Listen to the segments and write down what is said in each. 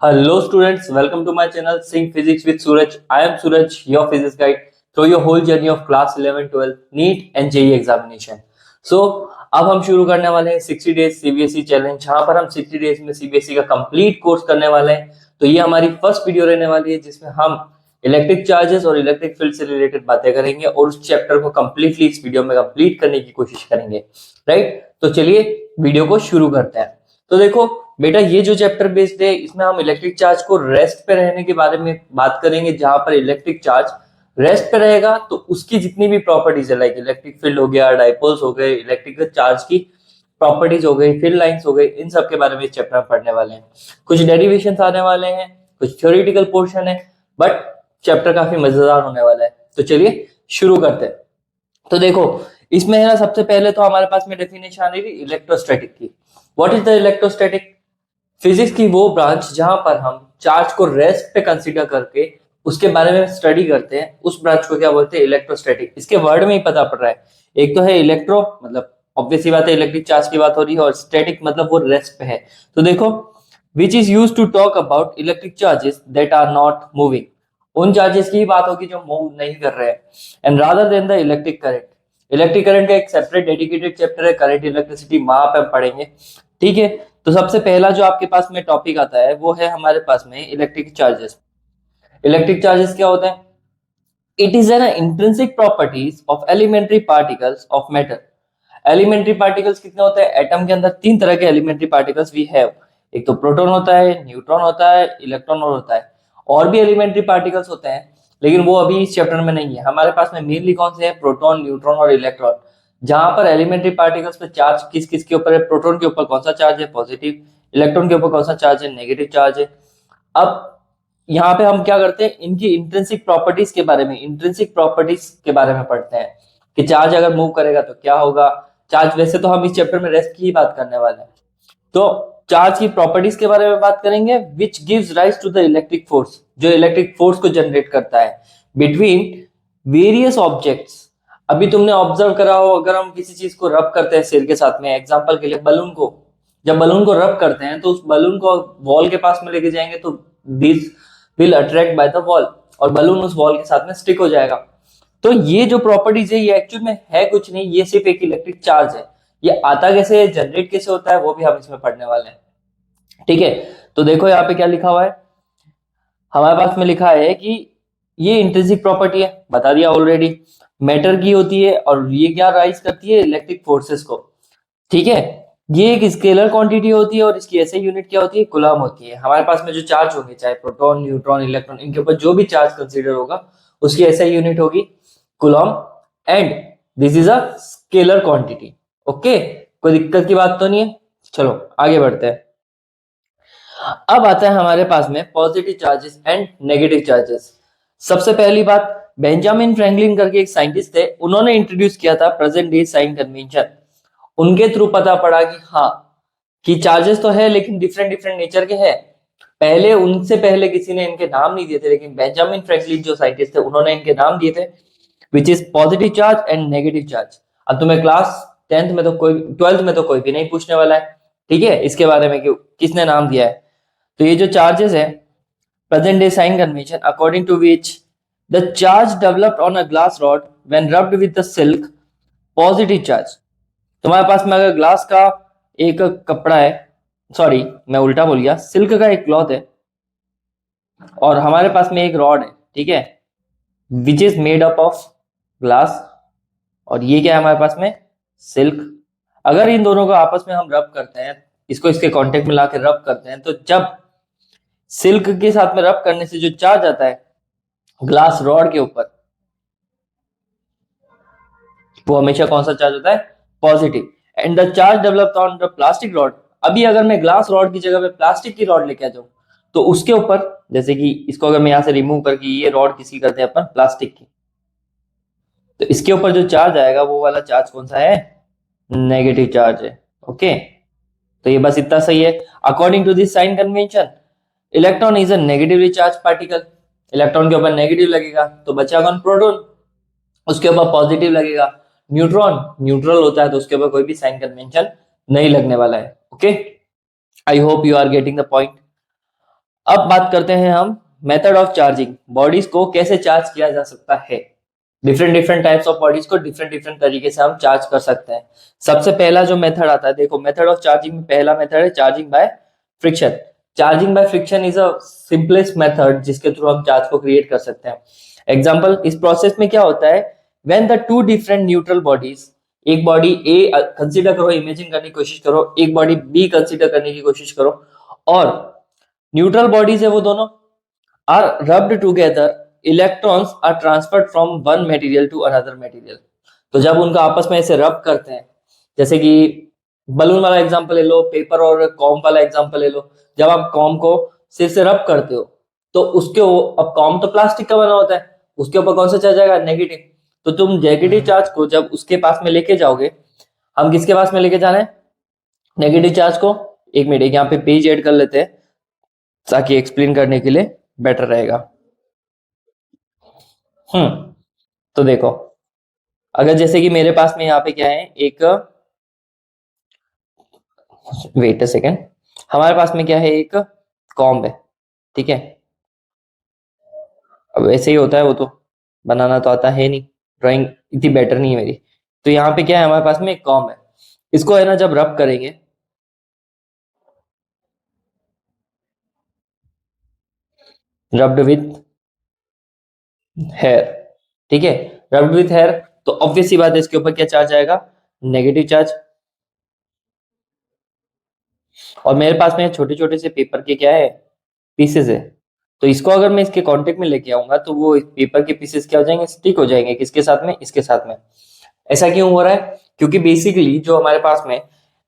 Hello students, welcome to my channel Sync Physics with Suraj. I am Suraj, your physics guide through your whole journey of class 11, 12, NEET and JEE examination. So अब हम शुरू करने वाले हैं 60 days CBSE challenge, जहां पर हम 60 days में सीबीएसई का कंप्लीट कोर्स करने वाले हैं। तो ये हमारी फर्स्ट वीडियो रहने वाली है जिसमें हम इलेक्ट्रिक चार्जेस और इलेक्ट्रिक फील्ड से रिलेटेड बातें करेंगे और उस चैप्टर को कंप्लीटली इस वीडियो में कंप्लीट करने की कोशिश करेंगे। राइट, तो चलिए वीडियो को शुरू करते हैं। तो देखो बेटा, ये जो चैप्टर बेस्ड है इसमें हम इलेक्ट्रिक चार्ज को रेस्ट पे रहने के बारे में बात करेंगे। जहां पर इलेक्ट्रिक चार्ज रेस्ट पे रहेगा तो उसकी जितनी भी प्रॉपर्टीज है, लाइक इलेक्ट्रिक फील्ड हो गया, डाइपोल्स हो गए, इलेक्ट्रिक चार्ज की प्रॉपर्टीज हो गई, फील्ड लाइंस हो गई, इन सब के बारे में इस चैप्टर में पढ़ने वाले हैं। कुछ डेरिवेशंस आने वाले हैं, कुछ थ्योरेटिकल पोर्शन है, बट चैप्टर काफी मजेदार होने वाला है। तो चलिए शुरू करते हैं। तो देखो, इसमें है ना, सबसे पहले तो हमारे पास में डेफिनेशन आ रही है इलेक्ट्रोस्टैटिक की। What is the electrostatic? Physics की वो ब्रांच जहां पर हम चार्ज को रेस्ट पे कंसीडर करके उसके बारे में स्टडी करते हैं, उस ब्रांच को क्या बोलते हैं? इलेक्ट्रोस्टैटिक। इसके वर्ड में ही पता पड़ रहा है। एक तो है इलेक्ट्रो, मतलब ऑब्वियस सी बात है इलेक्ट्रिक चार्ज की बात हो रही है, और स्टैटिक मतलब वो रेस्ट पे है। तो देखो, which is used to talk about electric charges that are not moving. उन चार्जेस की बात होगी जो मूव नहीं कर रहे हैं। And rather than the electric current. Electric current का एक सेपरेट डेडिकेटेड चैप्टर है, करंट इलेक्ट्रिसिटी, वहां पे हम पढ़ेंगे। ठीक है, तो सबसे पहला जो आपके पास में टॉपिक आता है वो है हमारे पास में इलेक्ट्रिक चार्जेस। इलेक्ट्रिक चार्जेस क्या होता है? It is an intrinsic properties of elementary particles of matter. Elementary particles कितने होते हैं? एटम के अंदर तीन तरह के एलिमेंट्री पार्टिकल्स वी हैव। एक तो प्रोटॉन होता है, न्यूट्रॉन होता है, इलेक्ट्रॉन होता है। और भी एलिमेंट्री पार्टिकल्स होते हैं, लेकिन वो अभी इस चैप्टर में नहीं है। हमारे पास में मेनली कौन से हैं? प्रोटॉन, न्यूट्रॉन और इलेक्ट्रॉन। जहां पर एलिमेंट्री पार्टिकल्स पे चार्ज किस किस के ऊपर है? प्रोटॉन के ऊपर कौन सा चार्ज है? पॉजिटिव। इलेक्ट्रॉन के ऊपर कौन सा चार्ज है? नेगेटिव चार्ज है। अब यहाँ पे हम क्या करते हैं? इनकी इंट्रिंसिक प्रॉपर्टीज के बारे में, इंट्रिंसिक प्रॉपर्टीज के बारे में पढ़ते हैं कि चार्ज अगर मूव करेगा तो क्या होगा। चार्ज, वैसे तो हम इस चैप्टर में रेस्ट की ही बात करने वाले हैं, तो चार्ज की प्रॉपर्टीज के बारे में बात करेंगे, which gives rise to the electric force, जो इलेक्ट्रिक फोर्स को जनरेट करता है बिटवीन वेरियस ऑब्जेक्ट्स। अभी तुमने ऑब्जर्व करा हो, अगर हम किसी चीज को रब करते हैं सेल के साथ में, एग्जांपल के लिए बलून को, जब बलून को रब करते हैं तो उस बलून को वॉल के पास में लेके जाएंगे तो this will attract by the wall, और बलून उस वॉल के साथ में स्टिक हो जाएगा। तो ये जो प्रॉपर्टीज है ये एक्चुअल में है कुछ नहीं, ये सिर्फ एक इलेक्ट्रिक चार्ज है। ये आता कैसे, जनरेट कैसे होता है, वो भी हम इसमें पढ़ने वाले हैं। ठीक है, तो देखो यहाँ पे क्या लिखा हुआ है हमारे पास में। लिखा है कि ये इंट्रिंसिक प्रॉपर्टी है, बता दिया ऑलरेडी, मैटर की होती है, और ये क्या राइज करती है? इलेक्ट्रिक फोर्सेस को। ठीक है, ये एक स्केलर क्वांटिटी होती है और इसकी ऐसे यूनिट क्या होती है? कूलम होती है। हमारे पास में जो चार्ज होंगे, चाहे प्रोटॉन, न्यूट्रॉन, इलेक्ट्रॉन, इनके ऊपर जो भी चार्ज कंसीडर होगा उसकी ऐसे यूनिट होगी coulomb, and this is a scalar quantity. Okay, कोई दिक्कत की बात तो नहीं है। चलो आगे बढ़ते हैं। अब आता है हमारे पास में positive charges and negative charges. सबसे पहली बात, बेंजामिन फ्रैंकलिन करके एक साइंटिस्ट थे, उन्होंने इंट्रोड्यूस किया था प्रेजेंट डे साइन कन्वेंशन। उनके थ्रू पता पड़ा कि हाँ, कि चार्जेस तो है लेकिन डिफरेंट डिफरेंट नेचर के हैं। पहले, उनसे पहले किसी ने इनके नाम नहीं दिए थे, लेकिन बेंजामिन फ्रैंकलिन जो साइंटिस्ट थे उन्होंने इनके नाम दिए थे, which is positive charge and negative charge. अब तुम्हें क्लास 10th में तो कोई, 12th में तो कोई भी नहीं पूछने वाला है, ठीक है, इसके बारे में कि किसने नाम दिया है। तो ये जो चार्जेस है, present day sign convention according to which the charge developed on a glass rod when rubbed with the silk, positive charge. तुम्हारे पास में अगर ग्लास का एक कपड़ा है, सॉरी मैं उल्टा बोल गया, सिल्क का एक क्लॉथ है और हमारे पास में एक रॉड है, ठीक है, which is made up of glass, और ये क्या है हमारे पास में? सिल्क। अगर इन दोनों को आपस में हम रब करते हैं, इसको इसके कांटेक्ट में लाके रब करते हैं, तो जब सिल्क के साथ में रब करने से जो चार्ज आता है ग्लास रॉड के ऊपर, वो हमेशा कौन सा चार्ज होता है? Positive. And the charge developed on the plastic rod. अभी अगर मैं ग्लास रॉड की जगह पे प्लास्टिक की रॉड लेके आ जाऊं, तो उसके ऊपर, जैसे कि इसको अगर मैं यहां से रिमूव करके, ये रॉड किसकी करते हैं अपन? प्लास्टिक की, तो इसके ऊपर जो चार्ज आएगा वो वाला चार्ज कौन सा है? नेगेटिव चार्ज है। ओके, तो ये बस इतना सही है। According to this sign convention, electron is a negatively charge particle. Electron के ऊपर नेगेटिव लगेगा तो बचा कौन? प्रोटॉन। उसके ऊपर पॉजिटिव लगेगा न्यूट्रॉन, न्यूट्रल होता है तो उसके ऊपर कोई भी साइन कन्वेंशन नहीं लगने वाला है। Okay, I hope you are getting the point. अब बात करते हैं हम मेथड ऑफ चार्जिंग, बॉडीज को कैसे चार्ज किया जा सकता है। Different different types of bodies को डिफरेंट डिफरेंट तरीके से हम चार्ज कर सकते हैं। सबसे पहला जो मेथड आता है, देखो मेथड ऑफ चार्जिंग में पहला मेथड है charging by friction. Charging by friction is a simplest method जिसके थ्रू हम चार्ज को क्रिएट कर सकते हैं। एग्जाम्पल, इस प्रोसेस में क्या होता है, when the two different neutral bodies, एक बॉडी ए कंसीडर करो, इमेजिन करने की कोशिश करो, एक बॉडी बी कंसीडर करने की कोशिश करो, और न्यूट्रल बॉडीज है वो दोनों, are rubbed together, electrons are transferred from one material to another material. तो जब उनका आपस में ऐसे रब करते हैं, जैसे कि बलून वाला एग्जांपल ले लो, पेपर और कॉम वाला एग्जांपल ले लो, जब आप कॉम को सिर से रब करते हो तो उसके, अब कॉम तो प्लास्टिक का बना होता है, उसके ऊपर कौन सा चार्ज आएगा, नेगेटिव। तो तुम नेगेटिव चार्ज को जब उसके पास में लेके जाओगे, हम किसके पास में लेके जाना है, नेगेटिव चार्ज को। एक मिनट, यहाँ पे पेज ऐड कर लेते हैं ताकि एक्सप्लेन करने के लिए बेटर रहेगा। तो देखो, अगर जैसे कि मेरे पास में यहाँ पे क्या है, एक, वेट अ सेकेंड, हमारे पास में क्या है, एक कॉम्ब है, ठीक है। अब ऐसे ही होता है, वो तो बनाना तो आता है नहीं, ड्राइंग इतनी बेटर नहीं है मेरी। तो यहाँ पे क्या है, हमारे पास में एक कॉम्ब है, इसको है ना जब रब करेंगे, रब्ड विथ हेयर, ठीक है, रब्ड विथ हेयर, तो ऑब्वियस सी बात है इसके ऊपर क्या चार्ज आएगा, नेगेटिव चार्ज। और मेरे पास में छोटे छोटे से पेपर के क्या है, पीसेस है, तो इसको अगर मैं इसके कांटेक्ट में लेके आऊंगा तो वो पेपर के पीसेस क्या हो जाएंगे, स्टिक हो जाएंगे, किसके साथ में, इसके साथ में। ऐसा क्यों हो रहा है, क्योंकि बेसिकली जो हमारे पास में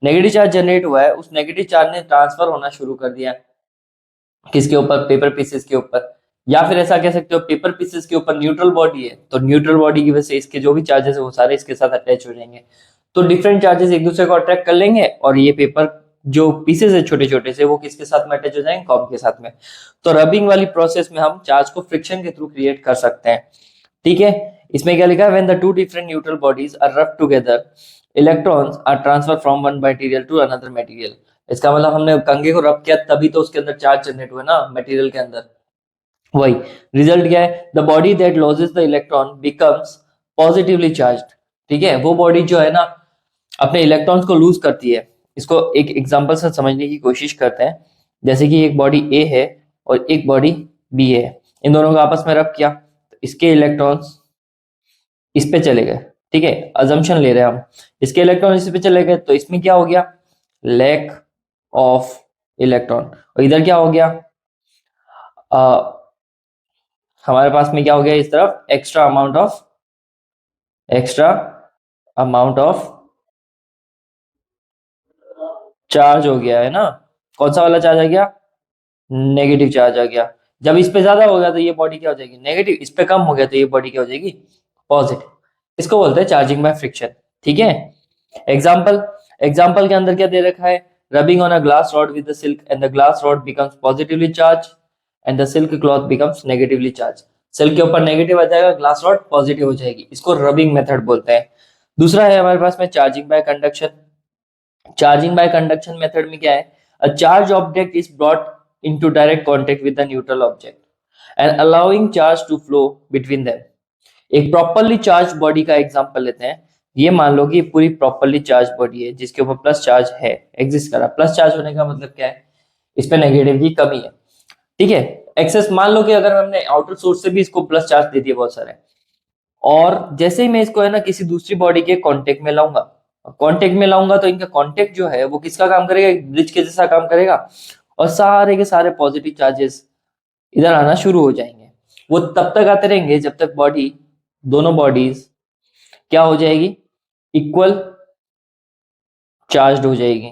नेगेटिव चार्ज जनरेट हुआ है, उस नेगेटिव चार्ज ने ट्रांसफर होना शुरू कर दिया, किसके ऊपर, पेपर पीसेस के ऊपर। या फिर ऐसा कह सकते हो, पेपर पीसेस के ऊपर न्यूट्रल बॉडी है, तो न्यूट्रल बॉडी की वजह से इसके जो भी चार्जेस है वो सारे इसके साथ अटैच हो जाएंगे, तो डिफरेंट चार्जेस एक दूसरे को अट्रैक्ट कर लेंगे, और ये पेपर जो पीसेस है छोटे छोटे से, वो किसके साथ में अटैच हो जाएंगे, कॉम के साथ में। तो रबिंग वाली प्रोसेस में हम चार्ज को फ्रिक्शन के थ्रू क्रिएट कर सकते हैं, ठीक है। इसमें क्या लिखा है, when the two different neutral bodies are rub together, electrons are transfer from one material to another material. इसका मतलब हमने कंघे को रब किया तभी तो उसके अंदर चार्ज जनरेट हुआ ना, मटेरियल के अंदर। वही रिजल्ट क्या है, the body that losses the electron becomes positively charged, ठीक है। वो बॉडी जो है ना अपने इलेक्ट्रॉन्स को लूज करती है। इसको एक एग्जांपल से समझने की कोशिश करते हैं। जैसे कि एक बॉडी ए है और एक बॉडी बी है, इन दोनों को आपस में रब किया, तो इसके इलेक्ट्रॉन्स इस पे चले गए, ठीक है, अजम्पशन ले रहे हैं हम, इसके इलेक्ट्रॉन इस पे चले गए, तो इसमें क्या हो गया, लैक ऑफ इलेक्ट्रॉन। और इधर क्या हो गया, हमारे पास में क्या हो गया, इस तरफ एक्स्ट्रा अमाउंट ऑफ चार्ज हो गया है ना। कौन सा वाला चार्ज आ गया, नेगेटिव चार्ज आ गया। जब इस पे ज्यादा हो गया तो ये बॉडी क्या हो जाएगी, नेगेटिव, इस पे कम हो गया तो ये बॉडी क्या हो जाएगी, पॉजिटिव। इसको बोलते हैं चार्जिंग बाय फ्रिक्शन, ठीक है। एग्जाम्पल, एग्जाम्पल के अंदर क्या दे रखा है, rubbing on a glass rod with the silk and the glass rod becomes positively charge and the silk cloth becomes negatively charge. Silk के ऊपर नेगेटिव आ जाएगा, ग्लास रॉड पॉजिटिव हो जाएगी, इसको रबिंग मेथड बोलते हैं। दूसरा है हमारे पास में charging by conduction. Charging by conduction method में क्या है, a charge object is brought into direct contact with the neutral object and allowing charge to flow between them. एक प्रॉपर्ली चार्ज बॉडी का एग्जांपल लेते हैं। ये मान लो कि पूरी प्रॉपर्ली चार्ज बॉडी है जिसके ऊपर प्लस चार्ज है, एग्जिस्ट कर रहा। प्लस चार्ज होने का मतलब क्या है, इस पे नेगेटिव की कमी है, ठीक है। एक्सेस, मान लो कि अगर हमने आउटर सोर्स से भी इसको प्लस चार्ज दे दिया बहुत सारे, और जैसे ही मैं इसको है ना किसी दूसरी बॉडी के कांटेक्ट में लाऊंगा, कांटेक्ट में लाऊंगा तो इनका कांटेक्ट जो है वो किसका काम करेगा, एक ब्रिज के जैसा काम करेगा, और सारे के सारे पॉजिटिव चार्जेस इधर आना शुरू हो जाएंगे। वो तब तक आते रहेंगे जब तक बॉडी, दोनों बॉडीज क्या हो जाएगी, इक्वल चार्ज हो जाएगी,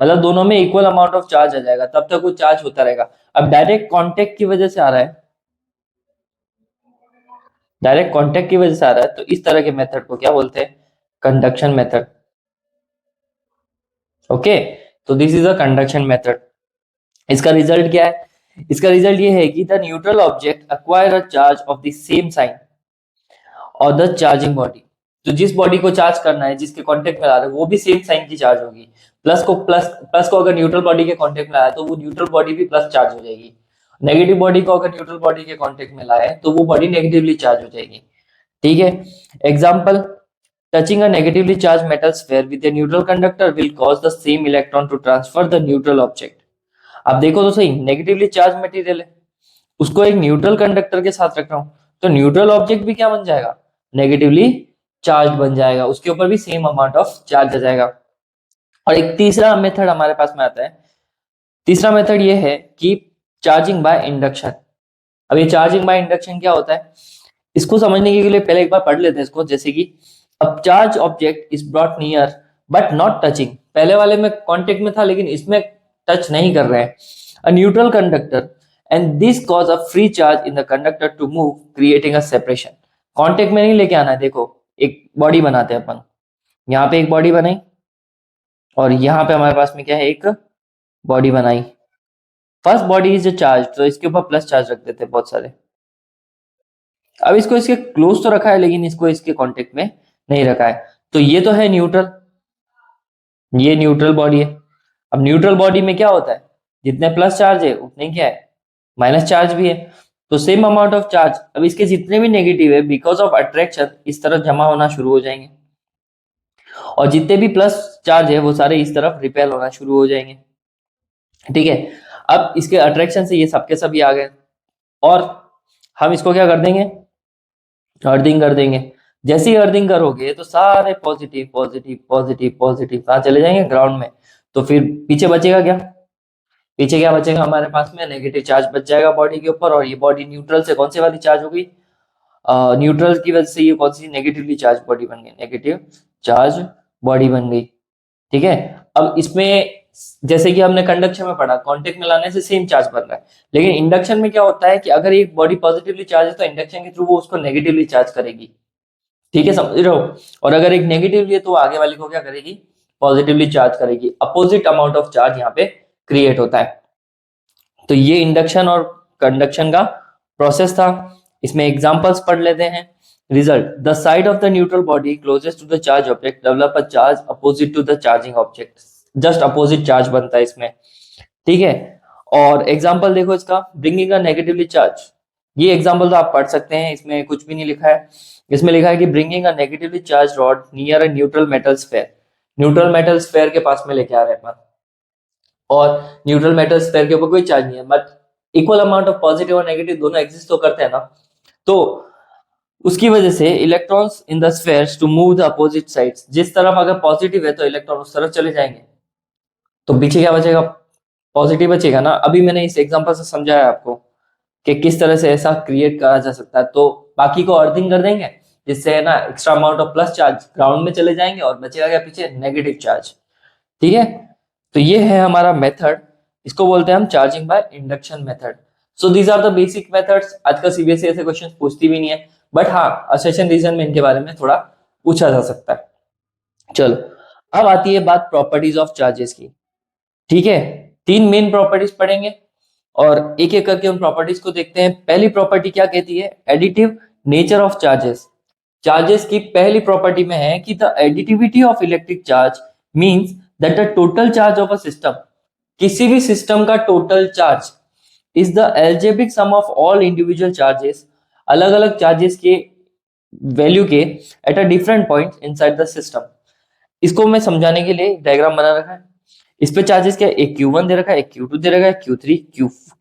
मतलब दोनों में इक्वल अमाउंट ऑफ चार्ज आ जाएगा, तब तक वो चार्ज होता रहेगा। अब डायरेक्ट कांटेक्ट की वजह से आ रहा है, डायरेक्ट कांटेक्ट की वजह से आ रहा है, तो इस तरह के मेथड को क्या बोलते हैं, कंडक्शन मेथड, ओके। तो this is a conduction method. इसका रिजल्ट क्या है, इसका रिजल्ट ये है कि the neutral object acquire a charge of the same sign और द चार्जिंग बॉडी। तो जिस बॉडी को चार्ज करना है, जिसके कांटेक्ट में ला रहे हैं, वो भी सेम साइन की चार्ज होगी। प्लस को अगर न्यूट्रल बॉडी के कांटेक्ट में लाया तो वो न्यूट्रल बॉडी भी प्लस चार्ज हो जाएगी। नेगेटिव बॉडी को अगर न्यूट्रल बॉडी के कांटेक्ट में लाए तो वो बॉडी नेगेटिवली चार्ज हो जाएगी। ठीक है, example, touching a negatively charge metal sphere with a neutral conductor will cause the same electron to transfer the neutral object। अब देखो तो सही, नेगेटिवली चार्ज मटेरियल है, उसको एक न्यूट्रल कंडक्टर के साथ रख रहा हूं, तो न्यूट्रल ऑब्जेक्ट भी क्या बन जाएगा, नेगेटिवली चार्ज बन जाएगा, उसके ऊपर भी सेम अमाउंट ऑफ चार्ज आ जाएगा। और एक तीसरा मेथड हमारे पास में आता है, तीसरा मेथड ये है कि चार्जिंग बाय इंडक्शन। अब ये चार्जिंग बाय इंडक्शन क्या होता है, इसको समझने के लिए पहले एक बार पढ़ लेते हैं इसको। जैसे कि अब charge object is brought near but not touching, पहले वाले में कांटेक्ट में था लेकिन इसमें टच नहीं कर रहे हैं, a neutral conductor and this cause a free charge in the conductor to move creating a separation. Contact में नहीं लेके आना है, देखो एक बॉडी बनाते हैं अपन, यहाँ पे एक बॉडी बनाई और यहाँ पे हमारे पास में क्या है, एक बॉडी बनाई। फर्स्ट बॉडी इज चार्ज, तो इसके ऊपर प्लस चार्ज रख देते हैं बहुत सारे। अब इसको इसके क्लोज तो रखा है लेकिन इसको इसके कांटेक्ट में नहीं रखा है, तो ये तो है न्यूट्रल, ये न्यूट्रल बॉडी है। अब न्यूट्रल बॉडी में क्या होता है, जितने प्लस चार्ज है उतने क्या है, माइनस चार्ज भी है, तो सेम अमाउंट ऑफ चार्ज। अब इसके जितने भी नेगेटिव है बिकॉज ऑफ अट्रैक्शन इस तरफ जमा होना शुरू हो जाएंगे, और जितने भी प्लस चार्ज है वो सारे इस तरफ रिपेल होना शुरू हो जाएंगे। ठीक है, अब इसके अट्रैक्शन से ये सबके सब आ गए, और हम इसको क्या कर देंगे, अर्थिंग कर देंगे। जैसे ही अर्थिंग करोगे तो सारे पॉजिटिव पॉजिटिव पॉजिटिव पॉजिटिव कहाँ चले जाएंगे, ग्राउंड में। तो फिर पीछे बचेगा क्या, पीछे क्या बचेगा हमारे पास में, नेगेटिव चार्ज बच जाएगा बॉडी के ऊपर, और ये बॉडी न्यूट्रल से कौन सी वाली चार्ज हो गई, न्यूट्रल की वजह से ये कौन सी नेगेटिवली चार्ज बॉडी बन गई, नेगेटिव चार्ज बॉडी बन गई। ठीक है, अब इसमें जैसे कि हमने कंडक्शन में पढ़ा, कांटेक्ट में लाने से सेम चार्ज बन रहा है, लेकिन इंडक्शन में क्या होता है कि अगर एक बॉडी पॉजिटिवली चार्ज है तो इंडक्शन के थ्रू वो उसको नेगेटिवली चार्ज करेगी। ठीक है, समझ रहे हो, और अगर एक नेगेटिवली है तो आगे वाली को क्या करेगी, पॉजिटिवली चार्ज करेगी, अपोजिट अमाउंट ऑफ चार्ज यहाँ पे क्रिएट होता है। तो ये इंडक्शन और कंडक्शन का प्रोसेस था। इसमें एग्जांपल्स पढ़ लेते हैं। Result, the side of the neutral body closest to the charge object develop a charge opposite to the charging object, just opposite charge बनता है इसमें। ठीक है, और एग्जांपल देखो इसका, ब्रिंगिंग अ नेगेटिवली चार्ज, ये एग्जांपल तो आप पढ़ सकते हैं, इसमें कुछ भी नहीं लिखा है। इसमें लिखा है कि bringing a negatively charge rod near a neutral metal sphere, neutral metal sphere के पास में लेके आ रहे हैं अपन, और न्यूट्रल मेटल स्फीयर के ऊपर कोई चार्ज नहीं है, but equal amount of positive और नेगेटिव दोनों एग्जिस्ट तो करते हैं ना, तो उसकी वजह से electrons in the spheres to move the opposite sides, जिस तरफ अगर पॉजिटिव है तो इलेक्ट्रॉन उस तरफ चले जाएंगे, तो पीछे क्या बचेगा, पॉजिटिव बचेगा ना। अभी मैंने इस एग्जांपल से समझाया आपको कि किस तरह से ऐसा क्रिएट करा जा सकता है। तो बाकी को अर्थिंग कर देंगे, जिससे है ना extra amount of plus charge ground में चले जाएंगे और बचेगा क्या पीछे, नेगेटिव चार्ज। ठीक है, तो ये है हमारा मेथड, इसको बोलते हैं हम charging by induction method. So these are the basic methods. आज का सीबीएसई ऐसे क्वेश्चन पूछती भी नहीं है, बट हाँ सेशन रीजन में इनके बारे में थोड़ा पूछा जा सकता है। चलो, अब आती है बात प्रॉपर्टीज ऑफ चार्जेस की। ठीक है, तीन मेन प्रॉपर्टीज पढ़ेंगे और एक एक करके उन प्रॉपर्टीज को देखते हैं। पहली प्रॉपर्टी क्या कहती है, additive nature of charges. Charges की पहली प्रॉपर्टी में है कि the additivity of electric charge means that the total charge of a system, किसी भी सिस्टम का total charge is the algebraic sum of all individual charges, अलग अलग चार्जेस के वैल्यू के at a different point inside the system. इसको मैं समझाने के लिए डायग्राम बना रखा है। इस पे चार्जेस क्या है, एक Q1 दे रखा है, एक Q2 दे रखा है, Q3,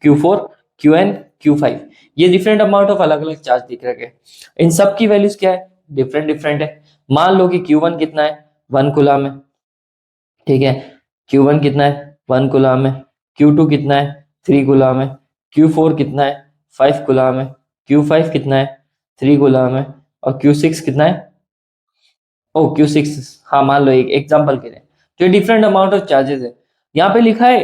Q4, Qn, Q5, ये डिफरेंट अमाउंट ऑफ अलग अलग चार्ज दिख रखे हैं। इन सब की वैल्यूज क्या है, डिफरेंट डिफरेंट है। मान लो कि Q1 कितना है, 1 कूलम है। ठीक है, Q1 कितना है, 1 कूलम है। Q2 कितना है, 3 कूलम है। Q4 कितना है, 5 कूलम है। Q5 कितना है, 3 कूलम है। और Q6 कितना है, ओ Q6, हाँ मान लो एक एग्जांपल के लिए, तो डिफरेंट अमाउंट ऑफ चार्जेस है। यहाँ पे लिखा है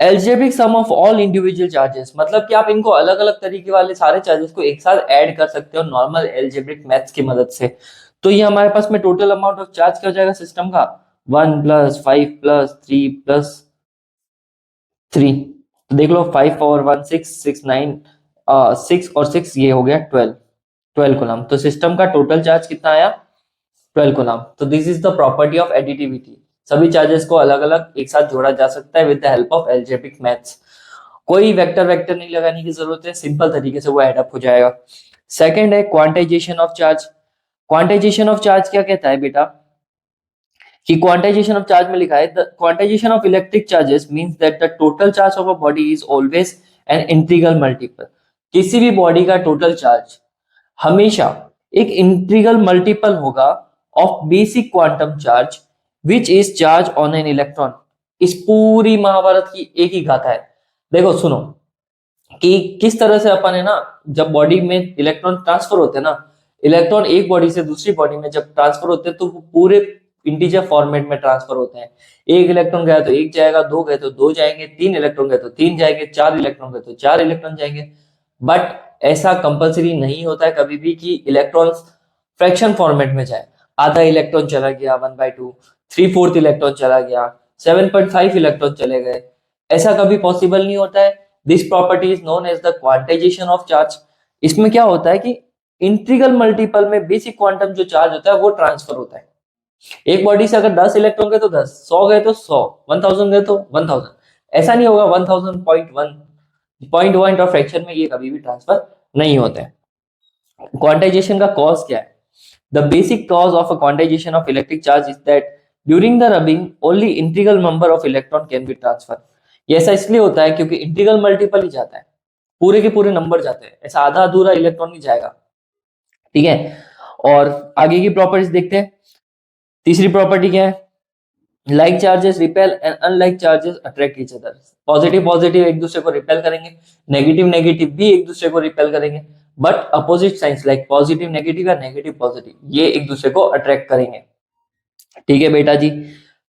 algebraic sum of all individual charges, मतलब कि आप इनको अलग अलग तरीके वाले सारे चार्जेस को एक साथ ऐड कर सकते हो नॉर्मल एल्जेब्रिक मैथ्स की मदद से। तो ये हमारे पास में टोटल अमाउंट ऑफ चार्ज क्या हो जाएगा सिस्टम का, 1 + 5 + 3 + 3, तो देख लो 5 पावर 1 6 6 9, 6 और 6 ये हो गया 12 कूलम। तो सिस्टम का टोटल चार्ज कितना आया, 12 कूलम। तो this is the property of additivity, सभी चार्जेस को अलग अलग एक साथ जोड़ा जा सकता है with the help of algebraic maths. कोई वेक्टर वेक्टर नहीं लगाने की जरूरत है, सिंपल तरीके से वो एड अप हो जाएगा। सेकंड है quantization of charge. Quantization of charge क्या कहता है बेटा कि क्वांटाइजेशन ऑफ चार्ज में लिखा है the quantization of electric charges means that the total charge of a body is always an integral multiple. किसी भी बॉडी का टोटल चार्ज हमेशा एक इंटीग्रल मल्टीपल होगा of basic quantum charge which is charge on an electron. इस पूरी महाभारत की एक ही गाथा है। देखो सुनो कि किस तरह से अपन है ना, जब बॉडी में इलेक्ट्रॉन ट्रांसफर होते हैं ना, इलेक्ट्रॉन एक बॉडी से दूसरी बॉडी में जब ट्रांसफर होते हैं तो वो पूरे इंटीजर फॉर्मेट में ट्रांसफर होते हैं। एक इलेक्ट्रॉन गया तो एक जाएगा, दो गए तो दो जाएंगे, तीन इलेक्ट्रॉन गए तो तीन जाएंगे, चार इलेक्ट्रॉन गए तो चार इलेक्ट्रॉन जाएंगे। बट ऐसा कंपलसरी नहीं होता है कभी भी कि इलेक्ट्रॉन फ्रैक्शन फॉर्मेट में जाए। आधा इलेक्ट्रॉन चला गया 1/2, 3/4 इलेक्ट्रॉन चला गया, 7.5 इलेक्ट्रॉन चले गए, ऐसा कभी पॉसिबल नहीं होता है। This property is known as the quantization of charge. इसमें क्या होता है कि इंटीग्रल मल्टीपल में बेसिक क्वांटम जो चार्ज होता है वो ट्रांसफर होता है। एक बॉडी से अगर 10 इलेक्ट्रॉन गए तो 10, 100 गए तो 100, 1000 गए तो 1000, ऐसा नहीं होगा 1000.1 पॉइंट वन और फ्रैक्शन में ये कभी भी ट्रांसफर नहीं होते हैं। क्वांटाइजेशन का कॉज क्या है? The basic cause of a quantization of electric charge is that during the rubbing only integral number of electron can be transfer. ये ऐसा इसलिए होता है क्योंकि इंटीग्रल मल्टीपल ही जाता है, पूरे के पूरे नंबर जाते हैं, ऐसा आधा अधूरा इलेक्ट्रॉन नहीं जाएगा। ठीक है, और आगे की प्रॉपर्टीज देखते हैं। तीसरी प्रॉपर्टी क्या है? Like charges repel and unlike charges attract each other. Positive positive एक दूसरे को रिपेल करेंगे, नेगेटिव नेगेटिव भी एक दूसरे को रिपेल करेंगे, but opposite signs like positive negative या नेगेटिव पॉजिटिव ये एक दूसरे को अट्रैक्ट करेंगे। ठीक है बेटा जी।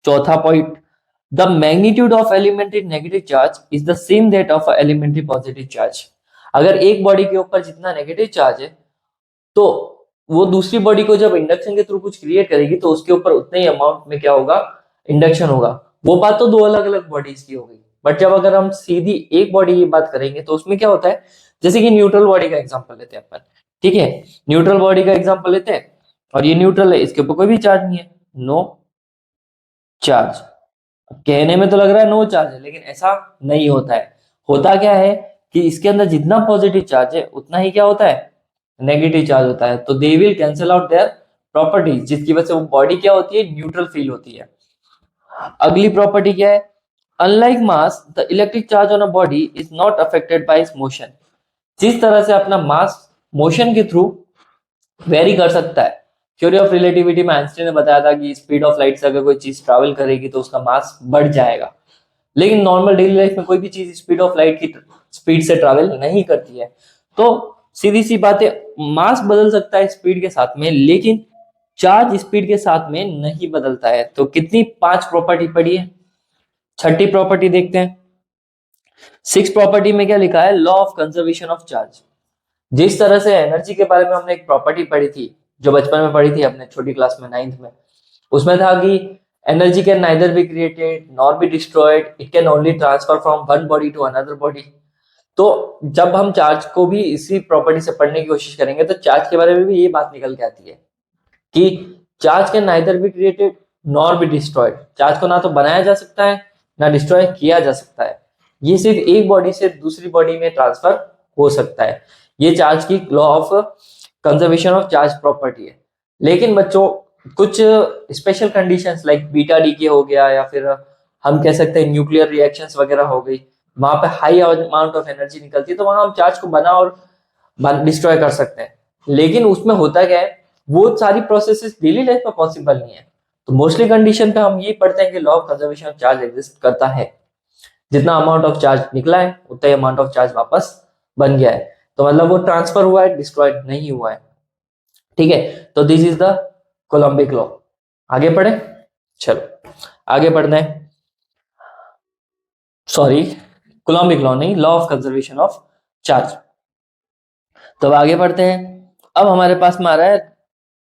चौथा point, the magnitude of elementary negative charge is the same that of elementary positive charge. अगर एक बॉडी के ऊपर जितना नेगेटिव चार्ज है तो वो दूसरी बॉडी को जब इंडक्शन के थ्रू कुछ क्रिएट करेगी तो उसके ऊपर उतने ही अमाउंट में क्या होगा? इंडक्शन होगा। वो बात तो दो अलग अलग बॉडीज की हो गई, बट जब अगर हम सीधी एक बॉडी की बात करेंगे तो उसमें क्या होता है, जैसे कि न्यूट्रल बॉडी का एग्जांपल लेते हैं अपन। ठीक है, न्यूट्रल बॉडी का एग्जांपल लेते हैं और ये न्यूट्रल है, इसके ऊपर कोई भी चार्ज नहीं है, नो चार्ज। कहने में तो लग रहा है नो चार्ज है, लेकिन ऐसा नहीं होता है। होता क्या है कि इसके अंदर जितना पॉजिटिव चार्ज है उतना ही क्या होता है? नेगेटिव चार्ज होता है। तो they will cancel out their properties, जिसकी वजह से वो बॉडी क्या होती है? न्यूट्रल फील होती है। अगली प्रॉपर्टी क्या है? Unlike mass the electric charge on a body is not affected by it's motion. जिस तरह से अपना मास मोशन के थ्रू वेरी कर सकता है, थ्योरी ऑफ रिलेटिविटी में आइंस्टाइन ने बताया था कि स्पीड ऑफ लाइट से अगर कोई चीज ट्रैवल करेगी तो उसका मास बढ़ जाएगा, लेकिन नॉर्मल डेली लाइफ में कोई भी चीज स्पीड ऑफ लाइट की स्पीड से ट्रैवल नहीं करती है। तो सीधी सी बात है, मास बदल सकता है स्पीड के साथ में, लेकिन चार्ज स्पीड के साथ में नहीं बदलता है। तो कितनी? 5 प्रॉपर्टी पड़ी है। छठी प्रॉपर्टी देखते हैं। 6 प्रॉपर्टी में क्या लिखा है? Law of conservation of charge. जिस तरह से एनर्जी के बारे में हमने एक प्रॉपर्टी पढ़ी थी, जो बचपन में पढ़ी थी अपने छोटी क्लास में 9th में, उसमें था कि energy can neither be created nor be destroyed, it can only transfer from one body to another body. तो जब हम चार्ज को भी इसी प्रॉपर्टी से पढ़ने की कोशिश करेंगे तो चार्ज के बारे में भी ये बात निकल के आती है कि charge can neither be created nor be destroyed. Charge को ना तो बनाया जा सकता है ना डिस्ट्रॉय किया जा सकता है, ये सिर्फ एक बॉडी से दूसरी बॉडी में ट्रांसफर हो सकता है। ये चार्ज की law of conservation of charge property है। लेकिन बच्चों कुछ special conditions like beta decay हो गया, या फिर हम कह सकते हैं न्यूक्लियर रिएक्शंस वगैरह हो गई, वहां पे हाई अमाउंट ऑफ एनर्जी निकलती है, तो वहां हम चार्ज को बना और डिस्ट्रॉय कर सकते हैं। लेकिन उसमें होता क्या है, वो सारी प्रोसेसेस डेली लाइफ में पॉसिबल नहीं है। तो मोस्टली कंडीशन पे हम ये पढ़ते हैं कि law of conservation of charge exist करता है। जितना अमाउंट ऑफ चार्ज निकला है उतना ही अमाउंट ऑफ चार्ज वापस बन गया है, तो मतलब वो ट्रांसफर हुआ है, डिस्ट्रॉयड नहीं हुआ है। ठीक है, तो this is the Coulombic law. आगे पढ़े, चलो आगे पढ़ते हैं। सॉरी, कोलंबिक लॉ नहीं, law of conservation of charge. तो आगे पढ़ते हैं। अब हमारे पास में आ रहा है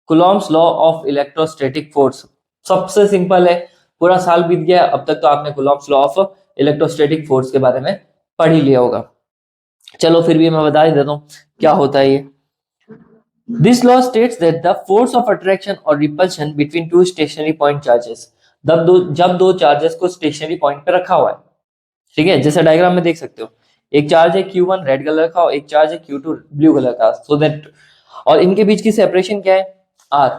Coulomb's law of electrostatic force. सबसे सिंपल है, पूरा साल बीत गया, अब तक तो आपने Coulomb's law of electrostatic force के बारे में पढ़ ही लिया होगा। चलो फिर भी मैं बता ही देता हूं क्या होता है ये। This law states that the force of attraction और repulsion between two stationary point charges, जब दो चार्जेस को स्टेशनरी पॉइंट पे रखा हुआ है, ठीक है, जैसे डायग्राम में देख सकते हो, एक चार्ज है Q1 रेड कलर का और एक चार्ज है Q2 ब्लू कलर का, सो दैट, और इनके बीच की सेपरेशन क्या है, R।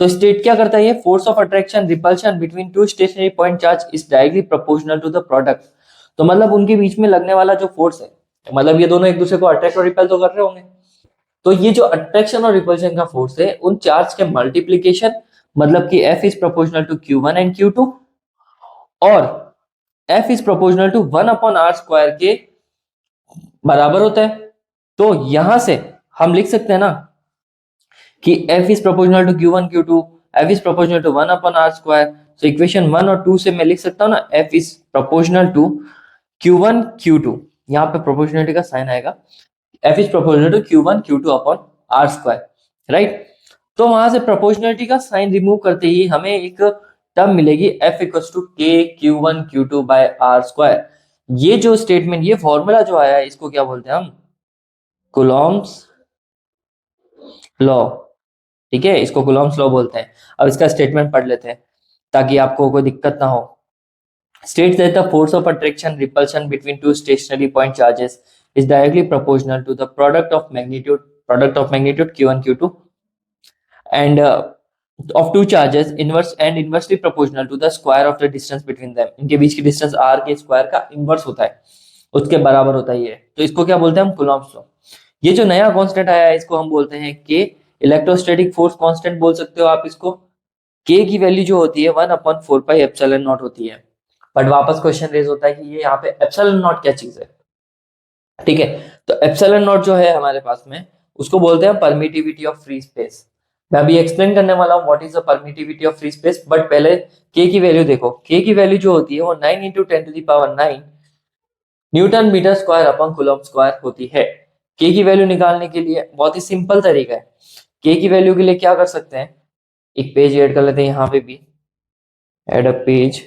तो स्टेट क्या करता है ये, force of attraction repulsion between two stationary point charge is directly proportional to the product. तो मतलब उनके बीच में लगने वाला जो फोर्स है, मतलब ये दोनों एक दूसरे को अट्रैक्ट और रिपेल तो कर रहे होंगे, तो ये जो अट्रैक्शन और रिपल्शन का फोर्स है उन चार्ज के मल्टीप्लीकेशन, मतलब कि F is proportional to Q1 and Q2, और F is proportional to 1/r² के बराबर होता है। तो यहां से हम लिख सकते हैं ना कि F is proportional to Q1 Q2, F is proportional to 1/r²। तो इक्वेशन 1 और 2 से मैं लिख सकता हूँ ना, F is proportional to Q1 Q2, यहाँ पे प्रोपोर्शनलिटी का साइन आएगा, F is proportional to Q1 Q2 upon r², right. तो वहां से प्रोपोर्शनलिटी का साइन रिमूव करते ही हमें एक टर्म मिलेगी F equals to K Q1 Q2 by r²। ये जो स्टेटमेंट, ये फॉर्मूला जो आया है, इसको क्या बोलते हैं हम, कूलॉम्स लॉ, ठीक है, इसको कूलॉम्स लॉ बोलते हैं। अब इसका स्टेटमेंट पढ़ लेते हैं ताकि आपको कोई दिक्कत ना हो। States that the force of attraction repulsion between two stationary point charges is directly proportional to the product of magnitude Q1 Q2 and of two charges inversely proportional to the square of the distance between them। इनके बीच की distance r के square का inverse होता है, उसके बराबर होता है ये। तो इसको क्या बोलते हैं हम, कूलॉम्स लॉ। ये जो नया कांस्टेंट आया है इसको हम बोलते हैं k, इलेक्ट्रोस्टैटिक फोर्स कांस्टेंट बोल सकते हो आप इसको। k की वैल्यू जो होती है 1/4πε0 होती है। बट वापस क्वेश्चन रेज होता है कि ये यहाँ पे एप्सिलॉन नॉट क्या चीज है, ठीक है। तो एप्सिलॉन नॉट जो है हमारे पास में, उसको बोलते हैं परमिटिविटी ऑफ फ्री स्पेस। मैं अभी एक्सप्लेन करने वाला हूँ what is the permittivity of free space, but पहले के की वैल्यू देखो। के की वैल्यू जो होती है वो 9 × 10⁹ newton metre square upon coulomb square होती है। के की वैल्यू निकालने के लिए बहुत ही सिंपल तरीका है। के की वैल्यू के लिए क्या कर सकते हैं, एक पेज ऐड कर लेते हैं, यहाँ पे भी ऐड अ पेज।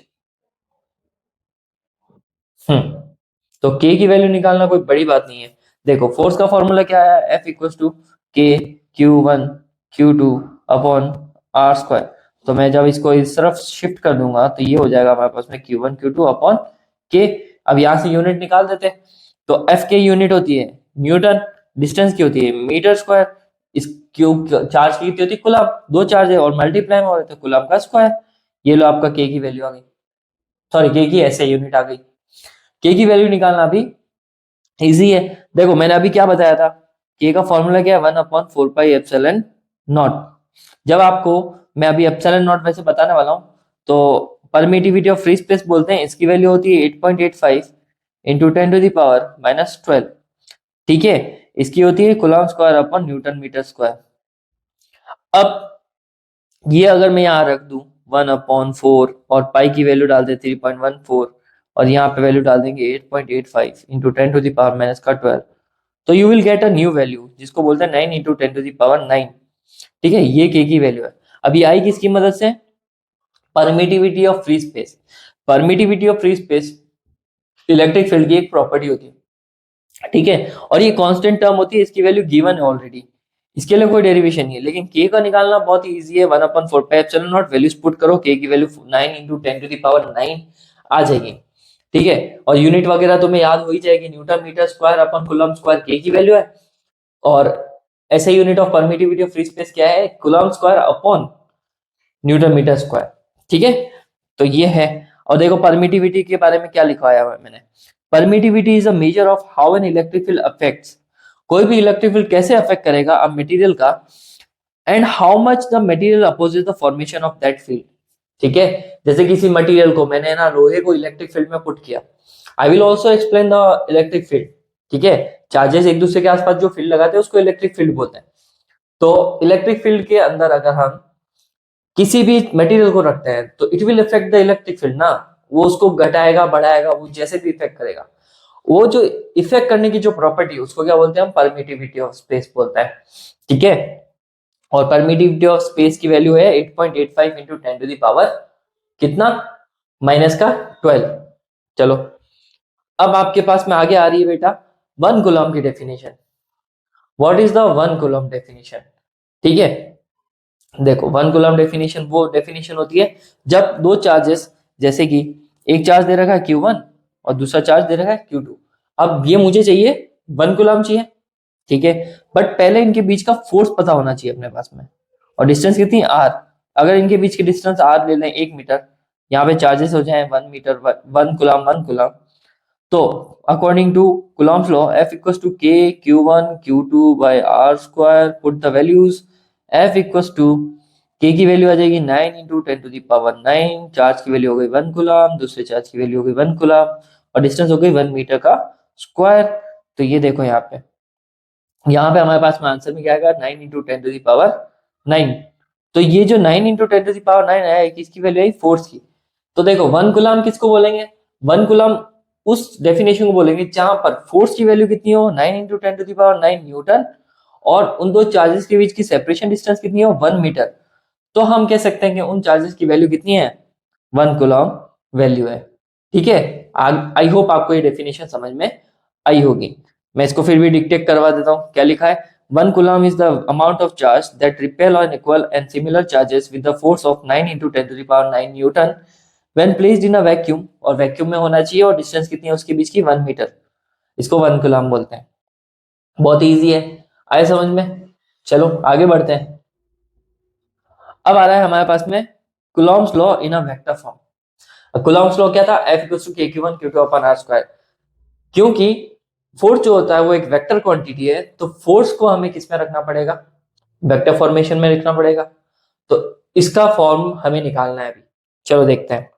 तो k की वैल्यू निकालना कोई बड़ी बात नहीं है। देखो फोर्स का फॉर्मूला क्या है, F equals to K Q1 Q2 upon r²। तो मैं जब इसको इस तरफ शिफ्ट कर दूंगा तो ये हो जाएगा हमारे पास में Q1 Q2 अपॉन K। अब यहाँ से यूनिट निकाल देते हैं, तो F की यूनिट होती है न्यूटन, डिस्टेंस की होती है मीटर स्क्वायर, इस क्यूब चार्ज की होती है कूलम, दो चार्ज है और मल्टीप्लाई में हो रहे थे कूलम का स्क्वायर। ये लो आपका k की वैल्यू आ गई, सॉरी k की ऐसे यूनिट आ गई। k की वैल्यू निकालना भी इजी है। देखो मैंने अभी क्या बताया था, k का फॉर्मूला क्या है, 1/4πε0। जब आपको, मैं अभी एप्सिलॉन नॉट वैसे बताने वाला हूं, तो परमिटिविटी ऑफ फ्री स्पेस बोलते हैं, इसकी वैल्यू होती है 8.85 इंटू 10⁻⁻12, ठीक है। इसकी होती है coulomb square upon newton metre square. अब ये अगर मैं यहाँ रख दूं 1/4 और पाई की वैल्यू डाल दे 3.14 और यहाँ पे वैल्यू डाल देंगे 8.85 इंटू 10⁻⁻12, तो you will get a new value जिसको बोलते हैं 9 इंटू 10⁹ ठीक है। ये के की वैल्यू है। अभी आई किसकी मदद से, permittivity of free space. Permittivity of free space electric field की एक प्रॉपर्टी होती है, ठीक है, और ये कांस्टेंट टर्म होती है, इसकी वैल्यू गिवन है ऑलरेडी, इसके लिए कोई डेरिवेशन नहीं है। लेकिन के का निकालना बहुत ही इजी है, 1/4πε0 वैल्यूज पुट करो, के की वैल्यू 9 इंटू 10⁻9 आ जाएगी, ठीक है। और यूनिट वगैरह तुम्हें याद हो ही जाएगी, newton metre square upon coulomb square K की वैल्यू है, और ऐसे unit of permittivity of free space क्या है, coulomb square upon newton metre square, ठीक है। तो ये है। और देखो परमिटिविटी के बारे में क्या लिखवाया हुआ है मैंने, permittivity is a measure of how an electric field affects, कोई भी इलेक्ट्रिक फील्ड कैसे अफेक्ट करेगा अब मटेरियल का, and how much the material opposes the formation of that field, ठीक है। जैसे किसी मटेरियल को मैंने ना लोहे को इलेक्ट्रिक फील्ड में पुट किया, I will also explain the electric field, ठीक है। चार्जेस एक दूसरे के आसपास जो फील्ड लगाते हैं उसको इलेक्ट्रिक फील्ड बोलते हैं। तो इलेक्ट्रिक फील्ड के अंदर अगर हम किसी भी मटेरियल को रखते हैं तो it will effect the electric field ना, वो उसको घटाएगा बढ़ाएगा, वो जैसे भी इफेक्ट करेगा, वो जो इफेक्ट करने की जो प्रॉपर्टी उसको क्या बोलते हैं हम, परमिटिविटी ऑफ स्पेस बोलते हैं, ठीक है। और परमिटिविटी ऑफ स्पेस की वैल्यू है 8.85 इंटू 10⁻, कितना, -12। चलो अब आपके पास में आगे आ रही है बेटा 1 कूलम की definition. What is the 1 coulomb definition, ठीक है। देखो 1 कूलम डेफिनेशन वो डेफिनेशन होती है जब दो चार्जेस, जैसे कि एक चार्ज दे रखा है Q1 और दूसरा चार्ज दे रखा है Q2, अब ये मुझे चाहिए 1 कूलम चाहिए, ठीक है, बट पहले इनके बीच का फोर्स पता होना चाहिए अपने पास में। और डिस्टेंस कितनी r, अगर इनके बीच की डिस्टेंस r ले लें 1 मीटर, यहाँ पे चार्जेस हो जाए 1 मीटर 1 कूलम 1 कूलम, तो according to Coulomb's law F equals to K Q1 Q2 by R square, put the values, F equals to K की वैल्यू आ जाएगी 9 इंटू 10⁻⁹, चार्ज की वैल्यू हो गई 1 कूलम, दूसरे चार्ज की वैल्यू हो गई 1 कूलम, और डिस्टेंस हो गई 1 मीटर का स्क्वायर। तो ये देखो यहाँ पे हमारे पास में आंसर में क्या आएगा 9 इंटू 10⁹। तो ये जो 9 इंटू 10⁹ है किसकी वैल्यू आई, फोर्स की। तो देखो 1 कूलम किसको बोलेंगे, 1 कूलम उस डेफिनेशन को बोलेंगे जहां पर फोर्स की वैल्यू कितनी हो 9 इंटू 10⁹ न्यूटन, और उन दो चार्जेस के बीच की सेपरेशन डिस्टेंस कितनी हो 1 मीटर। तो हम कह सकते हैं कि उन चार्जेस की वैल्यू कितनी है, 1 कूलम वैल्यू है। ठीक है, आई होप आपको ये डेफिनेशन समझ में आई होगी। मैं इसको फिर भी डिक्टेट करवा देता हूँ, क्या लिखा है, 1 coulomb is the amount of charge that repel on equal and similar charges with the force of 9 into 10⁹ Newton when placed in a vacuum, और वैक्यूम में होना चाहिए, और डिस्टेंस कितनी है उसके बीच की 1 मीटर। इसको 1 कूलम बोलते हैं। बहुत इजी है, आए समझ में। चलो आगे बढ़ते हैं। अब आ रहा है हमारे पास में Coulomb's law in a vector form. Coulomb's law क्या था, F equals to K Q1 Q2 upon R square. क्योंकि फोर्स जो होता है वो एक वेक्टर क्वांटिटी है, तो फोर्स को हमें किस में रखना पड़ेगा, वेक्टर फॉर्मेशन में रखना पड़ेगा। तो इसका फॉर्म हमें निकालना है अभी, चलो देखते हैं।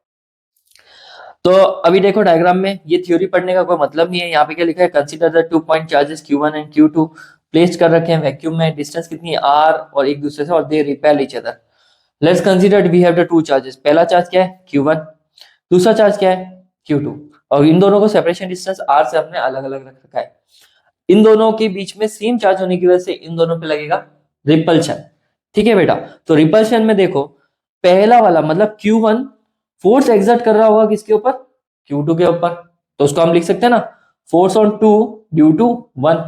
तो अभी देखो डायग्राम में, ये थ्योरी पढ़ने का कोई मतलब नहीं है। यहाँ पे क्या लिखा है, consider the 2 point charges Q1 and Q2 placed कर रखे हैं वैक्यूम में, डिस्टेंस कितनी है r और एक दूसरे से, और they repel each other. Let's consider we have the 2 charges. पहला चार्ज क्या है Q1, दूसरा चार्ज क्या है Q2, और इन दोनों को सेपरेशन डिस्टेंस r से हमने अलग अलग रख रखा है। इन दोनों के बीच में सेम चार्ज होने की वजह से इन दोनों पे लगेगा रिपल्शन। ठीक है बेटा, तो रिपल्शन में देखो पहला वाला मतलब Q1 फोर्स एक्सर्ट कर रहा होगा किसके ऊपर, Q2 के ऊपर, तो उसको हम लिख सकते हैं ना, force on 2 due to 1।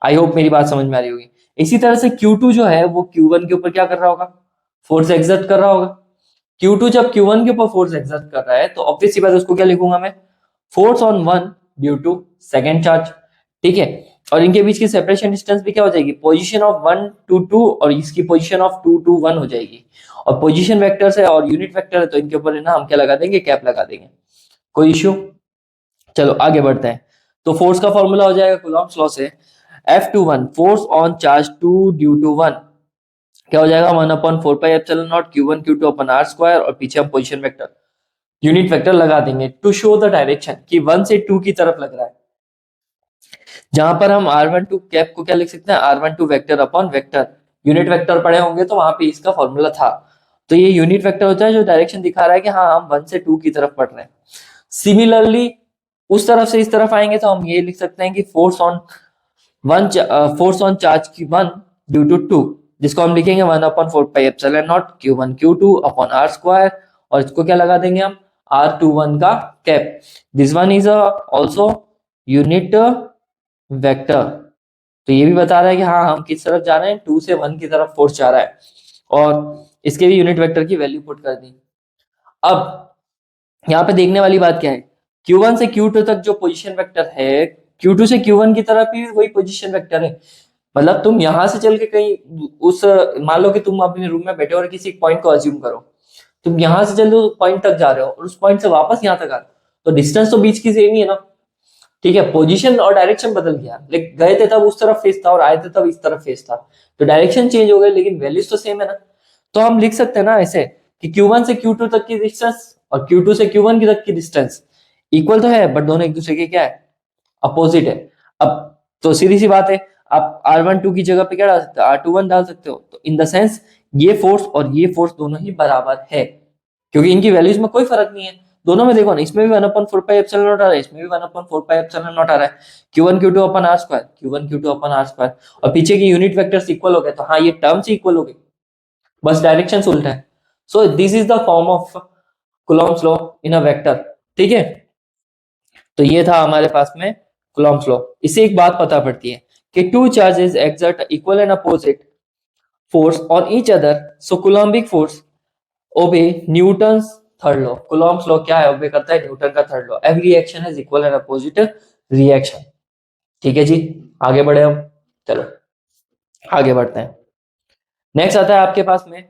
I hope मेरी बात समझ में आ रही होगी। इसी तरह से Q2 जो है वो Q1 के ऊपर क्या कर रहा होगा, फोर्स एक्सर्ट कर रहा होगा। Q2 जब Q1 के ऊपर फोर्स एक्सर्ट कर रहा है तो ऑब्वियस सी बात है उसको क्या लिखूंगा मैं, force on 1 due to second charge. ठीक है, और इनके बीच की सेपरेशन डिस्टेंस भी क्या हो जाएगी, पोजीशन ऑफ 1 to 2 और इसकी पोजीशन ऑफ 2 to 1 हो जाएगी। और पोजीशन वेक्टर्स है और यूनिट वेक्टर है, तो इनके ऊपर है ना हम क्या लगा देंगे, कैप लगा देंगे, कोई इश्यू। चलो आगे बढ़ते हैं। तो फोर्स का फॉर्मूला हो जाएगा कूलम्ब्स लॉ से, F21 force on charge 2 due to 1 क्या हो जाएगा, 1/4πε0 Q1 Q2 upon R square, और पीछे हम पोजीशन वेक्टर यूनिट वेक्टर लगा देंगे टू शो द डायरेक्शन कि 1 से 2 की तरफ लग रहा है। जहां पर हम R12 कैप को क्या लिख सकते हैं, R12 vector upon vector, unit vector पढ़े होंगे तो वहां पे इसका फॉर्मूला था। तो ये यूनिट वेक्टर होता है जो डायरेक्शन दिखा रहा है कि हाँ हम 1 से 2 की तरफ पढ़ रहे हैं। सिमिलरली उस तरफ से इस तरफ आएंगे तो हम ये लिख सकते हैं कि फोर्स ऑन चार्ज की 1 ड्यू टू 2, जिसको हम लिखेंगे 1/4πε0 Q1 Q2 upon R square, और इसको क्या लगा देंगे हम, R21 का cap. This one is also unit vector. तो ये भी बता रहा है कि हाँ हम किस तरफ जा रहे हैं, 2 से 1 की तरफ फोर्स जा रहा है, और इसके भी यूनिट वेक्टर की वैल्यू पुट कर दी। अब यहाँ पे देखने वाली बात क्या है, Q1 से Q2 तक जो पोजीशन वेक्टर है, Q2 से Q1 की तरफ भी वही पोजीशन वेक्टर है। मतलब तुम यहां से चल के कहीं उस, मान लो कि तुम अपने रूम में बैठे हो और किसी पॉइंट को अज्यूम करो, तुम यहां से चल दो पॉइंट तक जा रहे हो और उस पॉइंट से वापस यहाँ तक आ रहे हो, तो डिस्टेंस तो बीच की सेम ही है ना। ठीक है, पोजीशन और डायरेक्शन बदल गया, लेकिन गए थे तब उस तरफ फेस था और आए थे तब इस तरफ फेस था, तो डायरेक्शन चेंज हो गई लेकिन वैल्यूज तो सेम है ना। तो हम लिख सकते हैं ना ऐसे कि Q1 से Q2 तक की डिस्टेंस और Q2 से Q1 की तक की डिस्टेंस इक्वल तो है, बट दोनों एक दूसरे के क्या है, अपोजिट है। अब तो सीधी सी बात है, आप R12 की जगह पे क्या डाल सकते हो, R21 डाल सकते हो। तो इन द सेंस ये फोर्स और ये फोर्स दोनों ही बराबर है, क्योंकि इनकी वैल्यूज में कोई फर्क नहीं है। दोनों में देखो ना, इसमें भी 1/4πε0 आ रहा है, इसमें भी 1/4πε0 आ रहा है। Q1 Q2 upon R square, Q1 Q2 upon R square, और पीछे की यूनिट वेक्टर्स इक्वल हो गए, तो हाँ ये टर्म्स इक्वल हो गए, बस डायरेक्शन उल्टा है। सो this is the form of Coulomb's law in a vector. ठीक है, तो ये था हमारे पास में कूलम्ब्स लॉ। इससे एक बात पता पड़ती है कि two charges exert equal and opposite force on each other, so coulombic force obey Newton's third law. Coulomb's law क्या है, ओबे करता है न्यूटन का third law. Every action is equal and opposite reaction. ठीक है जी, आगे बढ़े हम, चलो आगे बढ़ते हैं। नेक्स्ट आता है आपके पास में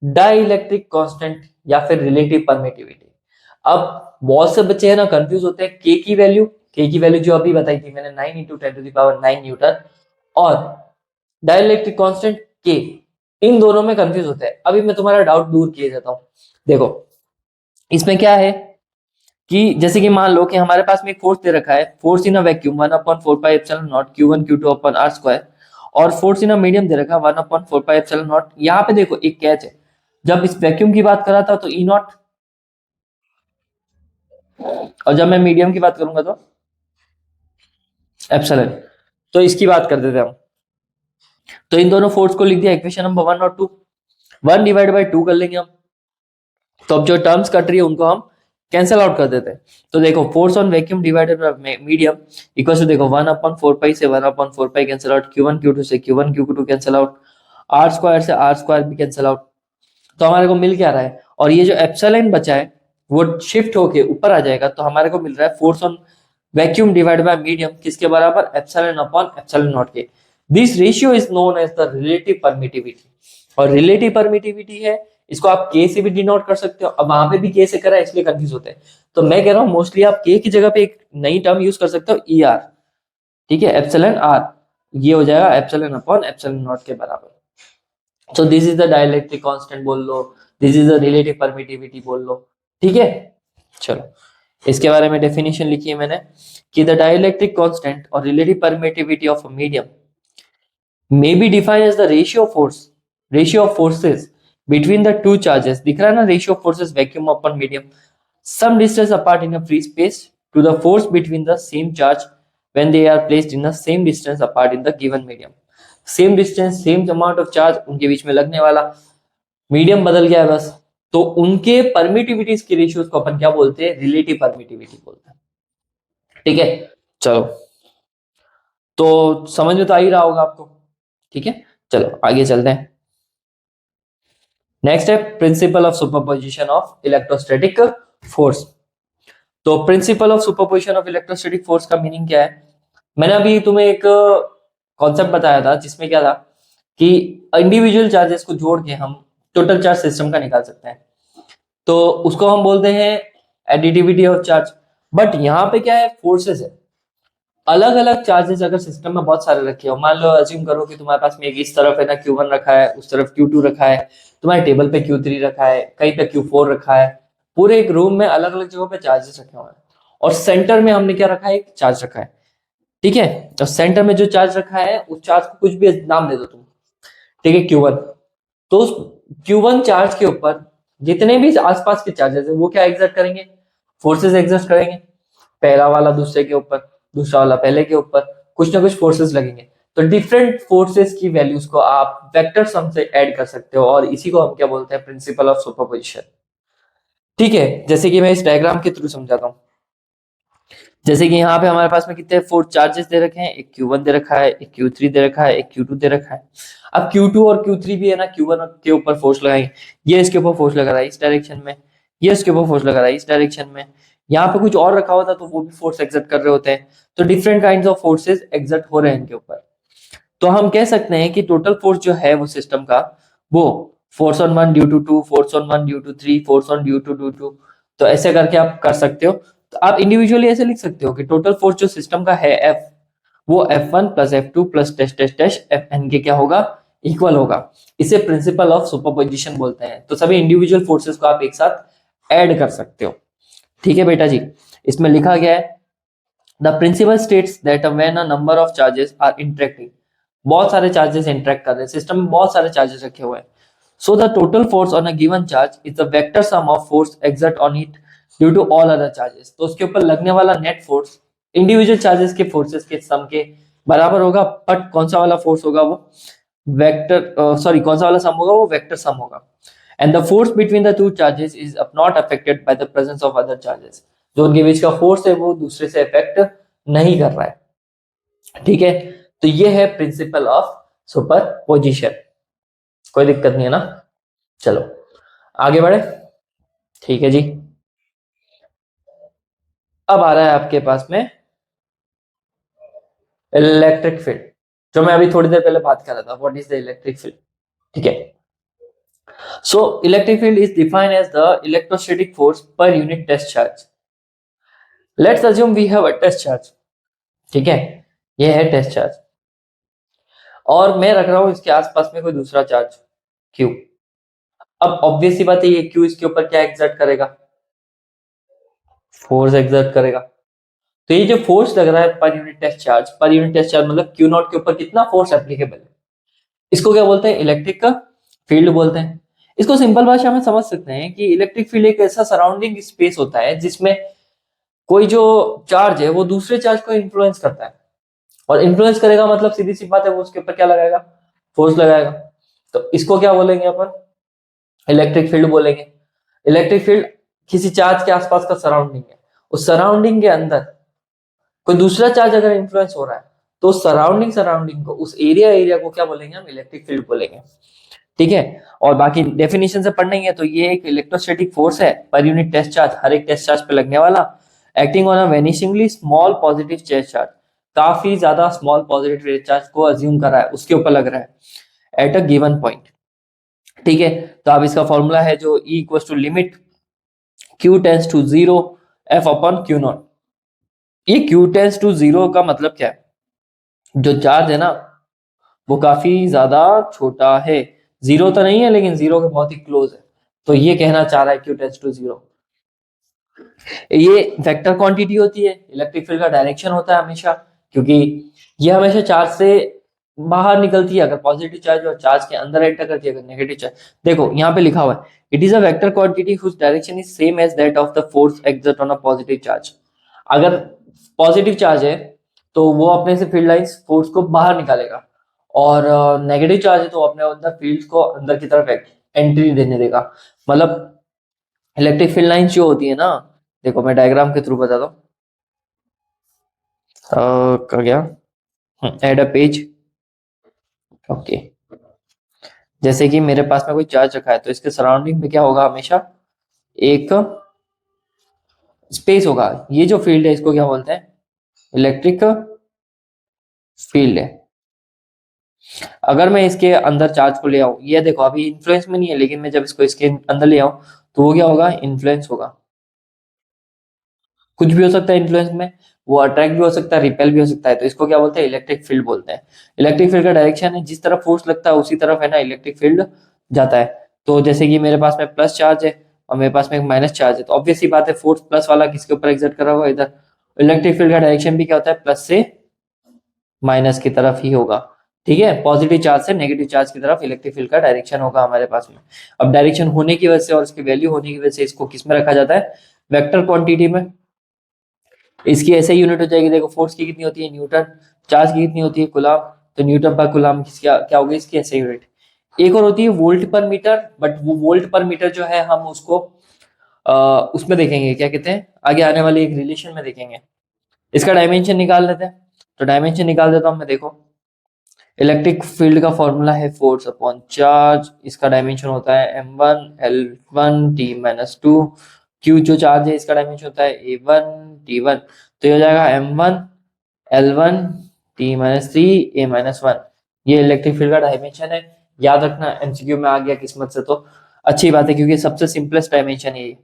डाइलेक्ट्रिक कांस्टेंट या फिर रिलेटिव परमिटिविटी। अब बहुत से बच्चे है ना कंफ्यूज होते हैं के की वैल्यू जो अभी बताई थी मैंने 9 इंटू 10⁹ न्यूटन, और डाइलेक्ट्रिक कांस्टेंट के, इन दोनों में कंफ्यूज होते हैं। अभी मैं तुम्हारा डाउट दूर किए जाता हूं। देखो इसमें क्या है कि जैसे कि मान लो कि हमारे पास में एक फोर्स दे रखा है, force in a vacuum 1/4πε0 Q1 Q2 upon R square, और फोर्स इन अ मीडियम दे रखा है 1/4πε0। यहाँ पे देखो एक कैच है, जब इस वैक्यूम की बात कर रहा था तो ई नॉट, और जब मैं मीडियम की बात करूंगा तो एप्सिलॉन। तो इसकी बात कर देते हैं हम, तो इन दोनों फोर्स को लिख दिया इक्वेशन नंबर 1 और 2, 1/2 कर लेंगे हम। तो अब जो टर्म्स कट रही है उनको हम कैंसिल आउट कर देते हैं। तो देखो force on vacuum divided by medium equal to, देखो 1/4π से 1/4π कैंसिल आउट, Q1 Q2 से Q1 Q2 cancel out, R square से R स्क्वायर भी कैंसिल आउट। तो हमारे को मिल क्या रहा है, और ये जो एप्सिलॉन बचा है वो शिफ्ट होके ऊपर आ जाएगा, तो हमारे को मिल रहा है force on vacuum divided by medium किसके बराबर, एप्सिलॉन अपॉन एप्सिलॉन नॉट के। This ratio is known as the relative permittivity, और रिलेटिव परमिटिविटी है, इसको आप के से भी डिनोट कर सकते हो। अब वहां पे भी के से करा है इसलिए कंफ्यूज होते हैं, तो मैं कह रहा हूं मोस्टली आप के की जगह पे एक नई टर्म यूज कर सकते हो ई आर। ठीक है, एप्सिलॉन आर, ये हो जाएगा एप्सिलॉन अपॉन एप्सिलॉन नॉट के बराबर। So this is the dielectric constant बोल लो, this is the relative permittivity बोल लो। ठीक है, चलो इसके बारे में डेफिनेशन लिखी है मैंने कि द डाइलेक्ट्रिक कांस्टेंट और relative permittivity of a medium may be defined as the ratio of forces between the two charges। दिख रहा है ना, ratio of forces vacuum upon medium some distance apart in a free space to the force between the same charge when they are placed in the same distance apart in the given medium। same distance same amount of charge, उनके बीच में लगने वाला medium बदल गया है बस, तो उनके परमिटिविटीज के रेशियोज को अपन क्या बोलते हैं, रिलेटिव परमिटिविटी बोलते हैं। ठीक है, चलो तो समझ में तो आ ही रहा होगा आपको। ठीक है, चलो आगे चलते हैं। नेक्स्ट है principle of superposition of electrostatic force. तो principle of superposition of electrostatic force का मीनिंग क्या है, मैंने अभी तुम्हें एक कॉन्सेप्ट बताया था जिसमें क्या था कि इंडिविजुअल चार्जेस को जोड़ के हम टोटल चार्ज सिस्टम का निकाल सकते हैं, तो उसको हम बोलते हैं एडिटिविटी ऑफ चार्ज। बट यहाँ पे क्या है, फोर्सेस है, अलग अलग चार्जेस अगर सिस्टम में बहुत सारे रखे हो, मान लो अज्यूम करो कि तुम्हारे पास में एक इस तरफ है ना Q1 रखा है, उस तरफ Q2 रखा है, तुम्हारे टेबल पे Q3 रखा है, कहीं पे Q4 रखा है, पूरे एक रूम में अलग अलग जगहों पे चार्जेस रखे हुए हैं, और सेंटर में हमने क्या रखा है, एक चार्ज रखा है। ठीक है, तो सेंटर में जो चार्ज रखा है उस चार्ज को कुछ भी नाम दे दो तुम। ठीक है, Q1। तो उस Q1 चार्ज के ऊपर जितने भी आसपास के चार्जेस है वो क्या एग्जर्ट करेंगे, फोर्सेस एग्जर्ट करेंगे। पहला वाला दूसरे के ऊपर, दूसरा वाला पहले के ऊपर, कुछ ना कुछ फोर्सेस लगेंगे। तो डिफरेंट फोर्सेस की वैल्यूज को आप वेक्टर सम से ऐड कर सकते हो, और इसी को हम क्या बोलते हैं, प्रिंसिपल ऑफ सुपरपोजिशन। ठीक है, जैसे कि मैं इस डायग्राम के थ्रू समझाता हूँ। जैसे कि यहाँ पे हमारे पास में कितने फोर्स चार्जेस दे रखे हैं, एक Q1 दे रखा है, एक Q3 दे रखा है, एक Q2 दे रखा है। अब Q2 और Q3 भी है ना, Q1 के ऊपर फोर्स लगाएंगे, ये इसके ऊपर फोर्स लगा रहा है इस डायरेक्शन में, ये इसके ऊपर फोर्स लगा रहा है इस डायरेक्शन में, यहाँ पे कुछ और रखा होता तो वो भी फोर्स एक्सर्ट कर रहे होते हैं। तो different kind of forces exert हो रहे हैं इनके ऊपर। तो हम कह सकते हैं कि टोटल फोर्स जो है वो सिस्टम का, वो force on one due to two, force on one due to three, force on due to. तो ऐसे करके आप कर सकते हो। तो आप इंडिविजुअली ऐसे लिख सकते हो कि टोटल फोर्स जो सिस्टम का है एफ, वो F1 plus F2 plus dash dash dash Fn के क्या होगा, इक्वल होगा। इसे प्रिंसिपल ऑफ सुपरपोजिशन बोलते हैं। तो सभी इंडिविजुअल फोर्सेस को आप एक साथ ऐड कर सकते हो। ठीक है बेटा जी, इसमें लिखा गया है the principle states that when a number of charges are interacting, बहुत सारे चार्जेस इंटरेक्ट कर रहे हैं, सिस्टम में बहुत सारे चार्जेस रखे हुए हैं। So the total force on a given charge is the vector sum of force exert on it due to all other charges. तो उसके ऊपर लगने वाला नेट फोर्स इंडिविजुअल चार्जेस के फोर्सेस के सम के बराबर होगा। बट कौन सा वाला फोर्स होगा, वो वेक्टर सॉरी कौन सा वाला सम होगा, वो वेक्टर सम होगा। And the force between the two charges is not affected by the presence of other charges. जो उनके बीच का फोर्स है वो दूसरे से अफेक्ट नहीं कर रहा है। ठीक है, तो ये है प्रिंसिपल ऑफ सुपरपोजिशन। कोई दिक्कत नहीं है ना, चलो आगे बढ़े। ठीक है जी, अब आ रहा है आपके पास में इलेक्ट्रिक फील्ड, जो मैं अभी थोड़ी देर पहले बात कर रहा था, what is the electric field, ठीक है। So electric field is defined as the electrostatic force per unit test charge. Let's assume we have a test charge, ठीक है, ये है टेस्ट चार्ज, और मैं रख रहा हूं इसके आसपास में कोई दूसरा चार्ज क्यू। अब ऑब्वियस सी बात है, ये क्यू इसके ऊपर क्या एग्जर्ट करेगा, फोर्स एग्जर्ट करेगा। तो ये जो फोर्स लग रहा है per unit test charge, per unit test charge मतलब क्यू नॉट के ऊपर कितना फोर्स एप्लीकेबल है, इसको क्या बोलते हैं, इलेक्ट्रिक का फील्ड बोलते हैं। इसको सिंपल भाषा में समझ सकते हैं कि इलेक्ट्रिक फील्ड एक ऐसा सराउंडिंग स्पेस होता है जिसमें कोई जो चार्ज है वो दूसरे चार्ज को इन्फ्लुएंस करता है, और इन्फ्लुएंस करेगा मतलब सीधी सी बात है, वो उसके ऊपर क्या लगाएगा, फोर्स लगाएगा। तो इसको क्या बोलेंगे अपन, इलेक्ट्रिक फील्ड बोलेंगे। इलेक्ट्रिक फील्ड किसी चार्ज के आसपास का सराउंडिंग है, उस सराउंडिंग के अंदर कोई दूसरा चार्ज अगर इन्फ्लुएंस हो रहा है तो सराउंडिंग को, उस एरिया को क्या बोलेंगे हम, इलेक्ट्रिक फील्ड बोलेंगे, ठीक है। और बाकी डेफिनेशन से पढ़ लेंगे तो ये एक इलेक्ट्रोस्टैटिक फोर्स है पर यूनिट टेस्ट चार्ज, हर एक टेस्ट चार्ज पे लगने वाला, acting on a vanishingly small positive charge, काफी ज्यादा स्मॉल पॉजिटिव चार्ज को अज्यूम कर रहा है, उसके ऊपर लग रहा है एट अ गिवन पॉइंट, ठीक है। तो अब इसका फॉर्मूला है जो E equals to limit Q tends to 0 F upon Q naught. ये Q टेंस टू 0 का मतलब क्या है, जो चार्ज है ना वो काफी ज्यादा छोटा है, जीरो तो नहीं है लेकिन जीरो के बहुत ही क्लोज है, तो ये कहना चाह रहा है Q टेंस टू 0। ये वेक्टर क्वांटिटी होती है, इलेक्ट्रिक फील्ड का डायरेक्शन होता है हमेशा, क्योंकि ये हमेशा चार्ज से बाहर निकलती है अगर पॉजिटिव चार्ज, और चार्ज के अंदर एंटर करती है अगर नेगेटिव चार्ज। देखो यहाँ पे लिखा हुआ है, it is a vector quantity whose direction is same as that of the force exert on a positive charge. अगर पॉजिटिव चार्ज है तो वो अपने से फील्ड लाइंस फोर्स को बाहर निकालेगा, और नेगेटिव चार्ज है तो अपने अंदर फील्ड को अंदर की तरफ एंट्री देने देगा। मतलब इलेक्ट्रिक फील्ड लाइंस जो होती है ना, देखो मैं डायग्राम के थ्रू बताता हूँ, कर गया, ऐड अ पेज, ओके। जैसे कि मेरे पास में कोई चार्ज रखा है तो इसके सराउंडिंग में क्या होगा, हमेशा एक स्पेस होगा, ये जो फील्ड है इसको क्या बोलते हैं, इलेक्ट्रिक फील्ड है। अगर मैं इसके अंदर चार्ज को ले आऊं, ये देखो अभी इन्फ्लुएंस में नहीं है, लेकिन मैं जब इसको इसके अंदर ले आऊं तो वो क्या होगा, इन्फ्लुएंस होगा। कुछ भी हो सकता है इन्फ्लुएंस में, वो अट्रैक्ट भी हो सकता है, रिपेल भी हो सकता है, तो इसको क्या बोलते हैं, इलेक्ट्रिक फील्ड बोलते हैं। इलेक्ट्रिक फील्ड का डायरेक्शन है, जिस तरफ फोर्स लगता है उसी तरफ है ना इलेक्ट्रिक फील्ड जाता है। तो जैसे कि मेरे पास में प्लस चार्ज है और मेरे पास में एक माइनस चार्ज है, तो ऑब्वियस सी बात है फोर्स प्लस वाला किसके ऊपर एग्जर्ट करा हुआ, इधर। इलेक्ट्रिक फील्ड का डायरेक्शन भी क्या होता है, प्लस से माइनस की तरफ ही होगा, ठीक है। पॉजिटिव चार्ज से नेगेटिव चार्ज की तरफ इलेक्ट्रिक फील्ड का डायरेक्शन होगा हमारे पास में। अब डायरेक्शन होने की वजह से और इसकी वैल्यू होने की वजह से इसको किस में रखा जाता है, वेक्टर क्वांटिटी में। इसकी ऐसे यूनिट हो जाएगी, देखो फोर्स की कितनी होती है, न्यूटन, चार्ज की कितनी होती है, कूलम, तो न्यूटन पर कूलम क्या क्या होगी इसकी ऐसे यूनिट। एक और होती है वोल्ट पर मीटर, बट वो वोल्ट पर मीटर जो है हम उसको उसमें देखेंगे, क्या कहते हैं, आगे आने वाले एक रिलेशन में देखेंगे। इसका डायमेंशन निकाल लेते हैं, तो डायमेंशन निकाल देता हूं मैं, देखो इलेक्ट्रिक फील्ड का फॉर्मूला है फोर्स अपॉन चार्ज, इसका डायमेंशन होता है m1 L1 T-2, Q जो चार्ज है इसका डायमेंशन होता है A1 T1, तो ये हो जाएगा m1 L1 T-3 A-1, ये इलेक्ट्रिक फील्ड का डायमेंशन है। याद रखना, एमसीक्यू में आ गया किस्मत से तो अच्छी बात है, क्योंकि सबसे सिंपलेस्ट डायमेंशन है ये,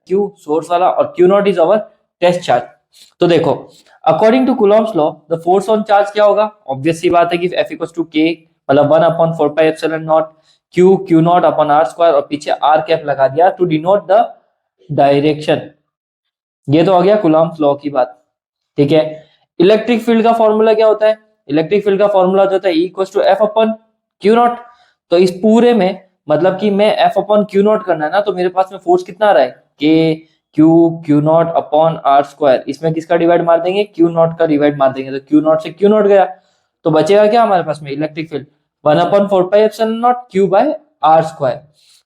क्यू सोर्स वाला, और Q naught is our test charge. तो देखो according to Coulomb's law the force on charge क्या होगा, ऑब्वियस सी बात है कि F इक्वल्स टू K, मतलब 1/4πε0 Q not upon R square, और पीछे R कैप लगा दिया टू डिनोट द डायरेक्शन। ये तो आ गया कूलॉम्स लॉ की बात, ठीक है। इलेक्ट्रिक फील्ड का फॉर्मूला क्या होता है, इलेक्ट्रिक फील्ड का फॉर्मूला जो होता है E equals to F upon Q naught. तो इस पूरे में मतलब कि मैं F अपॉन Q नॉट करना है ना, तो मेरे पास में फोर्स कितना आ रहा है, K Q not upon R square, इसमें किसका डिवाइड मार देंगे, Q नॉट का डिवाइड मार देंगे, तो Q नॉट से Q नॉट गया, तो बचेगा क्या हमारे पास में, electric field 1/4πε0 Q by R square.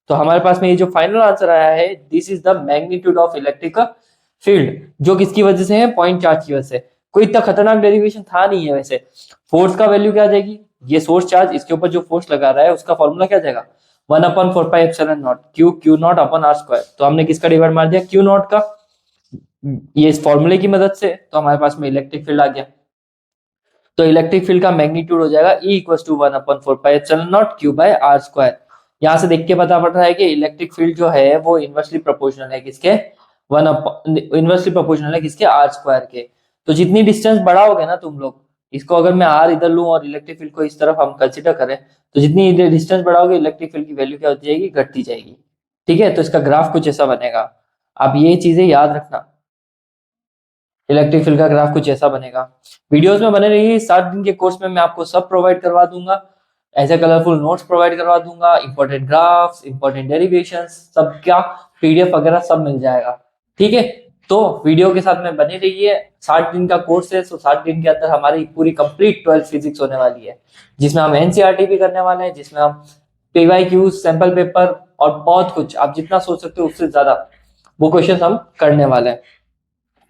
तो हमारे पास में ये जो फाइनल आंसर आया है, this is the magnitude of electric field, जो किसकी वजह से है, पॉइंट चार्ज की वजह से। कोई इतना खतरनाक डेरिवेशन था नहीं है वैसे। फोर्स का वैल्यू क्या आ जाएगी, ये सोर्स चार्ज, इसके ऊपर जो फोर्स लगा रहा है उसका फॉर्मूला क्या जाएगा, 1/4πε0 Q not upon R square. तो हमने किसका डिवाइड मार दिया, Q नॉट का, ये इस फॉर्मूले की मदद से, तो हमारे पास में इलेक्ट्रिक फील्ड आ गया। तो इलेक्ट्रिक फील्ड का मैग्नीट्यूड हो जाएगा E इक्वल टू 1/4πε0 Q/r²। यहाँ से देख के पता पड़ रहा है कि इलेक्ट्रिक फील्ड जो है वो इनवर्सली प्रोपोर्शनल है किसके, इनवर्सली प्रोपोर्शनल है किसके, R² के। तो जितनी डिस्टेंस बढ़ाओगे ना तुम लोग, इसको अगर मैं R इधर लूं और इलेक्ट्रिक फील्ड को इस तरफ हम कंसिडर करें, तो जितनी डिस्टेंस बढ़ाओगे इलेक्ट्रिक फील्ड की वैल्यू क्या होती जाएगी, घटती जाएगी। ठीक है, तो इसका ग्राफ कुछ ऐसा बनेगा। आप ये चीजें याद रखना, इलेक्ट्रिक फील्ड का ग्राफ कुछ ऐसा बनेगा। वीडियोस में बने रहिए, 7 दिन के कोर्स में मैं आपको सब प्रोवाइड करवा दूंगा, ऐसे कलरफुल नोट्स प्रोवाइड करवा दूंगा, इंपॉर्टेंट ग्राफ्स, इंपॉर्टेंट डेरिवेशंस, सब क्या पीडीएफ वगैरह सब मिल जाएगा। ठीक है, तो वीडियो के साथ में बने रहिए। 60 दिन का कोर्स है, तो 60 दिन के अंदर हमारी पूरी कंप्लीट 12th फिजिक्स होने वाली है, जिसमें हम एनसीईआरटी भी करने वाले हैं, जिसमें हम पीवाईक्यू, सैंपल पेपर और बहुत कुछ, आप जितना सोच सकते हो उससे ज्यादा वो क्वेश्चन हम करने वाले हैं।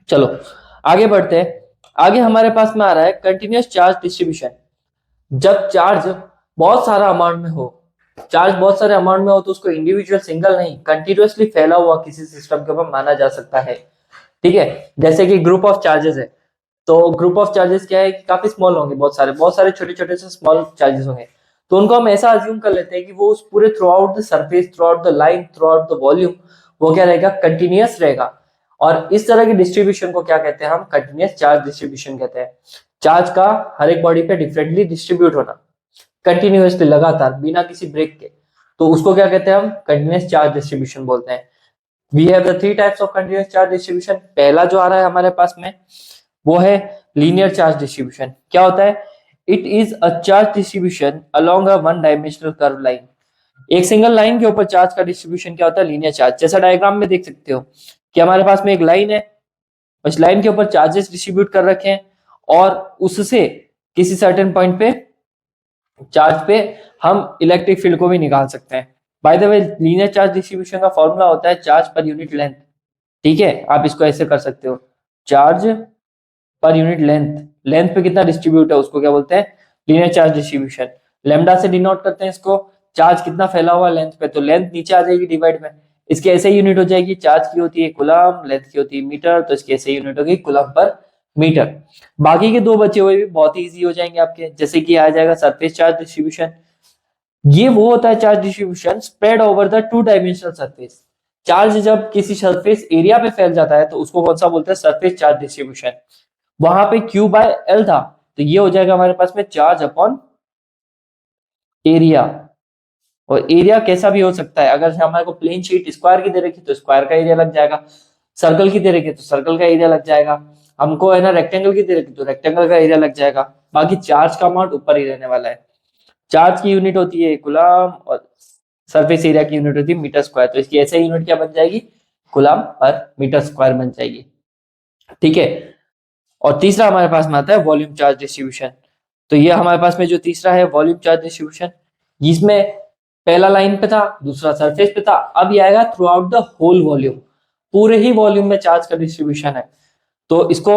चलो आगे बढ़ते हैं। आगे हमारे पास में आ रहा है कंटिन्यूअस चार्ज डिस्ट्रीब्यूशन। जब चार्ज बहुत सारा अमाउंट में हो, चार्ज बहुत सारे अमाउंट में हो, तो उसको इंडिविजुअल सिंगल नहीं, कंटिन्यूअसली फैला हुआ किसी सिस्टम के ऊपर माना जा सकता है। ठीक है, जैसे कि ग्रुप ऑफ चार्जेस है, तो ग्रुप ऑफ चार्जेस क्या है कि काफी स्मॉल होंगे, बहुत सारे छोटे छोटे से स्मॉल चार्जेस होंगे, तो उनको हम ऐसा अज्यूम कर लेते हैं कि वो उस पूरे through out the surface, through out the line, through out the volume, वो क्या रहेगा, कंटिन्यूअस रहेगा। और इस तरह की डिस्ट्रीब्यूशन को क्या कहते हैं हम, कंटिन्यूअस चार्ज डिस्ट्रीब्यूशन कहते हैं। चार्ज का हर एक बॉडी पे डिफरेंटली डिस्ट्रीब्यूट होना, कंटिन्यूअसली, लगातार, बिना किसी ब्रेक के, तो उसको क्या कहते हैं हम, कंटिन्यूअस चार्ज डिस्ट्रीब्यूशन बोलते हैं। We have the 3 types of continuous charge distribution. पहला जो आ रहा है हमारे पास में वो है लीनियर चार्ज डिस्ट्रीब्यूशन। क्या होता है, it is a charge distribution along a one dimensional curve line. एक सिंगल लाइन के ऊपर चार्ज का डिस्ट्रीब्यूशन क्या होता है, लीनियर चार्ज। जैसा डायग्राम में देख सकते हो कि हमारे पास में एक लाइन है, उस लाइन के ऊपर चार्जेस डिस्ट्रीब्यूट कर रखे हैं, और उससे किसी सर्टेन पॉइंट पे चार्ज पे हम इलेक्ट्रिक फील्ड को भी निकाल सकते हैं। By the way, linear charge distribution का फॉर्मूला होता है चार्ज पर यूनिट लेंथ। ठीक है, आप इसको ऐसे कर सकते हो, charge per unit length, length पे कितना डिस्ट्रीब्यूट है उसको क्या बोलते हैं, लीनियर चार्ज डिस्ट्रीब्यूशन। लेमडा से डिनोट करते हैं इसको, चार्ज कितना फैला हुआ लेंथ पे, तो लेंथ नीचे आ जाएगी डिवाइड में, इसकी ऐसे यूनिट हो जाएगी, चार्ज की होती है कूलम, लेंथ की होती है मीटर, तो इसकी ऐसे यूनिट होगी कूलम पर मीटर। बाकी के दो बचे हुए भी बहुत इजी हो जाएंगे आपके, जैसे कि आ जाएगा सरफेस चार्ज डिस्ट्रीब्यूशन। ये वो होता है charge distribution spread over the 2 dimensional surface. Charge जब किसी सरफेस एरिया पे फैल जाता है तो उसको कौन सा बोलते हैं, सरफेस चार्ज डिस्ट्रीब्यूशन। वहां पे Q/L था, तो ये हो जाएगा हमारे पास में चार्ज अपॉन एरिया। और एरिया कैसा भी हो सकता है, अगर हमारे को प्लेन शीट स्क्वायर की दे रखी तो स्क्वायर का एरिया लग जाएगा, सर्कल की दे रखी तो सर्कल का एरिया लग जाएगा, हमको है ना रेक्टेंगल की दे रखी तो रेक्टेंगल का एरिया लग जाएगा। बाकी चार्ज का अमाउंट ऊपर ही रहने वाला है। चार्ज की यूनिट होती है कूलम और सरफेस एरिया की यूनिट होती है मीटर स्क्वायर, तो इसकी ऐसे यूनिट क्या बन जाएगी, कूलम पर मीटर स्क्वायर बन जाएगी। ठीक है, और तीसरा हमारे पास में आता है वॉल्यूम चार्ज डिस्ट्रीब्यूशन। तो ये हमारे पास में जो तीसरा है वॉल्यूम चार्ज डिस्ट्रीब्यूशन, जिसमें पहला लाइन पे था, दूसरा सरफेस पे था, अब ये आएगा throughout the whole volume, पूरे ही वॉल्यूम में चार्ज का डिस्ट्रीब्यूशन है। तो इसको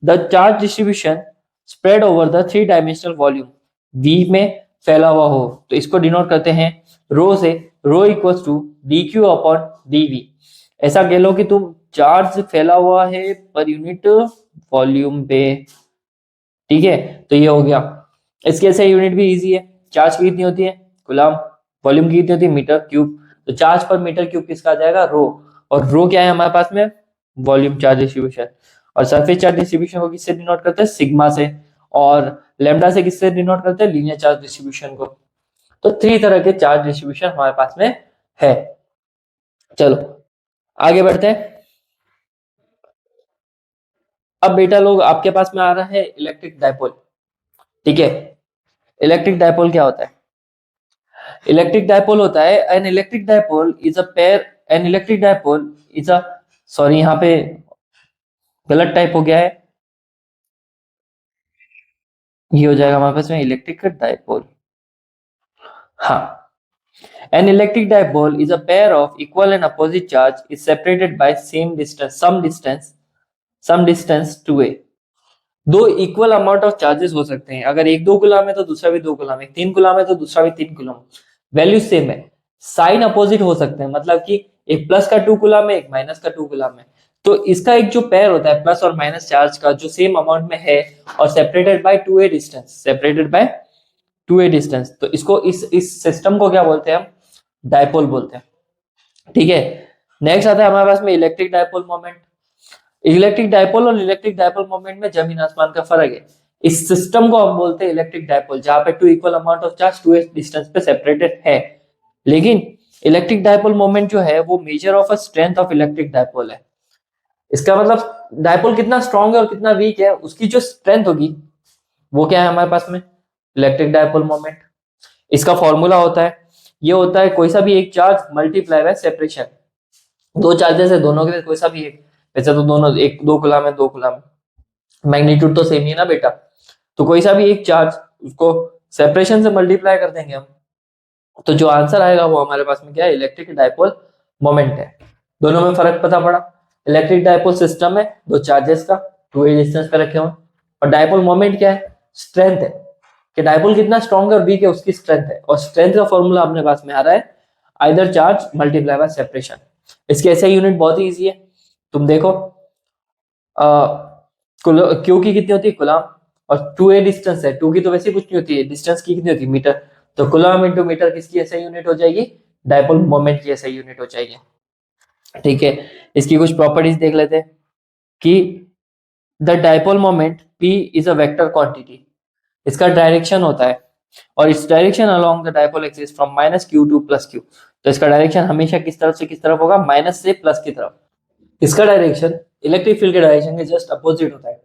the charge distribution spread over the 3 dimensional volume, V में फैला हुआ हो, तो इसको डिनोट करते हैं रो से, rho equals to dq upon dv। ऐसा कह लो कि तुम चार्ज फैला हुआ है पर यूनिट वॉल्यूम पे। ठीक है, तो ये हो गया। इसके ऐसे यूनिट भी इजी है, चार्ज की कितनी होती है कूलम, वॉल्यूम की कितनी होती है मीटर क्यूब, तो चार्ज पर मीटर क्यूब किसका आ जाएगा, रो। और रो क्या है हमारे पास में, वॉल्यूम चार्ज डिस्ट्रीब्यूशन। और सरफेस चार्ज डिस्ट्रीब्यूशन को किससे डिनोट करते हैं, सिग्मा से। और लेमडा से किससे डिनोट करते हैं, लीनियर चार्ज डिस्ट्रीब्यूशन को। तो 3 तरह के चार्ज डिस्ट्रीब्यूशन हमारे पास में है। चलो आगे बढ़ते हैं। अब बेटा लोग आपके पास में आ रहा है इलेक्ट्रिक डायपोल। ठीक है, इलेक्ट्रिक डायपोल क्या होता है, इलेक्ट्रिक डायपोल होता है an electric dipole is a pair, an electric dipole is a, sorry यहाँ पे गलत टाइप हो गया है, ये हो जाएगा हमारे पास में इलेक्ट्रिक डायपोल। हाँ, an electric dipole is a pair of equal and opposite charge is separated by same distance, some distance to a। दो इक्वल अमाउंट ऑफ चार्जेस हो सकते हैं, अगर एक 2 कूलम है तो दूसरा भी 2 कूलम है, 3 कूलम है तो दूसरा भी 3 कूलम, वैल्यू सेम है, साइन अपोजिट हो सकते हैं, मतलब कि एक प्लस का 2 कूलम है, एक माइनस का 2 कूलम है, तो इसका एक जो पेयर होता है प्लस और माइनस चार्ज का जो सेम अमाउंट में है और separated by 2a distance, separated by 2a distance, तो इसको इस सिस्टम को क्या बोलते हैं हम, डायपोल बोलते हैं। ठीक है, नेक्स्ट आता है हमारे पास में electric dipole moment. Electric dipole और इलेक्ट्रिक डायपोल मोमेंट में जमीन आसमान का फर्क है। इस सिस्टम को हम बोलते हैं इलेक्ट्रिक डायपोल, जहां पे two equal amount of charge 2a distance पे सेपरेटेड है। लेकिन इलेक्ट्रिक डायपोल मोमेंट जो है वो measure of a strength of electric dipole है। इसका मतलब डायपोल कितना स्ट्रॉन्ग है और कितना वीक है, उसकी जो स्ट्रेंथ होगी वो क्या है हमारे पास में, इलेक्ट्रिक डायपोल मोमेंट। इसका फॉर्मूला होता है, ये होता है कोई सा भी एक चार्ज मल्टीप्लाई बाय सेपरेशन। दो चार्जेस है, दोनों के लिए कोई सा भी एक, वैसे तो दोनों एक 2 कूलम है, 2 कूलम, मैग्नीट्यूड तो सेम ही है ना बेटा, तो कोई सा भी एक चार्ज उसको सेपरेशन से मल्टीप्लाई कर देंगे हम, तो जो आंसर आएगा वो हमारे पास में क्या है, इलेक्ट्रिक डायपोल मोमेंट है। दोनों में फर्क पता पड़ा, इलेक्ट्रिक डायपोल सिस्टम है दो चार्जेस का 2a डिस्टेंस पे रखे हुए, और डायपोल मोमेंट क्या है, स्ट्रेंथ है, कि डायपोल कितना स्ट्रॉन्ग और वीक है उसकी स्ट्रेंथ है। और स्ट्रेंथ का फॉर्मूला अपने पास में आ रहा है either charge multiply by separation. इसकी ऐसे यूनिट बहुत ही इजी है, तुम देखो क्यू की कितनी होती है, कुलाम, और 2a डिस्टेंस है, 2 की तो वैसे कुछ नहीं होती है, डिस्टेंस की कितनी होती है, मीटर, तो कुलाम इंटू मीटर किसकी ऐसे यूनिट हो जाएगी, डायपोल मोमेंट की ऐसे यूनिट हो जाएगी। ठीक है, इसकी कुछ प्रॉपर्टीज देख लेते हैं कि the dipole moment P is a vector quantity, इसका डायरेक्शन होता है, और इस direction along the dipole axis from minus Q two plus Q, तो इसका डायरेक्शन हमेशा किस तरफ से किस तरफ होगा, माइनस से प्लस की तरफ। इसका डायरेक्शन इलेक्ट्रिक फील्ड के डायरेक्शन के जस्ट अपोजिट होता है।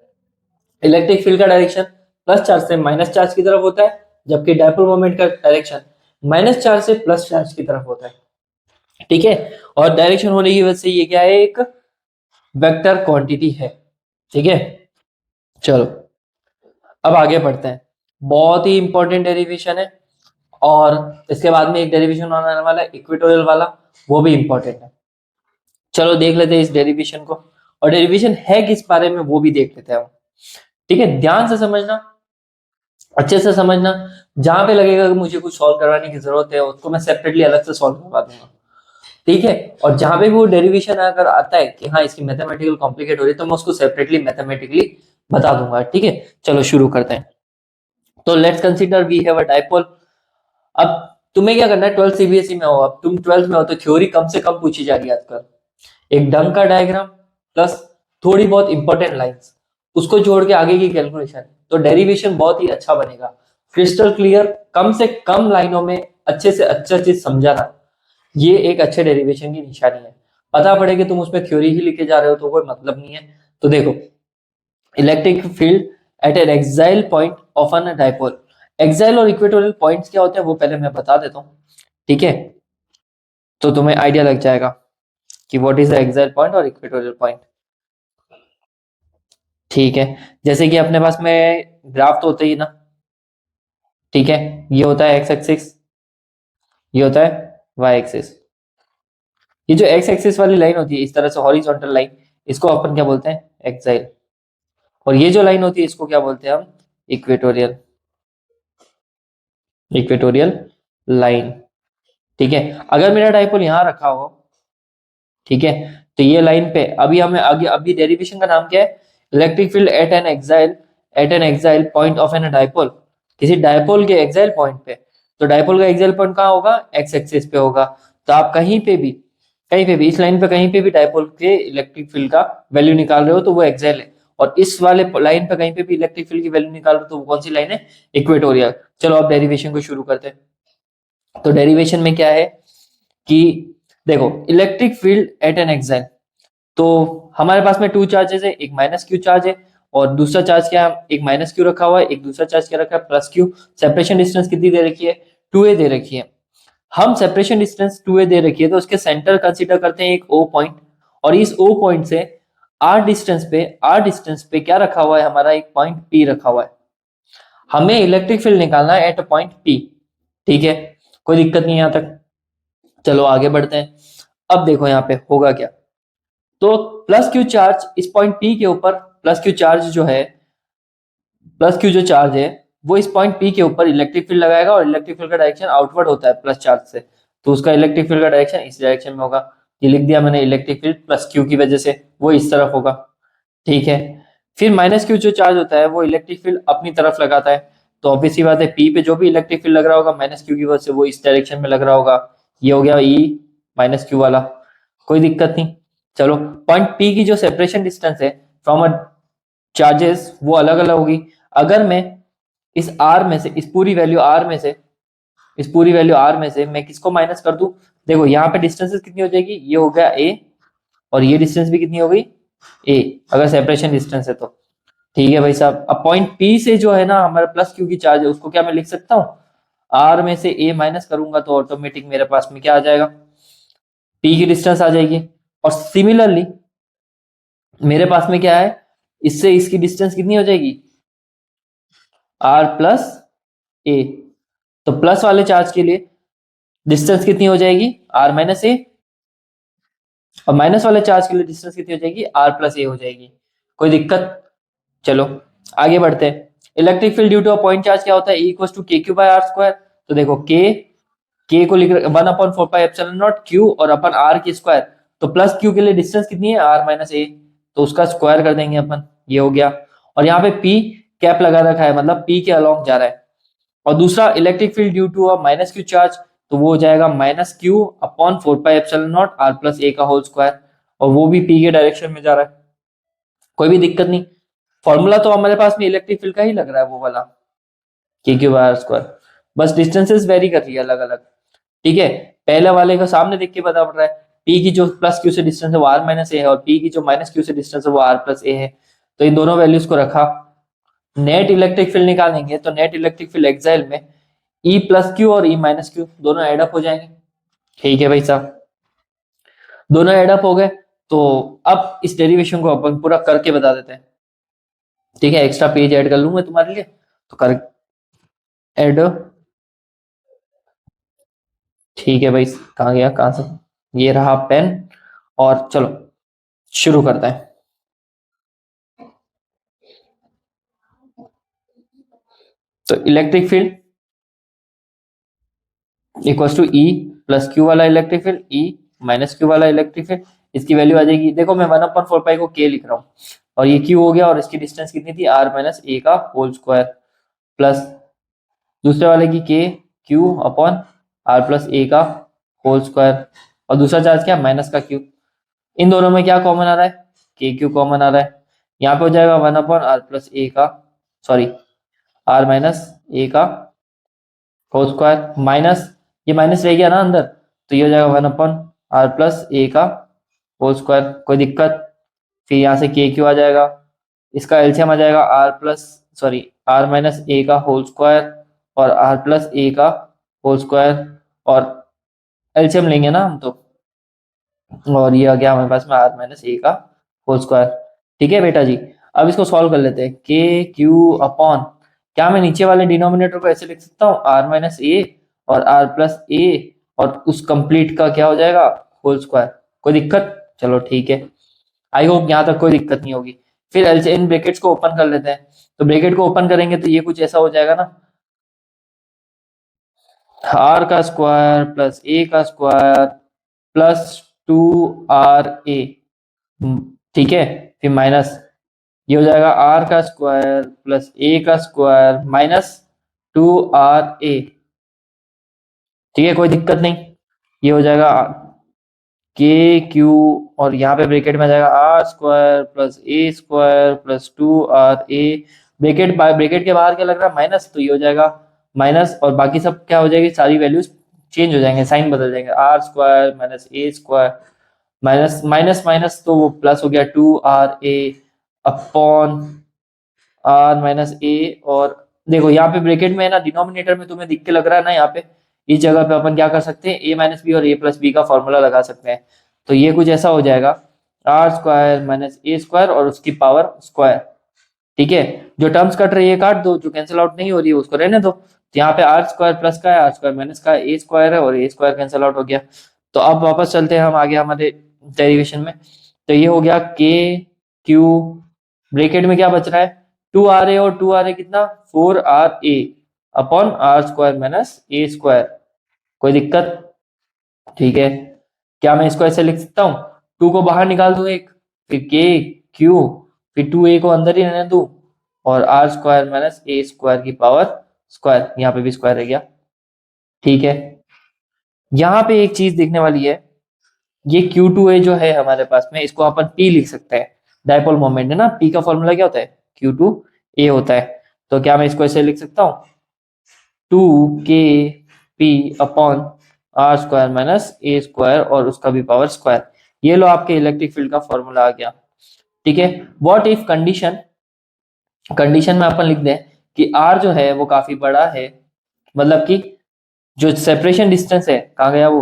इलेक्ट्रिक फील्ड का डायरेक्शन प्लस चार्ज से माइनस चार्ज की तरफ होता है, जबकि डायपोल मोमेंट का डायरेक्शन माइनस चार्ज से प्लस चार्ज की तरफ होता है। ठीक है, और डायरेक्शन होने की वजह से ये क्या है, एक वेक्टर क्वांटिटी है। ठीक है, चलो अब आगे बढ़ते हैं, बहुत ही इंपॉर्टेंट डेरिवेशन है, और इसके बाद में एक डेरिवेशन आने वाला है इक्वेटोरियल वाला, वो भी इंपॉर्टेंट है। चलो देख लेते हैं इस डेरिवेशन को, और डेरिवेशन है किस बारे में वो भी देख लेते हैं। ठीक है, ध्यान से समझना, अच्छे से समझना, जहां पे लगेगा कि मुझे कुछ सॉल्व करवाने की जरूरत है उसको मैं सेपरेटली अलग से सॉल्व करवा दूंगा। ठीक है, और जहां पे भी वो डेरिवेशन अगर आता है कि हाँ इसकी मैथमेटिकल कॉम्प्लिकेट हो रही है, तो मैं उसको सेपरेटली मैथमेटिकली बता दूंगा। ठीक है, चलो शुरू करते हैं। तो let's consider we have a dipole. अब तुम्हें क्या करना है, 12th सीबीएसई में हो, अब तुम 12th में हो तो थ्योरी कम से कम पूछी जा रही है आजकल। एक डंग का डायग्राम प्लस थोड़ी बहुत इंपॉर्टेंट लाइंस, उसको जोड़ के आगे की कैलकुलेशन, तो डेरिवेशन बहुत ही अच्छा बनेगा, क्रिस्टल क्लियर, कम से कम लाइनों में अच्छे से अच्छा चीज समझाना, ये एक अच्छे डेरिवेशन की निशानी है। पता पड़े कि तुम उसमें थ्योरी ही लिखे जा रहे हो तो कोई मतलब नहीं है। तो देखो, electric field at an axial point of an dipole, axial और इक्वेटोरियल पॉइंट्स क्या होते हैं वो पहले मैं बता देता हूँ। ठीक है, तो तुम्हें आइडिया लग जाएगा कि what is the axial point और इक्वेटोरियल पॉइंट। ठीक है, जैसे कि अपने पास में ग्राफ तो होते ही ना, ठीक है, ये होता है एक्स एक्सिस, ये होता है वाई एक्सिस। ये जो एक्स एक्सिस वाली लाइन होती है इस तरह से हॉरिजॉन्टल लाइन, इसको अपन क्या बोलते हैं, एक्साइल, और ये जो लाइन होती है इसको क्या बोलते हैं हम, इक्वेटोरियल, इक्वेटोरियल लाइन। ठीक है, अगर मेरा डायपोल यहां रखा हो, ठीक है, तो ये लाइन पे अभी हमें आगे, अभी डेरिवेशन का नाम क्या है, electric field at an axial, at an axial point of an dipole, किसी डायपोल के एक्साइल पॉइंट पे। तो डायपोल का एक्साइल पॉइंट कहाँ होगा, एक्स एक्सिस पे होगा। तो आप कहीं पे भी, कहीं पे भी इस लाइन पे कहीं पे भी डायपोल के इलेक्ट्रिक फील्ड का वैल्यू निकाल रहे हो तो वो एक्साइल है, और इस वाले लाइन पे कहीं पे भी इलेक्ट्रिक फील्ड की वैल्यू निकाल रहे हो तो वो कौन सी लाइन है, इक्वेटोरियल। चलो अब डेरिवेशन को शुरू करते हैं। तो डेरिवेशन में क्या है कि देखो, electric field at an axial, तो हमारे पास में टू चार्जेस है, एक माइनस क्यू चार्ज है और दूसरा चार्ज क्या है, एक माइनस क्यू रखा हुआ है, एक दूसरा चार्ज क्या रखा है, प्लस क्यू। सेपरेशन डिस्टेंस कितनी दे रखी है, 2a दे रखी है। हम सेपरेशन डिस्टेंस 2a दे रखी है तो उसके सेंटर कंसीडर करते हैं एक ओ पॉइंट, और इस ओ पॉइंट से आर डिस्टेंस पे क्या रखा हुआ है हमारा, एक पॉइंट P रखा हुआ है। हमें इलेक्ट्रिक फील्ड निकालना है एट अ पॉइंट P। ठीक है, कोई दिक्कत नहीं है यहां तक, चलो आगे बढ़ते हैं। अब देखो यहाँ पे होगा क्या, तो प्लस क्यू चार्ज इस पॉइंट P के ऊपर, प्लस क्यू चार्ज जो है, प्लस क्यू जो चार्ज है वो इस पॉइंट P के ऊपर इलेक्ट्रिक फील्ड लगाएगा, और इलेक्ट्रिक फील्ड का डायरेक्शन आउटवर्ड होता है प्लस चार्ज से, तो उसका इलेक्ट्रिक फील्ड का डायरेक्शन इस डायरेक्शन में होगा। ये लिख दिया मैंने इलेक्ट्रिक फील्ड प्लस क्यू की वजह से, वो इस तरफ होगा, ठीक है। फिर माइनस क्यू जो चार्ज होता है वो इलेक्ट्रिक फील्ड अपनी तरफ लगाता है, तो ऑब्वियस सी बात है पी पे जो भी इलेक्ट्रिक फील्ड लग रहा होगा माइनस क्यू की वजह से वो इस डायरेक्शन में लग रहा होगा, ये हो गया ई माइनस क्यू वाला, कोई दिक्कत नहीं। चलो पॉइंट पी की जो सेपरेशन डिस्टेंस है फ्रॉम अ चार्जेस वो अलग अलग होगी। अगर मैं इस आर में से, इस पूरी वैल्यू आर में से, इस पूरी वैल्यू आर में से मैं किसको माइनस कर दूं, देखो यहाँ पे डिस्टेंसेस कितनी हो जाएगी, ये हो गया ए, और ये डिस्टेंस भी कितनी हो गई ए, अगर सेपरेशन डिस्टेंस है तो, ठीक है भाई साहब। अब पॉइंट पी से जो है ना हमारा प्लस क्यू की चार्ज है उसको क्या मैं लिख सकता हूँ, आर में से ए माइनस करूंगा तो ऑटोमेटिक मेरे पास में क्या आ जाएगा, पी की डिस्टेंस आ जाएगी। और सिमिलरली मेरे पास में क्या है, इससे इसकी डिस्टेंस कितनी हो जाएगी, आर प्लस ए, तो प्लस वाले चार्ज के लिए डिस्टेंस कितनी हो जाएगी, आर माइनस ए, और माइनस वाले चार्ज के लिए डिस्टेंस कितनी हो जाएगी, आर प्लस ए हो जाएगी, कोई दिक्कत। चलो आगे बढ़ते हैं। Electric field due to a point charge क्या होता है, E equal to K Q by R square, तो देखो के को लिख 1/4πε0 क्यू और अपन आर की स्क्वायर, तो प्लस क्यू के लिए डिस्टेंस कितनी है, आर माइनस ए, तो उसका स्क्वायर कर देंगे अपन, ये हो गया। और यहाँ पे पी कैप लगा रखा है, मतलब पी के अलोंग जा रहा है। और दूसरा electric field due to a minus q charge, तो वो हो जाएगा minus q upon 4πε0 r plus a का होल स्क्वायर, और वो भी पी के डायरेक्शन में जा रहा है, कोई भी दिक्कत नहीं। फॉर्मूला तो हमारे पास में इलेक्ट्रिक फील्ड का ही लग रहा है वो वाला, के क्यू बाय आर स्क्वायर, बस डिस्टेंसेस वेरी कर रही है अलग अलग, ठीक है। पहले वाले को सामने देख के पता पड़ रहा है, पी की जो प्लस क्यू से डिस्टेंस है वो आर माइनस ए है, और पी की जो माइनस क्यू से डिस्टेंस है वो आर प्लस ए है, तो इन दोनों वैल्यूज को रखा। नेट इलेक्ट्रिक फील्ड निकालेंगे तो नेट इलेक्ट्रिक फील्ड एक्साइल में ई प्लस क्यू और ई माइनस क्यू दोनों एडअप हो जाएंगे, ठीक है भाई साहब, दोनों एडअप हो गए। तो अब इस डेरिवेशन को अपन पूरा करके बता देते हैं, ठीक है। एक्स्ट्रा पेज ऐड कर लूंगा तुम्हारे लिए, तो कर ऐड, ठीक है भाई, कहाँ गया, कहाँ से, ये रहा पेन, और चलो शुरू करते हैं। तो electric field equals to E plus Q वाला electric field, E minus Q वाला इलेक्ट्रिक फील्ड, इसकी वैल्यू आ जाएगी, देखो मैं 1/4 पाई को के लिख रहा हूँ, और ये क्यू हो गया, और इसकी डिस्टेंस कितनी थी, आर माइनस ए का होल स्क्वायर, प्लस दूसरे वाले की के Q upon are plus a का होल स्क्वायर, और दूसरा चार्ज क्या, माइनस का क्यू, इन दोनों में क्या कॉमन आ रहा है, के क्यू कॉमन आ रहा है, यहाँ पे हो जाएगा 1/r+a का, सॉरी आर माइनस ए का होल स्क्वायर, माइनस ये माइनस रह गया ना अंदर, तो ये हो जाएगा 1/r+a का होल स्क्वायर, कोई दिक्कत। फिर यहाँ से के क्यू आ जाएगा, इसका एलसीएम आ जाएगा आर माइनस ए का होल स्क्वायर और आर प्लस ए का होल स्क्वायर, और एलसीएम लेंगे ना हम तो, और ये आ गया हमारे पास में आर माइनस ए का होल स्क्वायर, ठीक है बेटा जी। अब इसको सॉल्व कर लेते हैं, के क्यू अपॉन, क्या मैं नीचे वाले डिनोमिनेटर को ऐसे लिख सकता हूँ, आर माइनस ए और आर प्लस ए, और उस कंप्लीट का क्या हो जाएगा, होल स्क्वायर, कोई दिक्कत, चलो ठीक है, आई होप यहाँ तक कोई दिक्कत नहीं होगी। फिर इन ब्रैकेट्स को ओपन कर लेते हैं, तो ब्रैकेट को ओपन करेंगे तो ये कुछ ऐसा हो जाएगा ना, आर का स्क्वायर प्लस ए का स्क्वायर प्लस 2r a, ठीक है। फिर माइनस ये हो जाएगा आर का स्क्वायर प्लस ए का स्क्वायर माइनस 2r a, ठीक है, कोई दिक्कत नहीं। ये हो जाएगा के क्यू, और यहाँ पे ब्रैकेट में आ जाएगा R square plus A square plus 2r a, bracket के बाहर क्या लग रहा है, माइनस, तो ये हो जाएगा माइनस, और बाकी सब क्या हो जाएगी, सारी वैल्यूज चेंज हो जाएंगे, साइन बदल जाएंगे, आर स्क्वायर माइनस ए स्क्वायर माइनस माइनस माइनस, तो वो प्लस हो गया 2r a upon r minus a, और देखो यहाँ पे ब्रैकेट में है ना, डिनोमिनेटर में तुम्हें दिख के लग रहा है ना, यहाँ पे इस जगह पे अपन क्या कर सकते हैं, a माइनस बी और a प्लस बी का फॉर्मूला लगा सकते हैं, तो ये कुछ ऐसा हो जाएगा, आर स्क्वायर माइनस ए स्क्वायर और उसकी पावर स्क्वायर, ठीक है। जो टर्म्स कट रही है काट दो, जो कैंसिल आउट नहीं हो रही है उसको रहने दो, तो यहाँ पे आर स्क्वायर प्लस का है, आर स्क्वायर माइनस का है, ए स्क्वायर है, और ए स्क्वायर कैंसिल आउट हो गया। तो अब वापस चलते हैं हम आगे हमारे डेरिवेशन में, तो ये हो गया के क्यू, ब्रैकेट में क्या बच रहा है, 2r a, और 2r a कितना, 4r a upon are square minus A square, कोई दिक्कत, ठीक है। क्या मैं इसको ऐसे लिख सकता हूँ, 2 को बाहर निकाल दूं एक, फिर के क्यू, फिर 2a को अंदर ही रहने दूं, और आर स्क्वायर माइनस ए स्क्वायर की पावर स्क्वायर, यहाँ पे भी स्क्वायर रह गया। ठीक है, यहाँ पे एक चीज देखने वाली है, ये Q2A जो है हमारे पास में, इसको अपन P लिख सकते हैं। डायपोल मोमेंट है ना, P का फॉर्मूला क्या होता है, Q2A होता है। तो क्या मैं इसको ऐसे लिख सकता हूँ, 2kp upon are square minus A square और उसका भी पावर स्क्वायर। ये लो आपके इलेक्ट्रिक फील्ड का फॉर्मूला आ गया। ठीक है, व्हाट इफ कंडीशन, कंडीशन में अपन लिख दें कि आर जो है वो काफी बड़ा है, मतलब कि जो सेपरेशन डिस्टेंस है, कहाँ गया वो,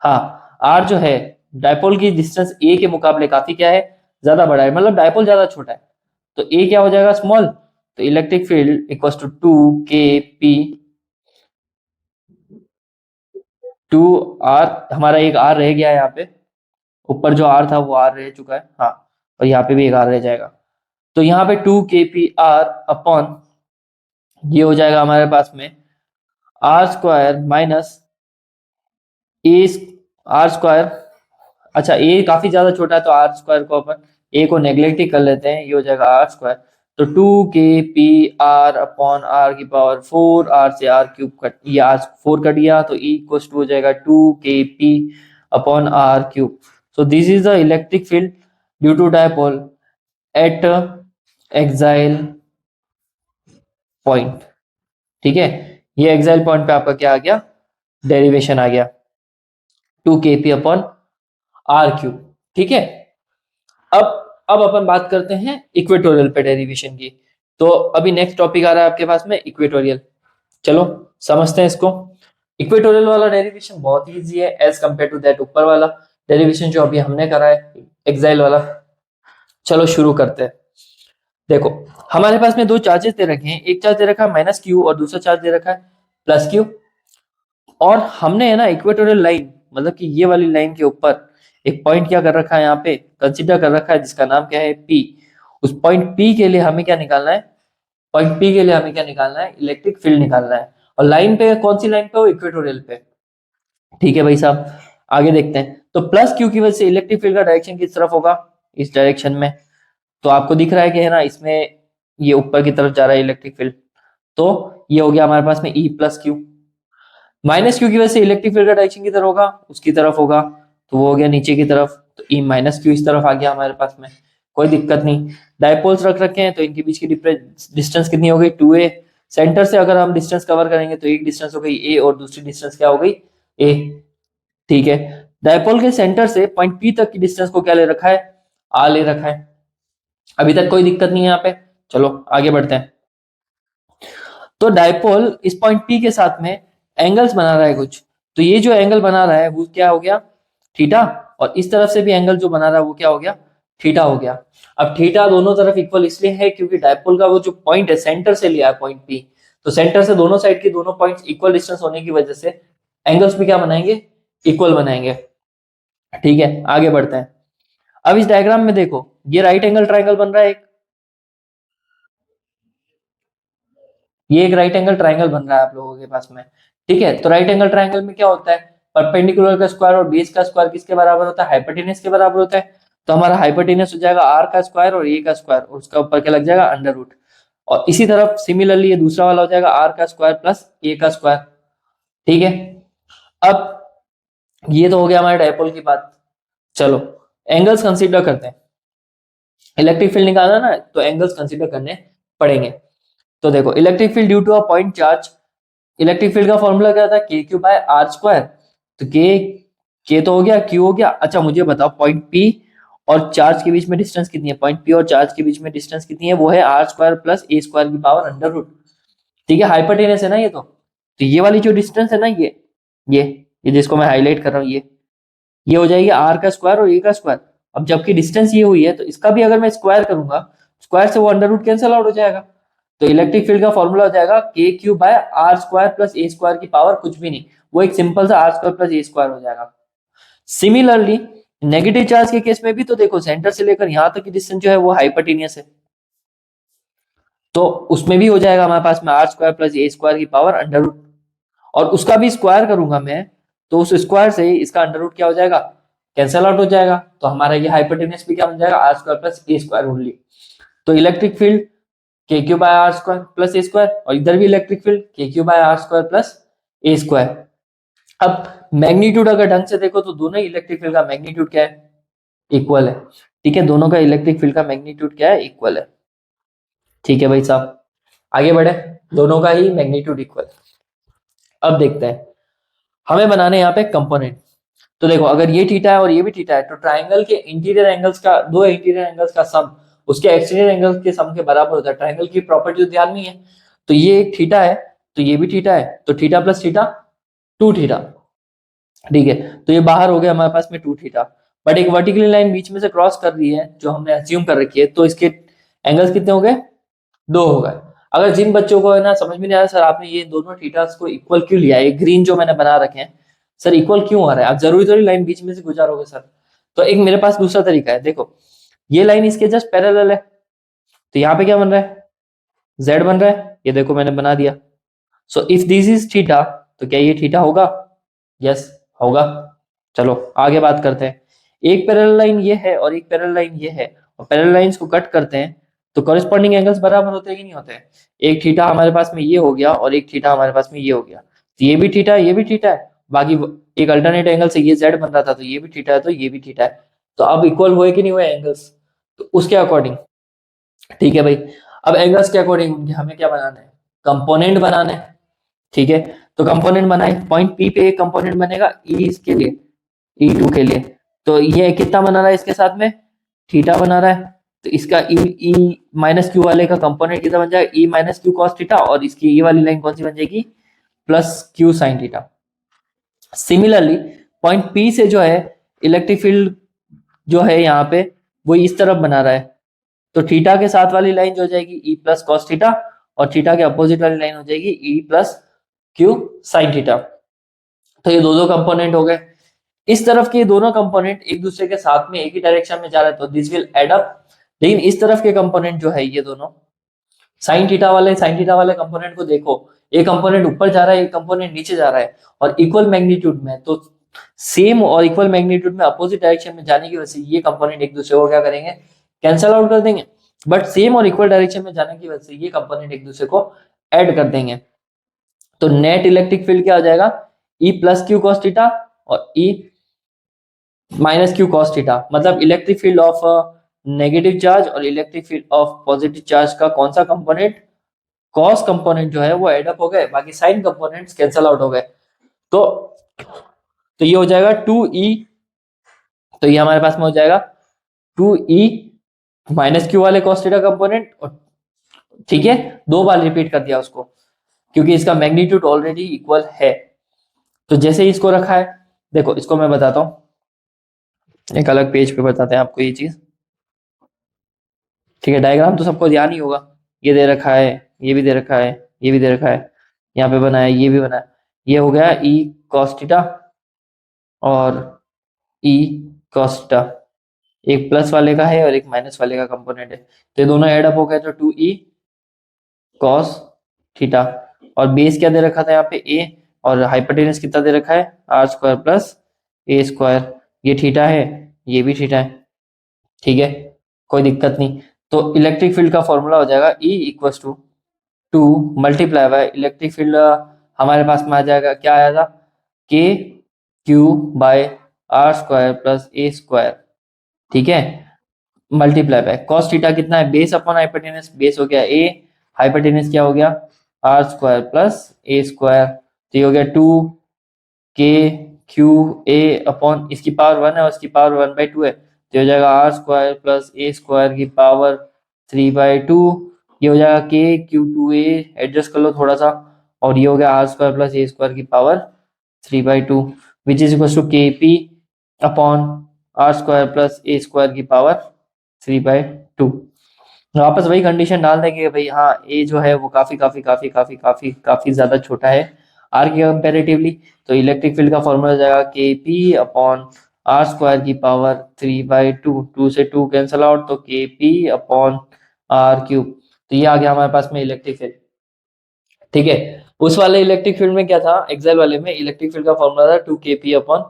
हाँ, आर जो है डायपोल की डिस्टेंस ए के मुकाबले काफी क्या है, ज्यादा बड़ा है, मतलब डायपोल ज्यादा छोटा है, तो ए क्या हो जाएगा, स्मॉल। तो electric field equals to 2kp, 2r, हमारा एक आर रह गया है यहाँ पे, ऊपर जो आर था वो आर रह चुका है, हाँ, और यहाँ पे भी एक आर रह जाएगा। तो यहाँ पे 2kp r अपॉन, ये हो जाएगा हमारे पास में R square minus A, R square, अच्छा ए काफी ज्यादा छोटा है तो आर स्क्वायर को अपन ए को नेग्लेक्ट ही कर लेते हैं, ये हो जाएगा आर स्क्वायर। तो 2kp r अपॉन आर की पावर 4, आर से आर क्यूब कट, ये आर 4 कट गया, तो ई इक्वल्स टू हो जाएगा 2kp upon R cube. So this is the electric field due to dipole at axial point. ठीक है, ये एक्साइल पॉइंट पे आपका क्या आ गया, डेरिवेशन आ गया, 2kp अपॉन आर क्यूब। ठीक है, अब अब अपन बात करते हैं इक्वेटोरियल पे डेरिवेशन की। तो अभी नेक्स्ट टॉपिक आ रहा है आपके पास में इक्वेटोरियल। चलो समझते हैं इसको। इक्वेटोरियल वाला डेरिवेशन बहुत इजी है एज कंपेयर टू दैट ऊपर वाला डेरिवेशन जो अभी हमने करा है एक्साइल वाला। चलो शुरू करते हैं। देखो, हमारे पास में दो चार्जेस दे रखे हैं, एक चार्ज दे रखा है माइनस क्यू और दूसरा चार्ज दे रखा है प्लस क्यू। और हमने है ना इक्वेटोरियल लाइन, मतलब कि ये वाली लाइन के ऊपर एक पॉइंट क्या कर रखा है, यहाँ पे कंसीडर कर रखा है, जिसका नाम क्या है, पी। उस पॉइंट पी के लिए हमें क्या निकालना है, पॉइंट पी के लिए हमें क्या निकालना है, इलेक्ट्रिक फील्ड निकालना है। और लाइन पे कौन सी लाइन पे हो, इक्वेटोरियल पे। ठीक है भाई साहब, आगे देखते हैं। तो प्लस क्यू की वजह से इलेक्ट्रिक फील्ड का डायरेक्शन किस तरफ होगा, इस डायरेक्शन में। तो आपको दिख रहा है कि है ना, इसमें ये ऊपर की तरफ जा रहा है इलेक्ट्रिक फील्ड, तो ये हो गया हमारे पास में ई प्लस क्यू। माइनस क्यू की वजह से इलेक्ट्रिक फील्ड का डायरेक्शन की तरफ होगा, उसकी तरफ होगा, तो वो हो गया नीचे की तरफ, तो ई माइनस क्यू इस तरफ आ गया हमारे पास में, कोई दिक्कत नहीं। डायपोल्स रख रखे हैं तो इनके बीच की डिस्टेंस कितनी हो गई, 2a। सेंटर से अगर हम डिस्टेंस कवर करेंगे तो एक डिस्टेंस हो गई a और दूसरी डिस्टेंस क्या हो गई, a। ठीक है, डायपोल के सेंटर से पॉइंट P तक की डिस्टेंस को क्या ले रखा है, r ले रखा है। अभी तक कोई दिक्कत नहीं है यहाँ पे। चलो आगे बढ़ते हैं। तो डायपोल इस पॉइंट P के साथ में एंगल्स बना रहा है कुछ, तो ये जो एंगल बना रहा है वो क्या हो गया, थीटा। और इस तरफ से भी एंगल जो बना रहा है वो क्या हो गया, थीटा हो गया। अब थीटा दोनों तरफ इक्वल इसलिए है क्योंकि डायपोल का वो जो पॉइंट है सेंटर से लिया है पॉइंट P, तो सेंटर से दोनों साइड के दोनों पॉइंट्स इक्वल डिस्टेंस होने की वजह से एंगल्स भी क्या बनाएंगे, इक्वल बनाएंगे। ठीक है, आगे बढ़ते हैं। अब इस डायग्राम में देखो, ये राइट एंगल ट्राइंगल बन रहा है एक, ये एक राइट एंगल ट्राइंगल बन रहा है आप लोगों के पास में। ठीक है, तो राइट एंगल ट्राइंगल में क्या होता है, परपेंडिकुलर का स्क्वायर और बेस का स्क्वायर किसके बराबर होता है, हाइपोटेनस के बराबर होता है। तो हमारा हाइपोटेनस हो जाएगा आर का स्क्वायर और ए का स्क्वायर, और उसका ऊपर क्या लग जाएगा, अंडर रूट। और इसी तरफ सिमिलरली ये दूसरा वाला हो जाएगा आर का स्क्वायर प्लस ए का स्क्वायर। ठीक है, अब ये तो हो गया हमारे डायपोल की बात। चलो एंगल्स कंसीडर करते हैं, इलेक्ट्रिक फील्ड निकालना ना, तो एंगल्स कंसीडर करने पड़ेंगे। तो देखो, electric field due to a point charge, electric field का फॉर्मूला क्या था, K Q by R square. तो के तो हो गया, क्यू हो गया। अच्छा मुझे बताओ, पॉइंट पी और चार्ज के बीच में डिस्टेंस कितनी है, पॉइंट पी और चार्ज के बीच में डिस्टेंस कितनी है, वो है आर स्क्वायर प्लस ए स्क्वायर की पावर अंडर रूट। ठीक है, हाइपोटेनस है ना ये, तो ये वाली जो डिस्टेंस है ना, ये ये जिसको मैं हाईलाइट कर रहा हूँ, ये हो जाएगी आर का स्क्वायर और ए का स्क्वायर। अब जबकि डिस्टेंस ये हुई है तो इसका भी अगर मैं स्क्वायर करूंगा, स्क्वायर से वो अंडर रूट कैंसिल आउट हो जाएगा। तो इलेक्ट्रिक फील्ड का फॉर्मूला हो जाएगा K Q by R square plus A square की पावर कुछ भी नहीं, वो एक सिंपल सा आर स्क्वायर प्लस ए स्क्वायर हो जाएगा। सिमिलरली नेगेटिव चार्ज के केस में भी तो देखो, सेंटर से लेकर यहां तक की डिस्टेंस जो है वो हाइपोटेनियस है, तो उसमें भी हो जाएगा हमारे पास में आर स्क्वायर प्लस ए स्क्वायर की पावर अंडर रूट। और उसका भी स्क्वायर करूंगा मैं, तो उस स्क्वायर से इसका अंडर रूट क्या हो जाएगा, कैंसल आउट हो जाएगा। तो हमारा ये हाइपोटेनस भी क्या बन जाएगा, आर स्क्वायर प्लस ए स्क्वायर ओनली। तो electric field K Q by R square plus A square, और इधर भी electric field K Q by R square plus A square. अब मैग्नीट्यूड अगर ढंग से देखो तो दोनों ही इलेक्ट्रिक फील्ड का मैग्नीट्यूड क्या है, इक्वल है। ठीक है, दोनों का इलेक्ट्रिक फील्ड का मैग्नीट्यूड क्या है, इक्वल है। ठीक है भाई साहब, आगे बढ़े, दोनों का ही मैग्नीट्यूड इक्वल। अब देखते हैं, हमें बनाने यहाँ पे कंपोनेंट। तो देखो अगर ये थीटा है और ये भी थीटा है, तो ट्राइंगल के इंटीरियर एंगल्स का, दो इंटीरियर एंगल्स का सम उसके एक्सटीरियर एंगल्स के सम के बराबर होता है। ट्राइंगल की प्रॉपर्टी तो ध्यान नहीं है। तो ये एक थीटा है, तो ये भी थीटा है, तो थीटा प्लस थीटा 2 थीटा। ठीक है, तो ये बाहर हो गया हमारे पास में 2 थीटा। बट एक वर्टिकल लाइन बीच में से क्रॉस कर रही है जो हमने अज्यूम कर रखी है, तो इसके एंगल्स कितने हो गए, 2 हो गए। अगर जिन बच्चों को है ना समझ में नहीं आया सर आपने ये दोनों थीटास को इक्वल क्यों लिया है, ये ग्रीन जो मैंने बना रखे हैं सर इक्वल क्यों आ रहा है, आप जरूरी थोड़ी लाइन बीच में से गुजारोगे सर। तो एक मेरे पास दूसरा तरीका है, देखो ये लाइन इसके जस्ट पैरेलल है, तो यहाँ पे क्या बन रहा है, z बन रहा है, ये देखो मैंने बना दिया। So if this is theta, तो क्या ये थीटा होगा, यस होगा। चलो आगे बात करते हैं। एक पैरेलल लाइन ये है और एक पैरेलल लाइन ये है, और पैरेलल लाइंस को कट करते हैं तो कॉरेस्पॉन्डिंग एंगल्स बराबर होते हैं कि नहीं होते हैं। एक थीटा हमारे पास में ये हो गया और एक थीटा हमारे पास में ये हो गया, तो ये भी थीटा है, ये भी थीटा है। बाकी एक अल्टरनेट एंगल से ये z बन रहा था, तो ये भी थीटा है, तो ये भी थीटा है। तो अब इक्वल हुए कि नहीं हुए एंगल्स, तो उसके अकॉर्डिंग। ठीक है भाई, अब एंगल्स के अकॉर्डिंग हमें क्या बनाना है, कंपोनेंट बनाना है। ठीक है, तो कंपोनेंट बनाए, पॉइंट पी पे एक कंपोनेंट बनेगा ई इसके लिए, ई2 के लिए। तो ये कितना बना रहा है इसके साथ में, थीटा बना रहा है। तो इसका ई ई माइनस क्यू वाले का कंपोनेंट कितना बन जाएगा, ई माइनस क्यू कॉस थीटा, और इसकी ये वाली लाइन कौन सी बन जाएगी, plus Q sine theta. Similarly point P से जो है इलेक्ट्रिक फील्ड जो है यहाँ पे वो इस तरफ बना रहा है, तो थीटा के साथ वाली लाइन जो हो जाएगी ई प्लस कॉस थीटा, और थीटा के अपोजिट वाली लाइन हो जाएगी ई प्लस क्यू साइन थीटा। तो ये दो दो कंपोनेंट हो गए। इस तरफ के दोनों कंपोनेंट एक दूसरे के साथ में एक ही डायरेक्शन में जा रहे हैं, तो दिस विल एड अप। लेकिन इस तरफ के कंपोनेंट जो है ये दोनों साइन थीटा वाले कंपोनेंट को देखो, एक कंपोनेंट ऊपर जा रहा है, एक कंपोनेंट नीचे जा रहा है, और इक्वल मैग्नीट्यूड में, तो सेम और इक्वल मैग्नीट्यूड में अपोजिट डायरेक्शन में जाने की वजह से ये कंपोनेंट एक दूसरे को क्या करेंगे, कैंसल आउट कर देंगे। बट सेम और इक्वल डायरेक्शन में जाने की वजह से ये कंपोनेंट एक दूसरे को ऐड कर देंगे। तो नेट इलेक्ट्रिक फील्ड क्या हो जाएगा, e plus q cos theta और e minus q cos theta. मतलब electric field of negative charge और electric field of positive charge का कौन सा कंपोनेंट, कॉस कंपोनेंट जो है वो एड अप हो गए, बाकी साइन कंपोनेंट्स कैंसल आउट हो गए। तो तो ये हो जाएगा 2e, तो ये हमारे पास में हो जाएगा 2e माइनस क्यू वाले कॉस थीटा कंपोनेंट। ठीक है, दो बार रिपीट कर दिया उसको क्योंकि इसका मैग्नीट्यूड ऑलरेडी इक्वल है। तो जैसे ही इसको रखा है, देखो इसको मैं बताता हूं, एक अलग पेज पे बताते हैं आपको ये चीज। ठीक है, डायग्राम तो सबको ध्यान ही होगा, ये दे रखा है, ये भी दे रखा है, ये भी दे रखा है, यहाँ पे बनाया, ये भी बनाया। ये हो गया ई कॉस थीटा और ई कॉस थीटा, एक प्लस वाले का है और एक माइनस वाले का कंपोनेंट है, तो ये दोनों एड अप हो गए, तो 2e कॉस थीटा। और बेस क्या दे रखा था यहाँ पे a, और हाइपोटेनस कितना दे रखा है आर स्क्वायर प्लस ए स्क्वायर। ये थीटा है, ये भी थीटा है। ठीक है, कोई दिक्कत नहीं। तो इलेक्ट्रिक फील्ड का फॉर्मूला हो जाएगा E equals to 2 multiply by electric field, हमारे पास में आ जाएगा, क्या आया था, K Q by R square plus A square. ठीक है, मल्टीप्लाई बाय कॉस थीटा कितना है, बेस अपॉन हाइपोटेनस, बेस हो गया a, हाइपोटेनस क्या हो गया are square plus A square. तो ये हो गया 2 के क्यू ए अपॉन इसकी पावर 1 है और इसकी पावर 1/2 है, तो हो जाएगा आर स्क्वायर प्लस ए स्क्वायर की पावर 3/2। ये हो जाएगा के क्यू 2a, एडजस्ट कर लो थोड़ा सा, और ये हो गया are square plus A square की power 3/2 which is equal to k p upon are square plus A square की पावर 3/2। वापस वही कंडीशन डाल देंगे भाई, हाँ ए जो है वो काफी काफी काफी काफी काफी काफी ज्यादा छोटा है आर के कंपेरेटिवली। तो इलेक्ट्रिक फील्ड का फॉर्मूला हो जाएगा के पी अपॉन आर स्क्वायर की पावर 3/2, 2 से 2 कैंसल आउट, तो के पी अपॉन आर क्यूब। तो ये आ गया हमारे पास में इलेक्ट्रिक फील्ड। ठीक है, उस वाले इलेक्ट्रिक फील्ड में क्या था, एक्सेल वाले में इलेक्ट्रिक फील्ड का फॉर्मूला था 2kp अपॉन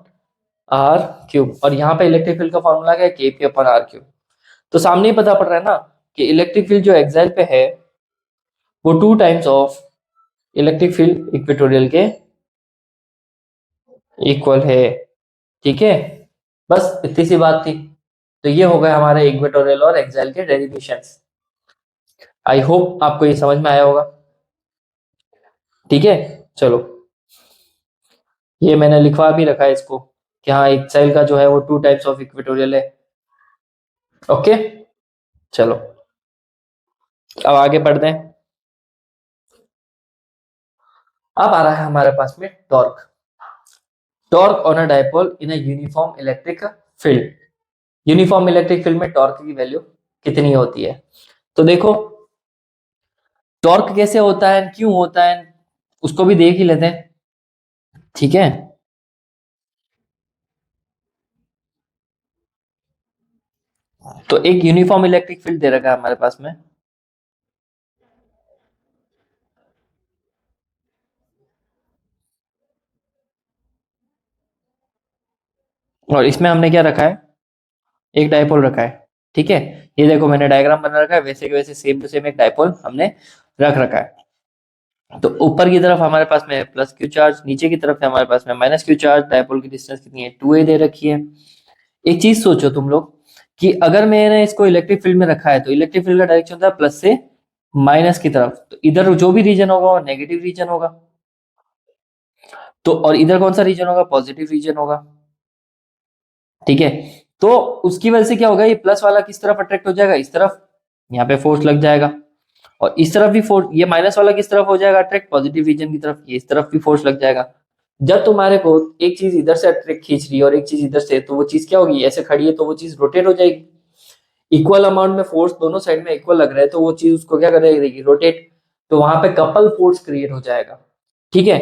आर क्यूब, और यहाँ पे इलेक्ट्रिक फील्ड का फॉर्मूला क्या है, kp अपॉन आर क्यूब। तो सामने ही पता पड़ रहा है ना कि इलेक्ट्रिक फील्ड जो एक्सेल पे है वो 2 times of electric field equatorial के इक्वल है। ठीक है, बस इतनी सी बात थी। तो ये हो गए हमारे इक्वेटोरियल और एक्सेल के डेरिवेशंस। आई होप आपको ये समझ में आया होगा। ठीक है, चलो ये मैंने लिखवा भी रखा है इसको कि हाँ एक्सेल का जो है वो 2 टाइप्स ऑफ इक्वेटोरियल है। ओके, चलो अब आगे बढ़ते हैं। अब आ रहा है हमारे पास में torque. Torque on a dipole in a uniform electric field. Uniform electric field में टॉर्क की वैल्यू कितनी होती है? तो देखो टॉर्क कैसे होता है, क्यों होता है, उसको भी देख ही लेते हैं। ठीक है, तो एक यूनिफॉर्म इलेक्ट्रिक फील्ड दे रखा है हमारे पास में, और इसमें हमने क्या रखा है, एक डायपोल रखा है। ठीक है, ये देखो मैंने डायग्राम बना रखा है, वैसे के वैसे सेम टू सेम एक डायपोल हमने रख रखा है। तो ऊपर की तरफ हमारे पास में प्लस क्यू चार्ज, नीचे की तरफ है हमारे पास में माइनस क्यू चार्ज। डायपोल की डिस्टेंस कितनी है, 2a दे रखी है। एक चीज सोचो तुम लोग कि अगर मैंने इसको इलेक्ट्रिक फील्ड में रखा है तो इलेक्ट्रिक फील्ड का डायरेक्शन होता है प्लस से माइनस की तरफ, तो इधर जो भी रीजन होगा वो नेगेटिव रीजन होगा, तो और इधर कौन सा रीजन होगा, पॉजिटिव रीजन होगा। ठीक है, तो उसकी वजह से क्या होगा, ये प्लस वाला किस तरफ अट्रैक्ट हो जाएगा, इस तरफ, यहाँ पे फोर्स लग जाएगा। और इस तरफ भी फोर्स, ये माइनस वाला किस तरफ हो जाएगा अट्रैक्ट, पॉजिटिव रीजन की तरफ, ये इस तरफ भी फोर्स लग जाएगा। जब तुम्हारे को एक चीज इधर से अट्रैक्ट खींच रही है और एक चीज इधर से, तो वो चीज क्या होगी, ऐसे खड़ी है तो वो चीज रोटेट हो जाएगी। इक्वल अमाउंट में फोर्स दोनों साइड में इक्वल लग रहा है तो वो चीज उसको क्या करेगी, रोटेट। तो वहां पे कपल फोर्स क्रिएट हो जाएगा। ठीक है,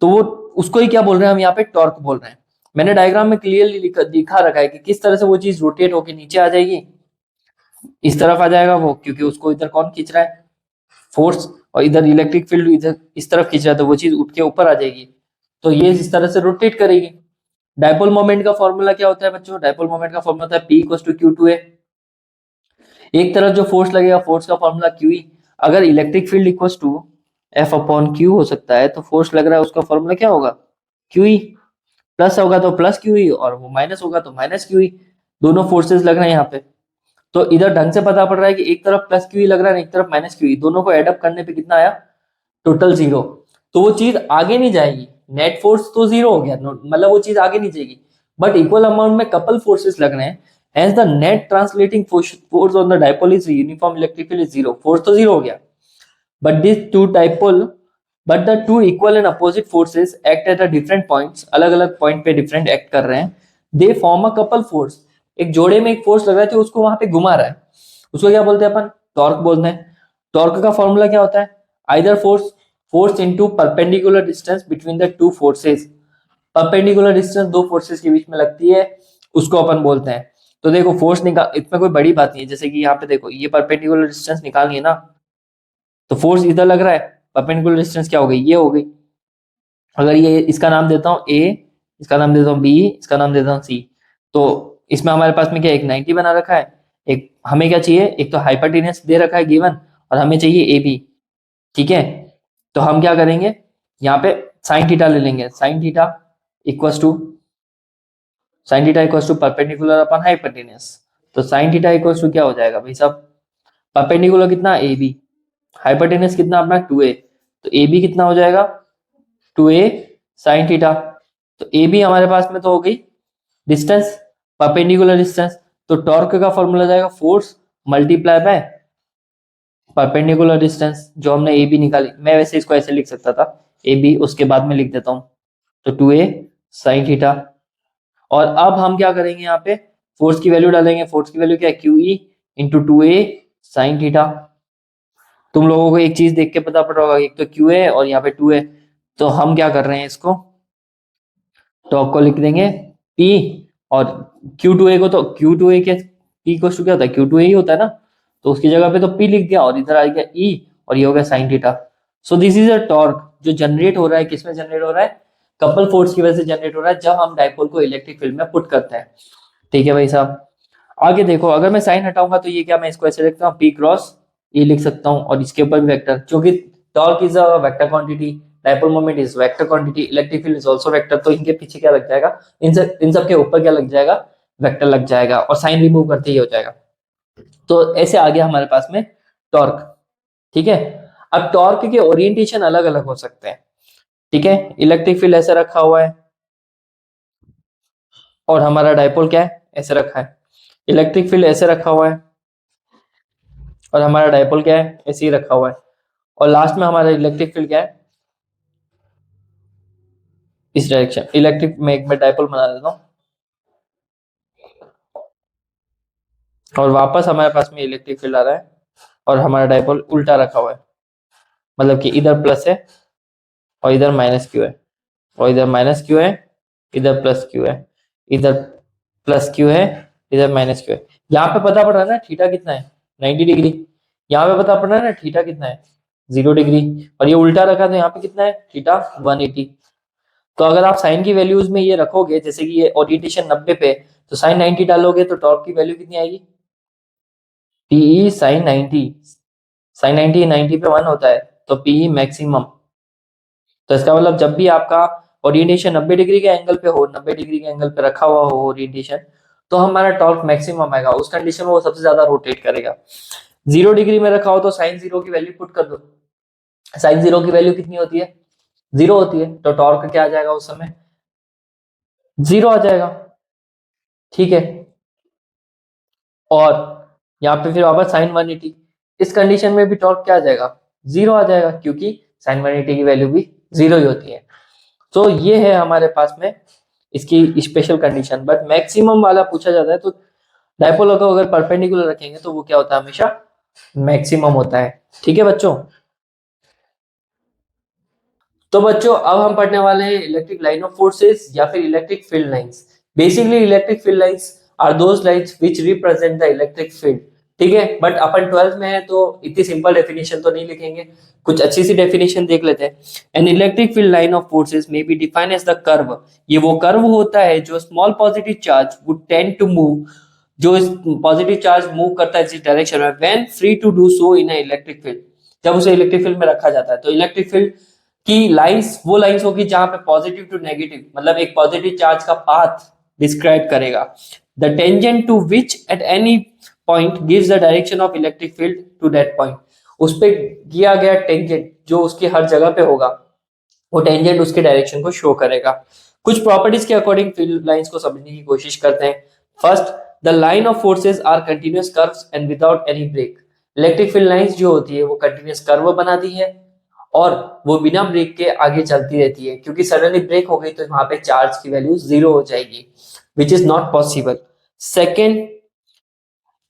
तो वो उसको ही क्या बोल रहे हैं हम यहाँ पे, टॉर्क बोल रहे हैं। मैंने डायग्राम में क्लियरली दिखा रखा है कि किस तरह से वो चीज रोटेट होके नीचे आ जाएगी, इस तरफ आ जाएगा वो, क्योंकि उसको इधर कौन खींच रहा है, फोर्स, और इधर इलेक्ट्रिक फील्ड इधर इस तरफ खींच रहा है तो वो चीज उठ के ऊपर आ जाएगी, तो ये इस तरह से रोटेट करेगी। डायपोल मोमेंट का फॉर्मूला क्या होता है बच्चों, डायपोल मोमेंट का फॉर्मूला होता है P equal to q two a. एक तरफ जो फोर्स लगेगा फोर्स का फॉर्मूला QE। अगर electric field equal to F अपॉन क्यू हो सकता है तो फोर्स लग रहा है उसका फॉर्मूला क्या होगा, QE। प्लस होगा तो प्लस QE और वो माइनस होगा तो माइनस QE। दोनों फोर्सेस लग रहे हैं यहाँ पे, तो इधर ढंग से पता पड़ रहा है कि एक तरफ प्लस QE लग रहा है एक तरफ माइनस QE, दोनों को एडअप करने पे कितना आया, टोटल 0। तो वो चीज आगे नहीं जाएगी, नेट फोर्स तो 0 हो गया, मतलब वो चीज आगे नहीं जाएगी, बट इक्वल अमाउंट में कपल फोर्सेस लग रहे हैं। Hence the net translating force on the dipole is uniform electric field is 0, force तो 0 हो गया, but these two dipole, but the two equal and opposite forces act at a different points, अलग अलग point पे different act कर रहे हैं। they form a couple force, एक जोड़े में एक फोर्स लग रहा है तो उसको वहां पे घुमा रहा है, उसको क्या बोलते हैं अपन, टॉर्क बोलते हैं। टॉर्क का फॉर्मूला क्या होता है, either force, force into perpendicular distance between the two forces. Perpendicular distance दो फोर्सेस के बीच में लगती है, उसको अपन बोलते हैं। तो देखो फोर्स निकाल, इसमें कोई बड़ी बात नहीं है, जैसे कि यहाँ पे देखो ये परपेंडिकुलर डिस्टेंस निकालिए ना, तो फोर्स इधर लग रहा है, परपेंडिकुलर डिस्टेंस क्या हो गई, ये हो गई। अगर ये इसका नाम देता हूँ A, इसका नाम देता हूँ B, इसका नाम देता हूँ C, तो इसमें हमारे पास में क्या एक 90 बना रखा है, एक हमें क्या चाहिए, एक तो हाइपोटेनस दे रखा है गिवन, और हमें चाहिए AB। ठीक है, तो हम क्या करेंगे, यहाँ पे साइन थीटा ले लेंगे, sine theta equals to, sine theta equals to perpendicular upon hypotenuse. तो साइन थीटा इक्वल्स टू क्या हो जाएगा भाई साहब, परपेंडिकुलर कितना AB, हाइपोटेनस कितना अपना 2a, तो AB कितना हो जाएगा 2a साइन थीटा। तो AB हमारे पास में तो हो गई डिस्टेंस, परपेंडिकुलर डिस्टेंस। तो टॉर्क का फॉर्मूला जाएगा force multiply by perpendicular distance, जो हमने AB निकाली। मैं वैसे इसको ऐसे लिख सकता था, AB उसके बाद में लिख देता हूं, तो 2a साइन थीटा। और अब हम क्या करेंगे, यहाँ पे फोर्स की वैल्यू डालेंगे, फोर्स की वैल्यू क्या है, QE into 2a sine theta. तुम लोगों को एक चीज देख के पता पड़ रहा होगा, एक तो QA और यहाँ पे 2a, तो हम क्या कर रहे हैं, इसको टॉप को लिख देंगे P, और Q2A को तो Q2A के P को क्या होता है, Q2A ही होता है ना, तो उसकी जगह पे तो P लिख दिया, और इधर आ गया E, और ये हो गया sine theta. So this is a torque जो जनरेट हो रहा है, किसमें जनरेट हो रहा है, कपल फोर्स की वजह से जनरेट हो रहा है जब हम डायपोल को इलेक्ट्रिक फील्ड में पुट करते हैं। ठीक है भाई साहब, आगे देखो, अगर मैं साइन हटाऊंगा तो ये क्या, मैं इसको ऐसे लिखता हूँ पी क्रॉस ये लिख सकता हूँ, और इसके ऊपर भी वेक्टर, क्योंकि torque is a vector quantity, dipole moment is vector quantity, electric field is also vector, तो इनके पीछे क्या लग जाएगा, इन सब के ऊपर क्या लग जाएगा, वेक्टर लग जाएगा, और साइन रिमूव करते ही हो जाएगा। तो ऐसे आ गया हमारे पास में टॉर्क। ठीक है, अब टॉर्क के ओरिएंटेशन अलग अलग हो सकते हैं। ठीक है, इलेक्ट्रिक फील्ड ऐसे रखा हुआ है, और हमारा डायपोल क्या है, ऐसे रखा है। इलेक्ट्रिक फील्ड ऐसे रखा हुआ है, और हमारा डायपोल क्या है, ऐसे ही रखा हुआ है। और लास्ट में हमारा इलेक्ट्रिक फील्ड क्या है, इस डायरेक्शन। इलेक्ट्रिक में एक मैं डायपोल बना देता हूँ, और वापस हमारे पास में इलेक्ट्रिक फील्ड आ रहा है, और हमारा डायपोल उल्टा रखा हुआ है, मतलब कि इधर प्लस है और इधर माइनस क्यू है, और इधर माइनस क्यू है, इधर प्लस क्यू है, इधर प्लस क्यू है, इधर माइनस क्यू है। यहाँ पे पता पड़ रहा है ना थीटा कितना है, 90 डिग्री। यहाँ पे पता पड़ रहा है ना थीटा कितना है, 0 डिग्री। और ये उल्टा रखा तो यहाँ पे कितना है, थीटा 180। तो अगर आप साइन की वैल्यूज में ये रखोगे, जैसे कि ये ओरिएंटेशन 90 पे, तो साइन 90 डालोगे तो टॉर्क की वैल्यू कितनी आएगी, पीई साइन 90। साइन 90 90 पे 1 होता है, तो पीई मैक्सिमम। तो इसका मतलब जब भी आपका ओरिएंटेशन 90 डिग्री के एंगल पे हो, 90 डिग्री के एंगल पे रखा हुआ हो ओरिएंटेशन, तो हमारा टॉर्क मैक्सिमम आएगा। उस कंडीशन में वो सबसे ज्यादा रोटेट करेगा। 0 डिग्री में रखा हो तो साइन 0 की वैल्यू पुट कर दो। साइन 0 की वैल्यू कितनी होती है, 0 होती है, तो टॉर्क क्या आ जाएगा उस समय, 0 आ जाएगा। ठीक है, और यहाँ पे फिर वापस साइन 180, इस कंडीशन में भी टॉर्क क्या आ जाएगा, 0 आ जाएगा, क्योंकि साइन 180 की वैल्यू भी 0 ही होती है। तो ये है हमारे पास में इसकी स्पेशल कंडीशन। बट मैक्सिमम वाला पूछा जाता है तो डायपोल को अगर परपेंडिकुलर रखेंगे तो वो क्या होता है, हमेशा मैक्सिमम होता है। ठीक है बच्चों, तो बच्चों अब हम पढ़ने वाले हैं इलेक्ट्रिक लाइन ऑफ फोर्सेस या फिर electric field lines. Basically electric field lines are those lines which represent the electric field. ठीक है, बट अपन 12th में है तो इतनी सिंपल डेफिनेशन तो नहीं लिखेंगे, कुछ अच्छी सी डेफिनेशन देख लेते हैं। An electric field line of forces may be defined as the curve. ये वो कर्व होता है जो small positive charge would tend to move, जो पॉजिटिव चार्ज मूव करता है इस डायरेक्शन में, when free to do so in electric field, जब उसे इलेक्ट्रिक फील्ड में रखा जाता है। तो इलेक्ट्रिक फील्ड की लाइंस वो लाइंस होगी जहां पे पॉजिटिव टू नेगेटिव, मतलब एक पॉजिटिव चार्ज का पाथ डिस्क्राइब करेगा, the tangent to which at any point gives the direction of electric field to that point. उस पे किया गया टेंजेंट जो उसकी हर जगह पे होगा, वो टेंजेंट उसके डायरेक्शन को शो करेगा। कुछ प्रॉपर्टीज के अकॉर्डिंग फील्ड लाइंस को समझने की कोशिश करते हैं। First, the line of forces are continuous curves and without any break. Electric field lines जो होती है वो कंटिन्यूअस कर्व बनाती है, और वो बिना ब्रेक के आगे चलती रहती है, क्योंकि सडनली ब्रेक हो गई तो वहां पे चार्ज की वैल्यू 0 हो जाएगी, which is not possible. Second,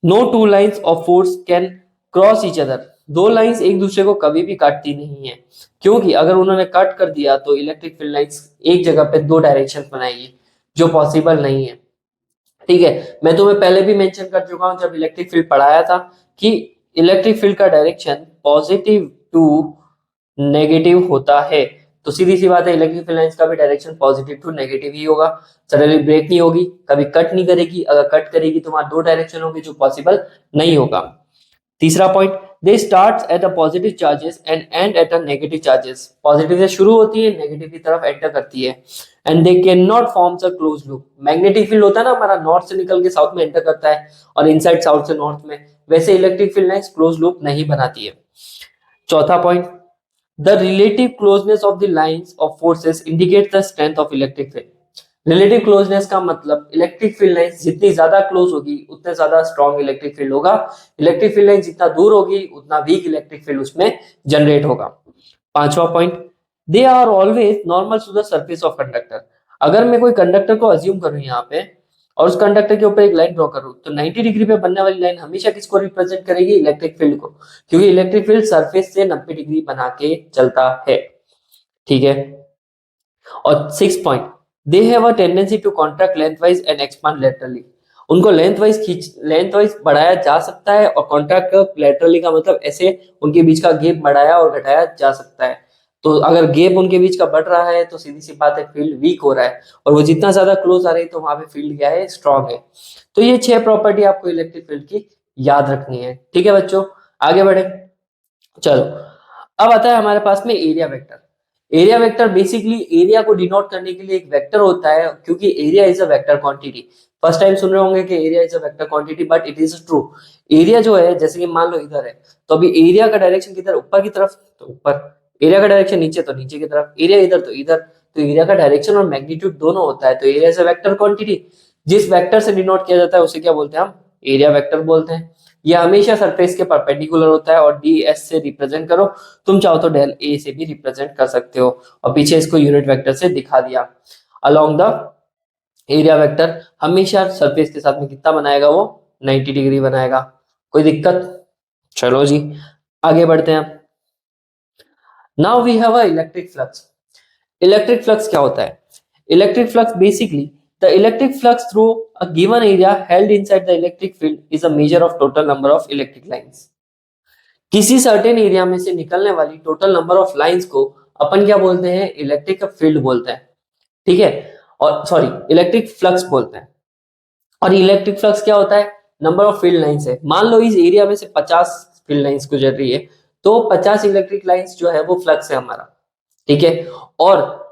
no two lines of force can cross each other. दो लाइंस एक दूसरे को कभी भी काटती नहीं है, क्योंकि अगर उन्होंने कट कर दिया तो इलेक्ट्रिक फील्ड लाइंस एक जगह पे दो डायरेक्शन बनाएगी, जो पॉसिबल नहीं है। ठीक है, मैं तुम्हें पहले भी मेंशन कर चुका हूं जब इलेक्ट्रिक फील्ड पढ़ाया था कि इलेक्ट्रिक फील्ड का डायरेक्शन पॉजिटिव टू नेगेटिव होता है। तो सीधी सी बात है, इलेक्ट्रिक फील्ड लाइंस का भी डायरेक्शन पॉजिटिव टू नेगेटिव ही होगा। सडनली ब्रेक नहीं होगी, कभी कट नहीं करेगी, अगर कट करेगी तो वहां दो डायरेक्शन होगी जो पॉसिबल नहीं होगा। तीसरा point, they start at a positive charges and and at a negative charges. Positive से शुरू होती है, नेगेटिव की तरफ एंटर करती है, and they can not forms a close loop. Magnetic field होता है ना हमारा, नॉर्थ से निकल के साउथ में एंटर करता है और इनसाइड साउथ से नॉर्थ में, वैसे electric field lines close loop नहीं बनाती है। चौथा point, the relative closeness of the lines of forces indicate the strength of electric field. Relative closeness का मतलब इलेक्ट्रिक फील्ड लाइंस जितनी ज्यादा क्लोज होगी उतने ज्यादा स्ट्रॉन्ग इलेक्ट्रिक फील्ड होगा, इलेक्ट्रिक फील्ड लाइन जितना दूर होगी उतना वीक इलेक्ट्रिक फील्ड उसमें जनरेट होगा। पांचवा point, they are always normal to the surface of conductor. अगर मैं कोई कंडक्टर को अज्यूम करूं यहाँ पे और उस कंडक्टर के ऊपर एक लाइन ड्रॉ करूं, तो 90 डिग्री पे बनने वाली लाइन हमेशा किसको रिप्रेजेंट करेगी, इलेक्ट्रिक फील्ड को, क्योंकि इलेक्ट्रिक फील्ड सरफेस से 90 डिग्री बना के चलता है। ठीक है, और six point, they have a tendency to contract lengthwise and expand laterally. उनको लेंथ वाइज बढ़ाया जा सकता है, और कॉन्ट्रैक्ट कर्व लैटरली का मतलब ऐसे उनके बीच का गैप बढ़ाया और घटाया जा सकता है। तो अगर गैप उनके बीच का बढ़ रहा है तो सीधी सी बात है फील्ड वीक हो रहा है, और वो जितना ज्यादा क्लोज आ रही है तो वहां पे फील्ड क्या है, स्ट्रांग है। तो ये 6 प्रॉपर्टी आपको इलेक्ट्रिक फील्ड की याद रखनी है। ठीक है बच्चों, आगे बढ़े। चलो, अब आता है हमारे पास में area vector. Area vector basically area को डिनोट करने के लिए एक वेक्टर होता है, क्योंकि area is a vector quantity. First time सुन रहे होंगे कि area is a vector quantity, but it is true. Area जो है, जैसे कि मान लो इधर है, तो अभी एरिया का डायरेक्शन किधर, ऊपर की तरफ तो ऊपर, एरिया का डायरेक्शन नीचे तो नीचे की तरफ, एरिया इधर तो इधर। तो एरिया का डायरेक्शन और मैग्नीट्यूड दोनों होता है, तो area is a vector quantity. जिस वेक्टर से डिनोट किया जाता है उसे क्या बोलते हैं, हम एरिया वेक्टर बोलते हैं। ये हमेशा सरफेस के परपेंडिकुलर होता है, और डी एस से रिप्रेजेंट करो, तुम चाहो तो डेल ए से भी रिप्रेजेंट कर सकते हो। और पीछे इसको यूनिट वेक्टर से दिखा दिया। अलोंग द एरिया वेक्टर हमेशा सरफेस के साथ में कितना बनाएगा, वो 90 डिग्री बनाएगा। कोई दिक्कत? चलो जी, आगे बढ़ते हैं। Now we have a electric flux. Electric flux क्या होता है? Electric flux basically the electric flux through a given area held inside the electric field is a measure of total number of electric lines. किसी certain area में से निकलने वाली total number of lines को अपन क्या बोलते हैं, इलेक्ट्रिक फील्ड बोलते हैं। ठीक है, और सॉरी इलेक्ट्रिक फ्लक्स बोलते हैं। और इलेक्ट्रिक फ्लक्स क्या होता है, नंबर ऑफ फील्ड लाइंस है। मान लो इस एरिया में से 50 फील्ड लाइंस गुजर रही है, तो 50 इलेक्ट्रिक लाइंस जो है वो फ्लक्स है हमारा। ठीक है, और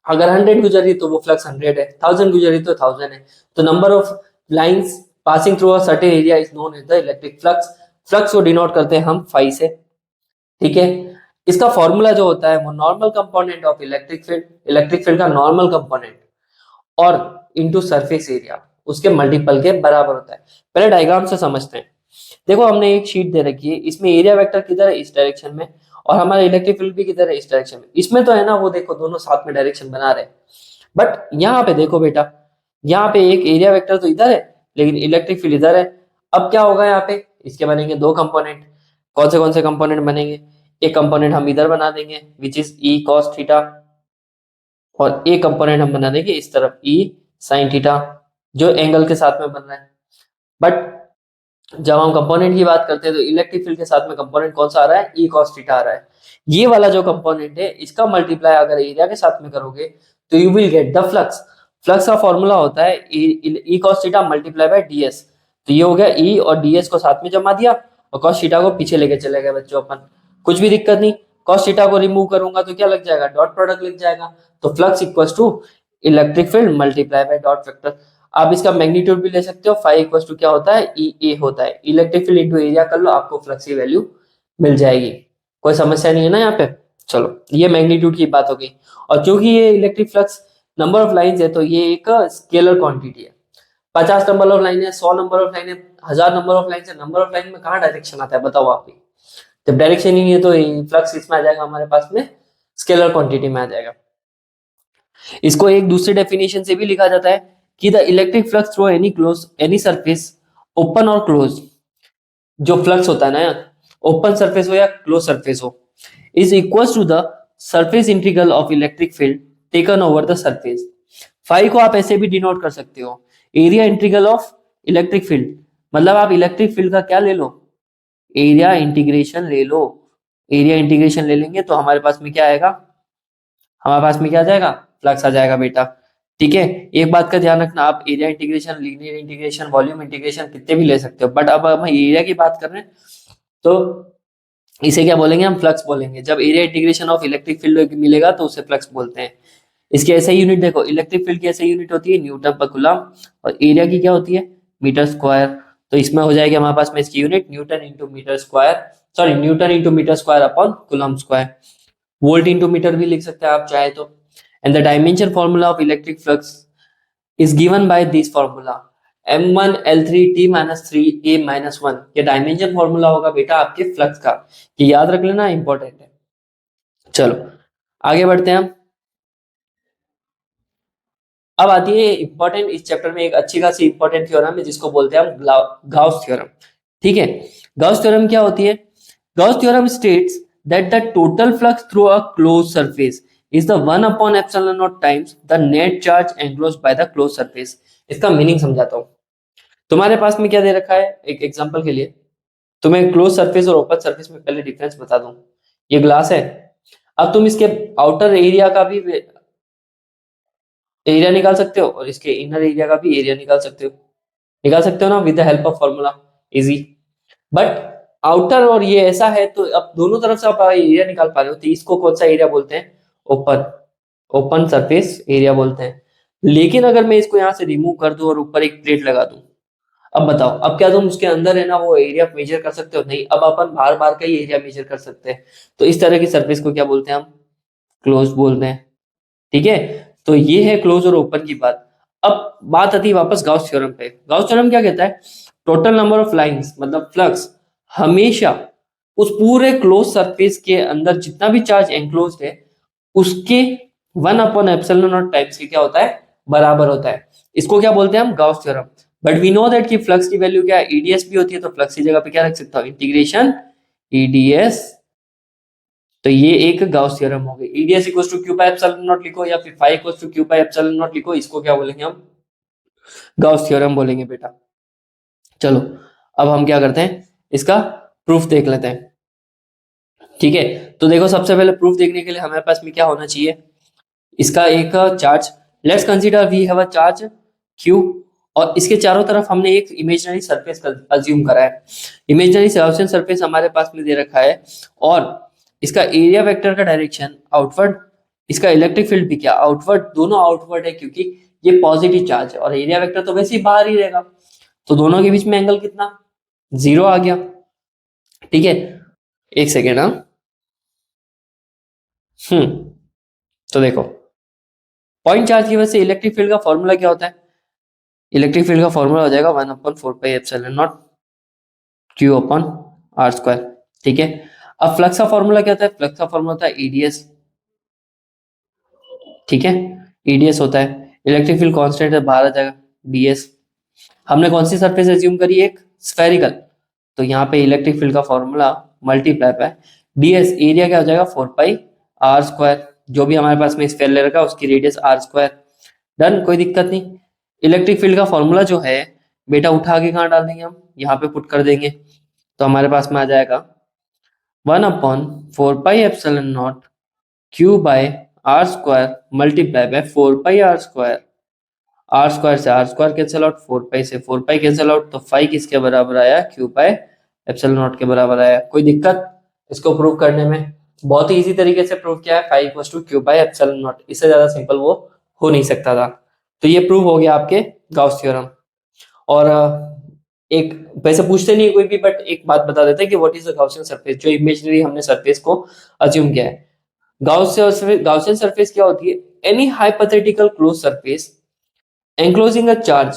अगर 100 गुजर रही तो वो फ्लक्स 100 है, 1000 गुजर रही तो 1000 है। तो number of lines passing through a certain area is known as the electric flux. Flux को डिनोट करते हैं हम फाई से। ठीक है, इसका फॉर्मूला जो होता है वो normal component of electric field का नॉर्मल कंपोनेंट और इनटू सरफेस एरिया उसके मल्टीपल के बराबर होता है। पहले डायग्राम से समझते हैं। देखो, हमने एक शीट दे रखी है, इसमें एरिया वेक्टर किधर है, इस डायरेक्शन में, और हमारा इलेक्ट्रिक फील्ड भी किधर है, इस डायरेक्शन में। इसमें तो है ना, वो देखो दोनों साथ में डायरेक्शन बना रहे हैं। बट यहाँ पे देखो बेटा, यहाँ पे एक एरिया वेक्टर तो इधर है, लेकिन इलेक्ट्रिक फील्ड इधर है। अब क्या होगा यहाँ पे, इसके बनेंगे दो कंपोनेंट। कौन से कंपोनेंट बनेंगे, एक कंपोनेंट हम इधर बना देंगे which is E cos theta, और एक कंपोनेंट हम बना देंगे इस तरफ ई साइन थीटा, जो एंगल के साथ में बन रहा है। बट जब हम कंपोनेंट की बात करते हैं तो इलेक्ट्रिक फील्ड के साथ में कंपोनेंट कौन सा आ रहा है, ई कॉस थीटा आ रहा है। ये वाला जो कंपोनेंट है इसका मल्टीप्लाई अगर एरिया के साथ में करोगे तो you will get the flux. Flux का फॉर्मूला होता है E cos theta multiply by DS. तो ये हो गया ई और डीएस को साथ में जमा दिया, और कॉस थीटा को पीछे लेके चले गए बच्चों अपन। कुछ भी दिक्कत नहीं, कॉस थीटा को रिमूव करूंगा तो क्या लग जाएगा, डॉट प्रोडक्ट लग जाएगा। तो flux equal to electric field multiply by dot vector. आप इसका मैग्नीट्यूड भी ले सकते हो, फाई इक्वल टू क्या होता है, ई ए होता है। इलेक्ट्रिक फील्ड इंटू एरिया कर लो, आपको फ्लक्स की वैल्यू मिल जाएगी। कोई समस्या नहीं है ना यहाँ पे। चलो, ये मैग्नीट्यूड की बात हो गई। और क्योंकि ये electric flux number of lines है, तो ये एक स्केलर क्वांटिटी है। 50 नंबर ऑफ लाइन है, 100 नंबर ऑफ लाइन है, 1000 नंबर ऑफ लाइन है। नंबर ऑफ लाइन में कहाँ डायरेक्शन आता है, बताओ आप ही। जब डायरेक्शन ही नहीं है तो फ्लक्स इसमें आ जाएगा हमारे पास में, स्केलर क्वांटिटी में आ जाएगा। इसको एक दूसरे डेफिनेशन से भी लिखा जाता है कि the electric flux through any surface open और क्लोज। जो फ्लक्स होता है ना, ओपन सरफेस हो या क्लोज सरफेस हो, is equal to the surface integral of electric field taken over the surface. Phi को आप ऐसे भी डिनोट कर सकते हो, area integral of electric field. मतलब आप इलेक्ट्रिक फील्ड का क्या ले लो, एरिया इंटीग्रेशन ले लो। एरिया इंटीग्रेशन ले लेंगे तो हमारे पास में क्या आएगा, हमारे पास में क्या आ जाएगा, फ्लक्स आ जाएगा बेटा। ठीक है, एक बात का ध्यान रखना, आप area integration, linear integration, volume integration कितने भी ले सकते हो, बट अब हम एरिया की बात कर रहे हैं तो इसे क्या बोलेंगे, हम फ्लक्स बोलेंगे। जब area integration of electric field मिलेगा तो उसे फ्लक्स बोलते हैं। इसके ऐसे यूनिट देखो, इलेक्ट्रिक फील्ड की ऐसे यूनिट होती है न्यूटन पर कूलम, और एरिया की क्या होती है, मीटर स्क्वायर। तो इसमें हो जाएगी हमारे पास में इसकी unit newton into metre square, sorry newton into metre square upon coulomb square. Volt into metre भी लिख सकते हैं आप चाहे तो। And the dimension formula of electric flux is given by this formula m1 l3 t minus 3 a minus 1। ये dimension formula होगा बेटा आपके फ्लक्स का, ये याद रख लेना, इंपॉर्टेंट है। चलो आगे बढ़ते हैं हम। अब आती है इंपॉर्टेंट, इस चैप्टर में एक अच्छी खासी इंपॉर्टेंट थ्योरम है जिसको बोलते हैं हम गाउस थ्योरम। ठीक है, गाउस थ्योरम क्या होती है, Gauss theorem states that the total flux through a close surface is the 1 upon epsilon naught times the net charge enclosed by the closed surface। इसका मीनिंग समझाता हूं। तुम्हारे पास में क्या दे रखा है, एक एग्जांपल के लिए तुम्हें क्लोज सरफेस और ओपन सरफेस में पहले डिफरेंस बता दूं। ये ग्लास है, अब तुम इसके आउटर एरिया का भी एरिया निकाल सकते हो और इसके इनर एरिया का भी एरिया निकाल सकते हो ना, with the help of formula, easy. But outer और ये ऐसा है तो अब दोनों तरफ से आप एरिया निकाल पा रहे हो, तो इसको कौन सा एरिया बोलते हैं, ओपन ओपन सरफेस एरिया बोलते हैं। लेकिन अगर मैं इसको यहाँ से रिमूव कर दूं और ऊपर एक प्लेट लगा दूं, अब बताओ, अब क्या तुम उसके अंदर है ना वो एरिया मेजर कर सकते हो, नहीं, अब अपन बाहर बाहर का ही एरिया मेजर कर सकते हैं। तो इस तरह की सरफेस को क्या बोलते हैं हम, क्लोज बोलते हैं। ठीक है, तो ये है क्लोज और ओपन की बात। अब बात आती है वापस गाउस थ्योरम पे। गाउस थ्योरम क्या कहता है, टोटल नंबर ऑफ लाइंस मतलब फ्लक्स हमेशा उस पूरे क्लोज सरफेस के अंदर जितना भी चार्ज एनक्लोज्ड है उसके 1/एप्सिलॉन नॉट टाइम्स के क्या होता है, बराबर होता है। इसको क्या बोलते हैं हम, Gauss theorem. But we know that कि फ्लक्स की वैल्यू क्या है, ईडीएस भी होती है, तो फ्लक्स की जगह पे क्या रख सकता हूँ, इंटीग्रेशन ईडीएस। तो ये एक गाउस थ्योरम हो गई। EDS equals to q by epsilon naught लिखो या फिर phi equals to q by epsilon naught लिखो, इसको क्या बोलेंगे हम, गाउस थ्योरम बोलेंगे बेटा। चलो, अब हम क्या करते हैं, इसका प्रूफ देख लेते हैं। ठीक है, तो देखो सबसे पहले प्रूफ देखने के लिए हमारे पास में क्या होना चाहिए, इसका एक charge, let's consider we have a charge q, और इसके चारों तरफ हमने एक इमेजिनरी सरफेस अज्यूम करा है। इमेजिनरी गॉसियन सरफेस हमारे पास में दे रखा है, और इसका एरिया वेक्टर का डायरेक्शन आउटवर्ड, इसका इलेक्ट्रिक फील्ड भी क्या आउटवर्ड, दोनों आउटवर्ड है क्योंकि ये पॉजिटिव चार्ज है, और एरिया वेक्टर तो वैसे ही बाहर ही रहेगा, तो दोनों के बीच में एंगल कितना, 0 आ गया। ठीक है, एक सेकेंड। हाँ, हम्म, तो देखो पॉइंट चार्ज की वजह से इलेक्ट्रिक फील्ड का फॉर्मूला क्या होता है, इलेक्ट्रिक फील्ड का फॉर्मूला हो जाएगा 1/4πε0 क्यू अपॉन आर स्क्वायर। ठीक है, अब फ्लक्स का फॉर्मूला क्या होता है, फ्लक्स का फॉर्मूला होता है ईडीएस। ठीक है, ईडीएस होता है, इलेक्ट्रिक फील्ड कांस्टेंट है, बाहर आ जाएगा डीएस। हमने कौन सी सरफेस एज्यूम करी, एक स्फेरिकल, तो यहाँ पे इलेक्ट्रिक फील्ड का formula multiply by DS, area क्या हो जाएगा 4πr², जो भी हमारे पास में स्फेयर ले रखा है उसकी रेडियस r²। डन, कोई दिक्कत नहीं। इलेक्ट्रिक फील्ड का फॉर्मूला जो है बेटा उठा के कहाँ डाल देंगे हम, यहाँ पे पुट कर देंगे, तो हमारे पास में आ जाएगा 1/4πε0 q by r² multiply by 4πr²। R square से आर स्क्वायर कैंसिल आउट, 4π से 4π कैंसिल आउट, तो फाई किसके बराबर आया, क्यू बाय एप्सिलॉन नॉट के बराबर आया। कोई दिक्कत इसको प्रूव करने में, बहुत ही इजी तरीके से प्रूव किया है, phi equals to q by epsilon naught, इससे ज्यादा सिंपल वो हो नहीं सकता था। तो ये प्रूव हो गया आपके गाउस थ्योरम। और एक वैसे पूछते नहीं कोई भी, बट एक बात बता देते हैं कि what is the Gaussian surface, जो इमेजिनरी हमने सरफेस को अज्यूम किया है। गाउसियन सरफेस क्या होती है, any hypothetical close surface enclosing a charge.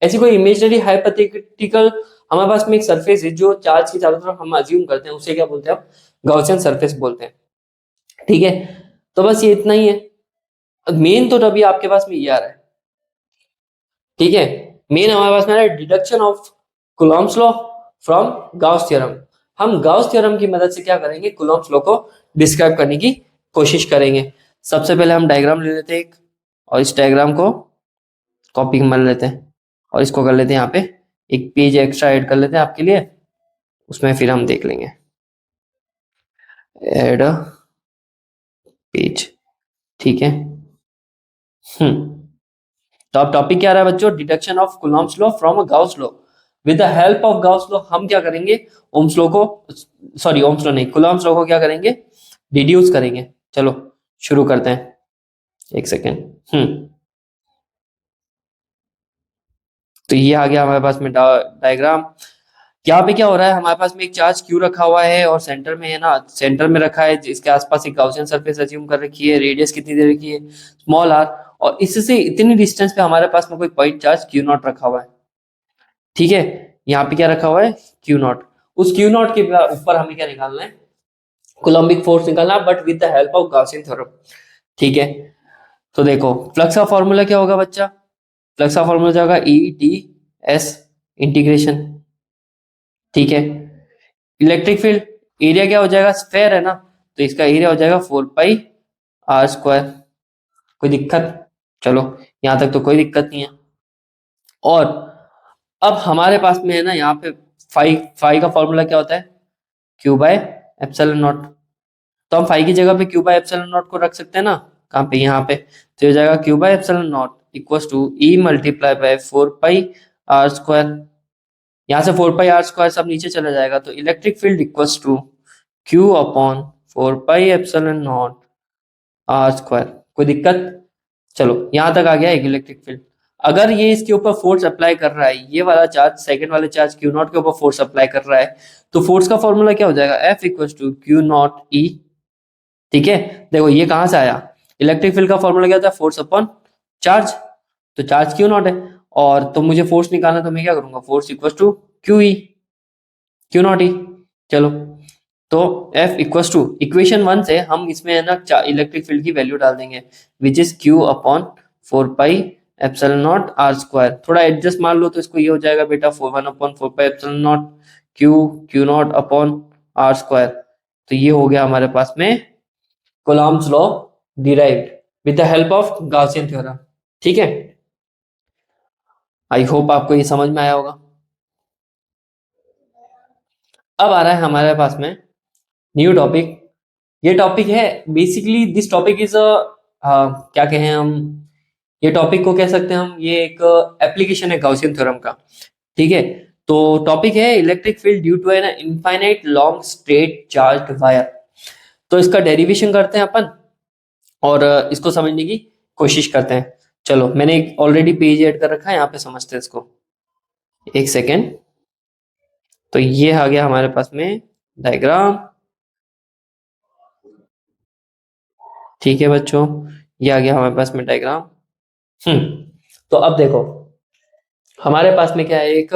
ऐसी कोई इमेजिनरी हाइपोथेटिकल हमारे पास में एक सरफेस है जो चार्ज की चारों तरफ हम अज्यूम करते हैं, उसे क्या बोलते हैं हम, गाउसियन सरफेस बोलते हैं। ठीक है, तो बस ये इतना ही है। मेन तो अभी आपके पास में ये आ रहा है। ठीक है, मेन हमारे पास में आ रहा है deduction of Coulomb's law from Gauss theorem. हम गाउस थ्योरम की मदद से क्या करेंगे, कूलॉम्स लॉ को डिस्क्राइब करने की कोशिश करेंगे। सबसे पहले हम डायग्राम ले लेते हैं एक, और इस डायग्राम को कॉपी कर लेते हैं, और इसको कर लेते हैं यहाँ पे एक पेज एक्स्ट्रा ऐड कर लेते हैं आपके लिए, उसमें फिर हम देख लेंगे, ऐड पेज। ठीक है, तो अब टॉपिक क्या रहा है बच्चों, deduction of Coulomb's law from a Gauss law. With the help of Gauss law हम क्या करेंगे, ओम्स लॉ को, सॉरी ओम्स लॉ नहीं, कूलॉम्स लॉ को क्या करेंगे, डिड्यूस करेंगे। चलो शुरू करते हैं, एक सेकेंड। तो ये आ गया हमारे पास में डायग्राम। यहाँ पे क्या हो रहा है, हमारे पास में एक चार्ज क्यू रखा हुआ है और सेंटर में है ना, सेंटर में रखा है, इसके आसपास एक गाउसियन सरफेस अज्यूम कर रखी है, रेडियस कितनी दे रखी है, स्मॉल आर, और इससे इतनी डिस्टेंस पे हमारे पास में कोई पॉइंट चार्ज क्यू नॉट रखा हुआ है। ठीक है, यहाँ पे क्या रखा हुआ है, क्यू नॉट। उस क्यू नॉट के ऊपर हमें क्या निकालना है, कोलम्बिक फोर्स निकालना, but with the help of Gaussian theorem. ठीक है, तो देखो फ्लक्स का फॉर्मूला क्या होगा बच्चा, फ्लक्स का फॉर्मूला जाएगा ई डी एस इंटीग्रेशन। ठीक है, इलेक्ट्रिक फील्ड, एरिया क्या हो जाएगा, स्फेयर है ना, तो इसका एरिया हो जाएगा 4πr²। कोई दिक्कत, चलो यहां तक तो कोई दिक्कत नहीं है। और अब हमारे पास में है ना यहाँ पे फाई का फॉर्मूला क्या होता है, क्यू बाय एप्सिलॉन नॉट। तो हम फाई की जगह पे क्यू बाय एप्सिलॉन नॉट को रख सकते हैं ना, कहाँ पे, यहाँ पे। तो ये हो जाएगा q by epsilon naught equal to E multiply by 4 pi r square. यहाँ से 4 पाई r स्क्वायर सब नीचे चला जाएगा, तो electric field equals to q upon 4 pi epsilon naught r square. कोई दिक्कत? चलो यहाँ तक आ गया एक इलेक्ट्रिक फील्ड। अगर ये इसके ऊपर फोर्स अप्लाई कर रहा है, ये वाला चार्ज, सेकंड वाले चार्ज क्यू नॉट के ऊपर फोर्स अप्लाई कर रहा है, तो फोर्स का फॉर्मूला क्या हो जाएगा, f equal to q naught e. ठीक है, देखो ये कहां से आया, इलेक्ट्रिक फील्ड का फॉर्मूला क्या होता है, फोर्स अपॉन चार्ज। तो चार्ज क्यू नॉट है, और तो मुझे फोर्स निकालना, तो मैं क्या करूंगा, force equal to q e, q naught e. चलो, तो F इक्वल टू इक्वेशन 1 से हम इसमें है ना इलेक्ट्रिक फील्ड की वैल्यू डाल देंगे, which is Q upon 4 pi epsilon naught r square. थोड़ा एडजस्ट मार लो तो इसको ये हो जाएगा बेटा 1/4 pi epsilon not Q not upon r square. तो ये हो गया हमारे पास में Coulomb's law derived with the help of Gaussian theorem. ठीक है, आई होप आपको ये समझ में आया होगा। अब आ रहा है हमारे पास में न्यू टॉपिक। ये टॉपिक है बेसिकली, दिस टॉपिक इज क्या कहें हम, ये टॉपिक को कह सकते हैं हम, ये एक एप्लीकेशन है गॉसियन थ्योरम का। ठीक है, तो टॉपिक है electric field due to an infinite long straight charged wire. तो इसका डेरिवेशन करते हैं अपन, और इसको समझने की कोशिश करते हैं। चलो, मैंने ऑलरेडी पेज ऐड कर रखा है, यहाँ पे समझते हैं इसको। एक सेकेंड। तो ये आ गया हमारे पास में डायग्राम। ठीक है बच्चों, ये आ गया हमारे पास में डायग्राम। तो अब देखो, हमारे पास में क्या है, एक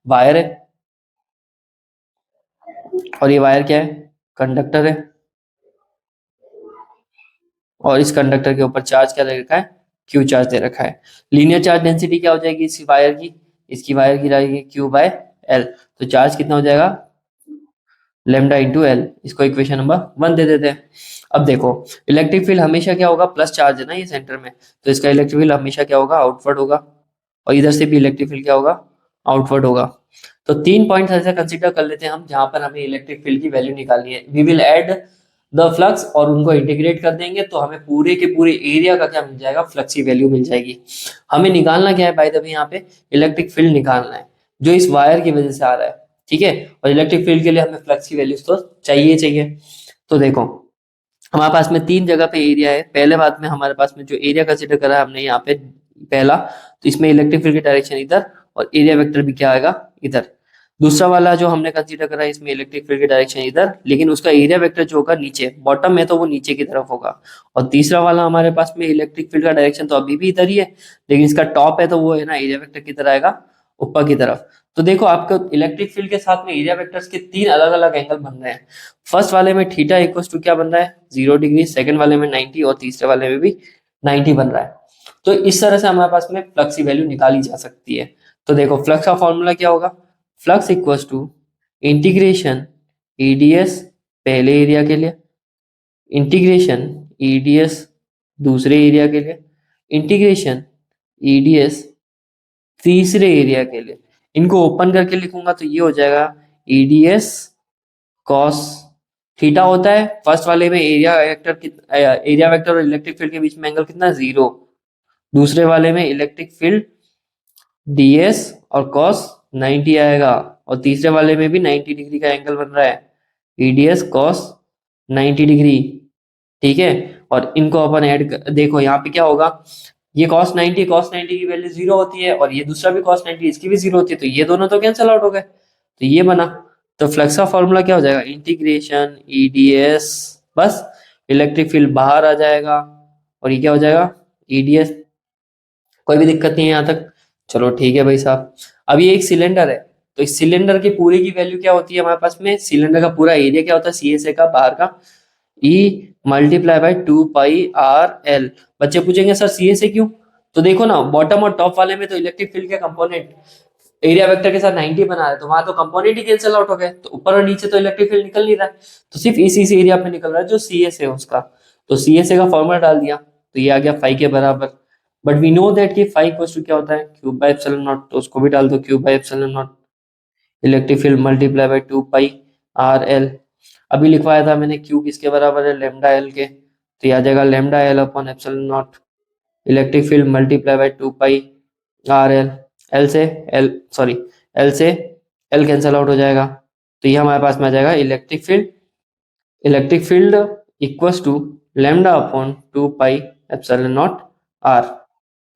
वायर है, और ये वायर क्या है, कंडक्टर है, और इस कंडक्टर के ऊपर चार्ज क्या दे रखा है, क्यू चार्ज दे रखा है। लीनियर चार्ज डेंसिटी क्या हो जाएगी इसकी वायर की, इसकी वायर की रहेगी क्यू बाय एल। तो चार्ज कितना हो जाएगा, लेमडा इंटू एल। इसको इक्वेशन नंबर 1 दे देते हैं। अब देखो, इलेक्ट्रिक फील्ड हमेशा क्या होगा, प्लस चार्ज है ना ये सेंटर में, तो इसका इलेक्ट्रिक फील्ड हमेशा क्या होगा, आउटवर्ड होगा, और इधर से भी इलेक्ट्रिक फील्ड क्या होगा, आउटवर्ड होगा। तो 3 पॉइंट ऐसे कंसीडर कर लेते हैं हम, जहां पर हमें इलेक्ट्रिक फील्ड की वैल्यू निकालनी है। We will add the flux, और उनको इंटीग्रेट कर देंगे, तो हमें पूरे के पूरे एरिया का क्या मिल जाएगा, फ्लक्स की वैल्यू मिल जाएगी। हमें निकालना क्या है, बाय द वे यहाँ पे इलेक्ट्रिक फील्ड निकालना है, जो इस वायर की वजह से आ रहा है। ठीक है, और इलेक्ट्रिक फील्ड के लिए हमें फ्लक्स की वैल्यूज तो चाहिए चाहिए। तो देखो, हमारे पास में 3 जगह पे एरिया है। पहले बात में हमारे पास में जो एरिया कंसीडर करा है हमने यहाँ पे, पहला, तो इसमें इलेक्ट्रिक फील्ड की डायरेक्शन इधर, और एरिया वेक्टर भी क्या आएगा, इधर। दूसरा वाला जो हमने कंसीडर करा है, इसमें इलेक्ट्रिक फील्ड की डायरेक्शन इधर, लेकिन उसका एरिया वेक्टर जो होगा नीचे, बॉटम में, तो वो नीचे की तरफ होगा। और तीसरा वाला हमारे पास में इलेक्ट्रिक फील्ड का डायरेक्शन तो अभी भी इधर ही है, लेकिन इसका टॉप है, तो वो है ना एरिया वेक्टर की तरह आएगा, ऊपर की तरफ। तो देखो, आपको इलेक्ट्रिक फील्ड के साथ में एरिया वेक्टर्स के 3 अलग अलग एंगल बन रहे हैं। फर्स्ट वाले में थीटा इक्वल्स टू क्या बन रहा है, 0 डिग्री, सेकंड वाले में 90, और तीसरे वाले में भी 90 बन रहा है। तो इस तरह से हमारे पास में फ्लक्स की वैल्यू निकाली जा सकती है। तो देखो, फ्लक्स का फॉर्मूला क्या होगा, flux equals to integration EDS पहले एरिया के लिए, इंटीग्रेशन ईडीएस दूसरे एरिया के लिए, इंटीग्रेशन ईडीएस तीसरे एरिया के लिए। इनको ओपन करके लिखूंगा तो ये हो जाएगा ईडीएस कॉस थीटा होता है। फर्स्ट वाले में एरिया वेक्टर और इलेक्ट्रिक फील्ड के बीच में एंगल कितना, 0। दूसरे वाले में इलेक्ट्रिक फील्ड डीएस और कॉस 90 आएगा, और तीसरे वाले में भी 90 डिग्री का एंगल बन रहा है, ईडीएस कॉस 90 डिग्री। ठीक है, और इनको अपन देखो यहाँ पे क्या होगा, ये cos 90 की वैल्यू 0 होती है, और ये दूसरा भी cos 90 इसकी भी 0 होती है, तो ये दोनों तो कैंसिल आउट हो गए, तो ये बना। तो फ्लक्स का फॉर्मूला क्या हो जाएगा, इंटीग्रेशन ईडीएस, बस इलेक्ट्रिक फील्ड बाहर आ जाएगा, और ये क्या हो जाएगा, ईडीएस। कोई भी दिक्कत नहीं है यहाँ तक? चलो ठीक है भाई साहब। अब ये एक सिलेंडर है, तो इस सिलेंडर की पूरे की वैल्यू क्या होती है हमारे पास में, सिलेंडर का पूरा एरिया क्या होता है, सी एस ए का बाहर का, e multiply by 2 pi r l। बच्चे पूछेंगे सर सी एस ए क्यों, तो देखो ना, बॉटम और टॉप वाले में तो इलेक्ट्रिक फील्ड के कंपोनेंट एरिया वेक्टर के साथ 90 बना रहे, तो वहां तो कंपोनेंट ही कैंसिल आउट हो गए, तो ऊपर और नीचे तो इलेक्ट्रिक फील्ड निकल नहीं रहा है, तो सिर्फ इसी एरिया पे निकल रहा है जो सी एस है उसका। तो सी एस ए का फॉर्मूला डाल दिया, तो ये आ गया फाई के बराबर बट वी नो दैट कि फाई इक्वल टू क्या होता है, क्यू बाय एप्सिलॉन नॉट, तो उसको भी डाल दो, Q by epsilon naught electric field multiply by 2 pi R L. अभी लिखवाया था मैंने क्यू किसके बराबर है, लेमडा एल के, तो ये आ जाएगा lambda L upon epsilon naught electric field multiply by 2 pi R L. L से एल, सॉरी, एल से एल कैंसल आउट हो जाएगा, तो ये हमारे पास में आ जाएगा electric field equals to lambda upon 2 pi epsilon naught R.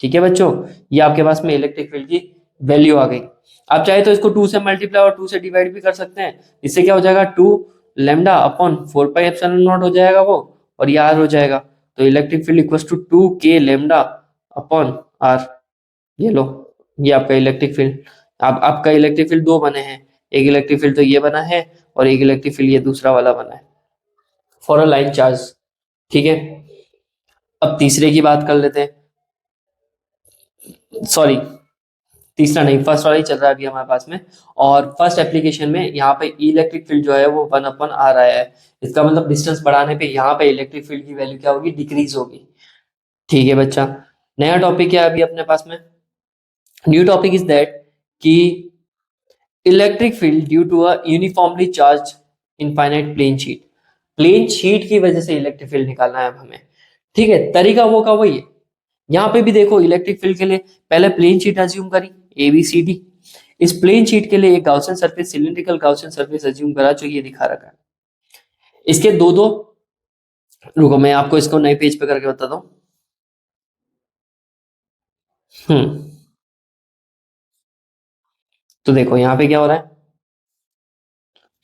ठीक है बच्चों, ये आपके पास में इलेक्ट्रिक फील्ड की वैल्यू आ गई। आप चाहे तो इसको 2 से मल्टीप्लाई और 2 से डिवाइड भी कर सकते हैं, इससे क्या हो जाएगा 2 lambda upon 4 pi epsilon not हो जाएगा वो, और ये आर हो जाएगा, तो इलेक्ट्रिक फील्ड इक्वल्स टू 2 के लेमडा अपॉन आर। ये लो, ये आपका इलेक्ट्रिक फील्ड। अब आपका इलेक्ट्रिक फील्ड दो बने हैं, एक इलेक्ट्रिक फील्ड तो ये बना है और एक इलेक्ट्रिक फील्ड ये दूसरा वाला बना है फॉर अ लाइन चार्ज। ठीक है, अब तीसरे की बात कर लेते हैं, सॉरी तीसरा नहीं, फर्स्ट वाला ही चल रहा है अभी हमारे पास में। और फर्स्ट एप्लीकेशन में यहाँ पे इलेक्ट्रिक फील्ड जो है वो 1 अपन आ रहा है, इसका मतलब डिस्टेंस बढ़ाने पे यहाँ पे इलेक्ट्रिक फील्ड की वैल्यू क्या होगी, डिक्रीज होगी। ठीक है बच्चा, नया टॉपिक क्या है अभी अपने पास में, न्यू टॉपिक इज दैट कि electric field due to a uniformly charge infinite plane sheet. Plane sheet की वजह से इलेक्ट्रिक फील्ड निकालना है अब हमें। ठीक है, तरीका वो का वही है। यहाँ पे भी देखो इलेक्ट्रिक फील्ड के लिए पहले प्लेन शीट अज्यूम करी, ए बी सी डी। इस प्लेन शीट के लिए एक Gaussian surface, cylindrical Gaussian surface assume करा, जो ये दिखा रखा है। इसके दो दो, रुको मैं आपको इसको नए पेज पे करके बताता हूँ। तो देखो यहाँ पे क्या हो रहा है,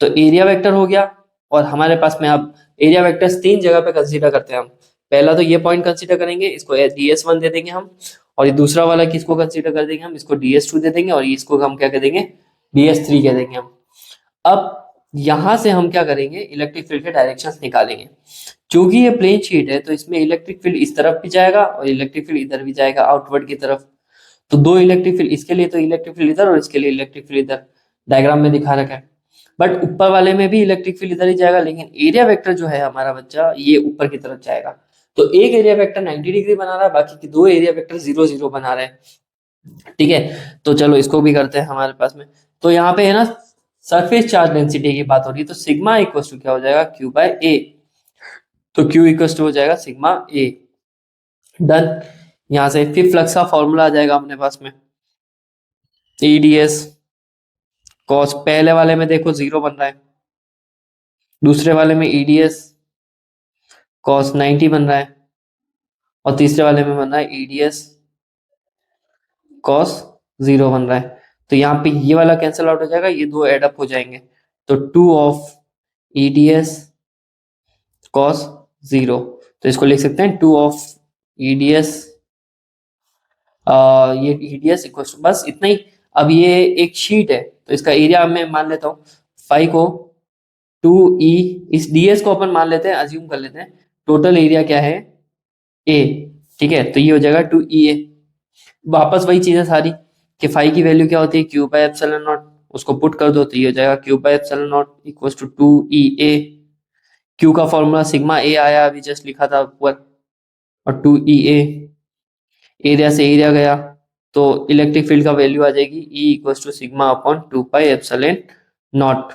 तो एरिया वेक्टर हो गया, और हमारे पास में अब एरिया वेक्टर्स 3 जगह पे कंसीडर करते हैं हम। पहला तो ये पॉइंट कंसीडर करेंगे, इसको ds1 दे देंगे हम, और ये दूसरा वाला किसको कंसीडर कर देंगे हम, इसको ds2 दे देंगे, और इसको हम क्या कह देंगे, ds3 कह देंगे हम। अब यहां से हम क्या करेंगे, इलेक्ट्रिक फील्ड के डायरेक्शंस निकालेंगे। क्योंकि ये प्लेन शीट है तो इसमें इलेक्ट्रिक फील्ड इस तरफ भी जाएगा और इलेक्ट्रिक फील्ड इधर भी जाएगा, आउटवर्ड की तरफ। तो दो इलेक्ट्रिक फील्ड, इसके लिए तो इलेक्ट्रिक फील्ड इधर और इसके लिए इलेक्ट्रिक फील्ड इधर, डायग्राम में दिखा रखा है। बट ऊपर वाले में भी इलेक्ट्रिक फील्ड इधर ही जाएगा, लेकिन एरिया वेक्टर जो है हमारा बच्चा ये ऊपर की तरफ जाएगा। तो एक एरिया वेक्टर 90 डिग्री बना रहा है, बाकी के दो एरिया वेक्टर 0 0 बना रहे हैं। ठीक है, तो चलो इसको भी करते हैं हमारे पास में। तो यहाँ पे है ना सरफेस चार्ज डेंसिटी की बात हो रही है, तो सिग्मा इक्वल टू क्या हो जाएगा, क्यू बाय ए। तो क्यू इक्वल टू हो जाएगा सिग्मा ए। डन। यहां से फिर फ्लक्स का फॉर्मूला आ जाएगा अपने पास में, ईडीएस कॉस, पहले वाले में देखो 0 बन रहा है, दूसरे वाले में ईडीएस कॉस 90 बन रहा है, और तीसरे वाले में बन रहा है ईडीएस कॉस 0 बन रहा है। तो यहाँ पे ये वाला कैंसिल आउट हो जाएगा, ये दो एड अप हो जाएंगे, तो 2 ऑफ ईडीएस कॉस 0, तो इसको लिख सकते हैं 2 ऑफ ईडीएस, ये ईडीएस इक्वल टू, बस इतना ही। अब ये एक शीट है तो इसका एरिया मैं मान लेता हूँ फाई को 2e, इस ds को अपन मान लेते हैं, अज्यूम कर लेते हैं टोटल एरिया क्या है a। ठीक है, तो ये हो जाएगा 2ea। वापस वही चीजें सारी कि फाई की वैल्यू क्या होती है, क्यू बाय एप्सिलॉन नॉट, उसको पुट कर दो तो ये हो जाएगा q by epsilon naught equals to 2ea। Q का फॉर्मूला सिग्मा ए आया, अभी जस्ट लिखा था ऊपर, और 2ea एरिया से एरिया गया, तो इलेक्ट्रिक फील्ड का वैल्यू आ जाएगी E equals to sigma upon 2 pi epsilon naught.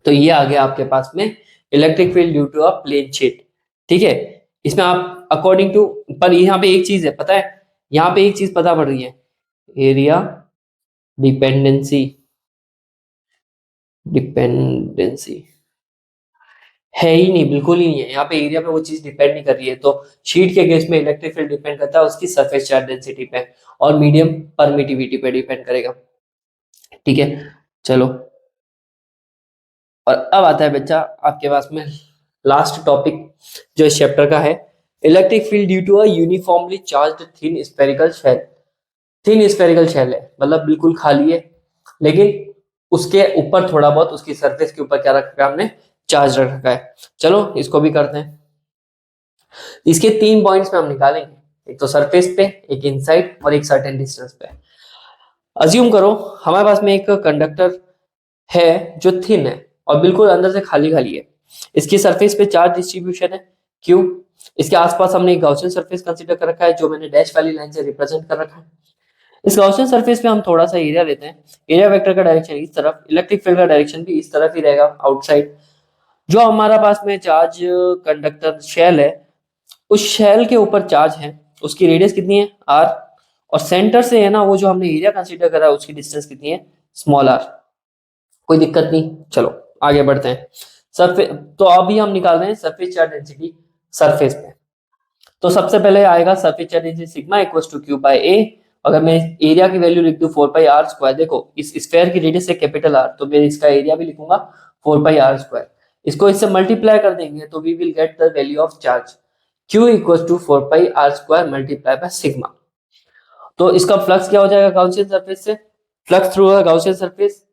तो ये आ गया आपके पास में electric field due to a plane sheet. ठीक है, इसमें आप अकॉर्डिंग टू, पर यहाँ पे एक चीज है पता है, यहाँ पे एक चीज पता पड़ रही है, एरिया डिपेंडेंसी, डिपेंडेंसी है ही नहीं, बिल्कुल ही नहीं है यहाँ पे, एरिया पे वो चीज डिपेंड नहीं कर रही है। तो शीट के केस में इलेक्ट्रिक फील्ड डिपेंड करता है उसकी सरफेस चार्ज डेंसिटी पे और मीडियम परमिटिविटी पे डिपेंड करेगा। ठीक है, चलो, और अब आता है बच्चा आपके पास में लास्ट टॉपिक जो इस चैप्टर का है, electric field due to a uniformly charged thin spherical shell. Thin spherical shell है मतलब बिल्कुल खाली है, लेकिन उसके ऊपर थोड़ा बहुत उसकी सरफेस के ऊपर क्या रखा है हमने, चार्ज रखा है। चलो इसको भी करते हैं। इसके 3 पॉइंट्स में हम निकालेंगे, एक तो सरफेस पे, एक इनसाइड और एक सर्टेन डिस्टेंस पे। अज्यूम करो हमारे पास में एक कंडक्टर है जो थिन है और बिल्कुल अंदर से खाली खाली है, इसकी सरफेस पे चार्ज डिस्ट्रीब्यूशन है Q, इसके आसपास हमने एक गाउसियन सरफेस कंसीडर कर रखा है जो मैंने डैश वाली लाइन से रिप्रेजेंट कर रखा है। इस गाउसियन सरफेस पे हम थोड़ा सा एरिया लेते हैं। एरिया वेक्टर का डायरेक्शन इस तरफ, इलेक्ट्रिक फील्ड का डायरेक्शन भी इस तरफ ही रहेगा, आउटसाइड। जो हमारा पास में चार्ज कंडक्टर शेल है, उस शेल के ऊपर चार्ज है, उसकी रेडियस कितनी है r, और सेंटर से है ना वो जो हमने एरिया कंसीडर करा है उसकी डिस्टेंस कितनी है स्मॉल r। कोई दिक्कत नहीं, चलो आगे बढ़ते हैं। सरफेस, तो अभी हम निकाल रहे हैं सरफेस चार्ज डेंसिटी सरफेस पे। तो सबसे पहले आएगा surface charge density sigma equals to q by a. अगर मैं एरिया की वैल्यू लिख दूं 4 पाई आर स्क्वायर, देखो इस स्फेयर की रेडियस है कैपिटल आर, तो मैं इसका एरिया भी लिखूंगा 4 पाई आर स्क्वायर। इसको इससे मल्टीप्लाई कर देंगे तो we will get the value of charge Q equals to 4 pi R square multiply by sigma. तो इसका फ्लक्स क्या हो जाएगा गाउसियन सरफेस से, flux through Gaussian surface.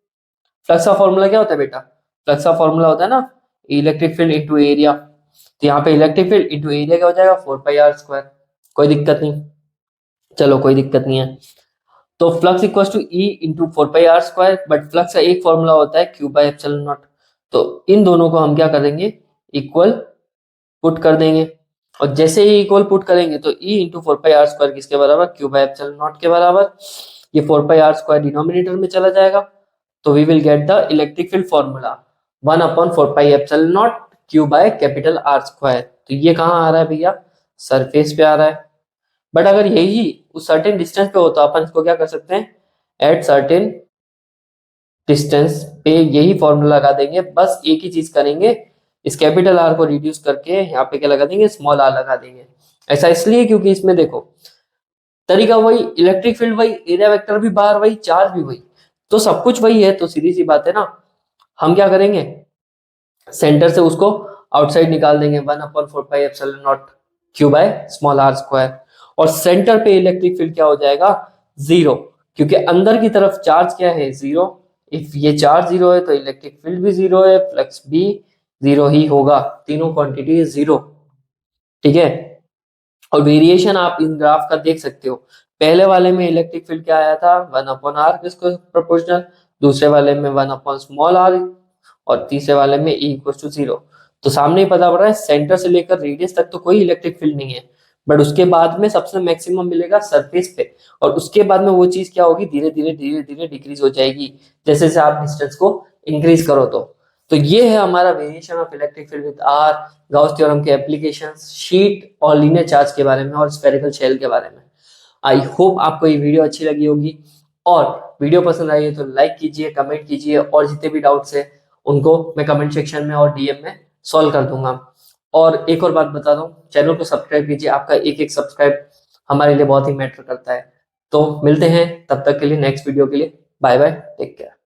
Flux का फॉर्मूला क्या होता है बेटा, फ्लक्स का फॉर्मूला होता है ना इलेक्ट्रिक फील्ड इनटू एरिया। तो यहाँ पे इलेक्ट्रिक फील्ड इनटू एरिया क्या हो जाएगा 4 पाई आर स्क्वायर। कोई दिक्कत नहीं, चलो कोई दिक्कत नहीं है। तो flux equals to E into 4 pi R square, but flux का एक फॉर्मूला होता है क्यू बाय एप्सिलॉन नॉट। तो इन दोनों को हम क्या करेंगे, इक्वल पुट कर देंगे, और जैसे ही इक्वल पुट करेंगे तो E into 4 pi R square किसके बराबर, क्यू बाय एप्सिलॉन नॉट के बराबर। ये 4 पाई आर स्क्वायर डिनोमिनेटर में चला जाएगा, तो we will get the electric field formula 1/4 pi epsilon naught q by capital R square. तो ये कहाँ आ रहा है भैया, सरफेस पे आ रहा है। बट अगर यही उस सर्टेन डिस्टेंस पे होता अपन इसको क्या कर सकते हैं, एट सर्टेन डिस्टेंस पे यही फॉर्मूला लगा देंगे। बस एक ही चीज करेंगे, इस कैपिटल आर को रिड्यूस करके यहाँ पे क्या लगा देंगे, स्मॉल आर लगा देंगे। ऐसा इसलिए क्योंकि इसमें देखो तरीका वही, इलेक्ट्रिक फील्ड वही, एरिया वेक्टर भी बाहर वही, चार्ज भी वही, तो सब कुछ वही है। तो सीधी सी बात है ना, हम क्या करेंगे, सेंटर से उसको आउटसाइड निकाल देंगे 1/4 pi epsilon naught q by small R square. और सेंटर पे इलेक्ट्रिक फील्ड क्या हो जाएगा, जीरो, क्योंकि अंदर की तरफ चार्ज क्या है, जीरो। इफ ये चार्ज जीरो है तो इलेक्ट्रिक फील्ड भी जीरो है, फ्लक्स भी जीरो ही होगा, तीनों क्वांटिटी जीरो। ठीक है, और वेरिएशन आप इन ग्राफ का देख सकते हो। पहले वाले में इलेक्ट्रिक फील्ड क्या आया था 1/r किसको प्रोपोर्शनल, दूसरे वाले में 1/r, और तीसरे वाले में E इक्वल टू 0। तो सामने ही पता पड़ रहा है सेंटर से लेकर रेडियस तक तो कोई इलेक्ट्रिक फील्ड नहीं है, बट उसके बाद में सबसे मैक्सिमम मिलेगा सरफेस पे, और उसके बाद में वो चीज क्या होगी, धीरे धीरे धीरे धीरे डिक्रीज हो जाएगी जैसे जैसे आप डिस्टेंस को इंक्रीज करो। तो ये है हमारा variation of electric field with R, Gauss theorem के एप्लीकेशंस, शीट और लीनियर चार्ज के बारे में और स्फेरिकल शेल के बारे में। आई होप आपको ये वीडियो अच्छी लगी होगी, और वीडियो पसंद आई है तो लाइक कीजिए, कमेंट कीजिए, और जितने भी डाउट्स है उनको मैं कमेंट सेक्शन में और डीएम में सॉल्व कर दूंगा। और एक और बात बता दूं, चैनल को सब्सक्राइब कीजिए, आपका एक एक सब्सक्राइब हमारे लिए बहुत ही मैटर करता है। तो मिलते हैं, तब तक के लिए नेक्स्ट वीडियो के लिए बाय बाय, टेक केयर।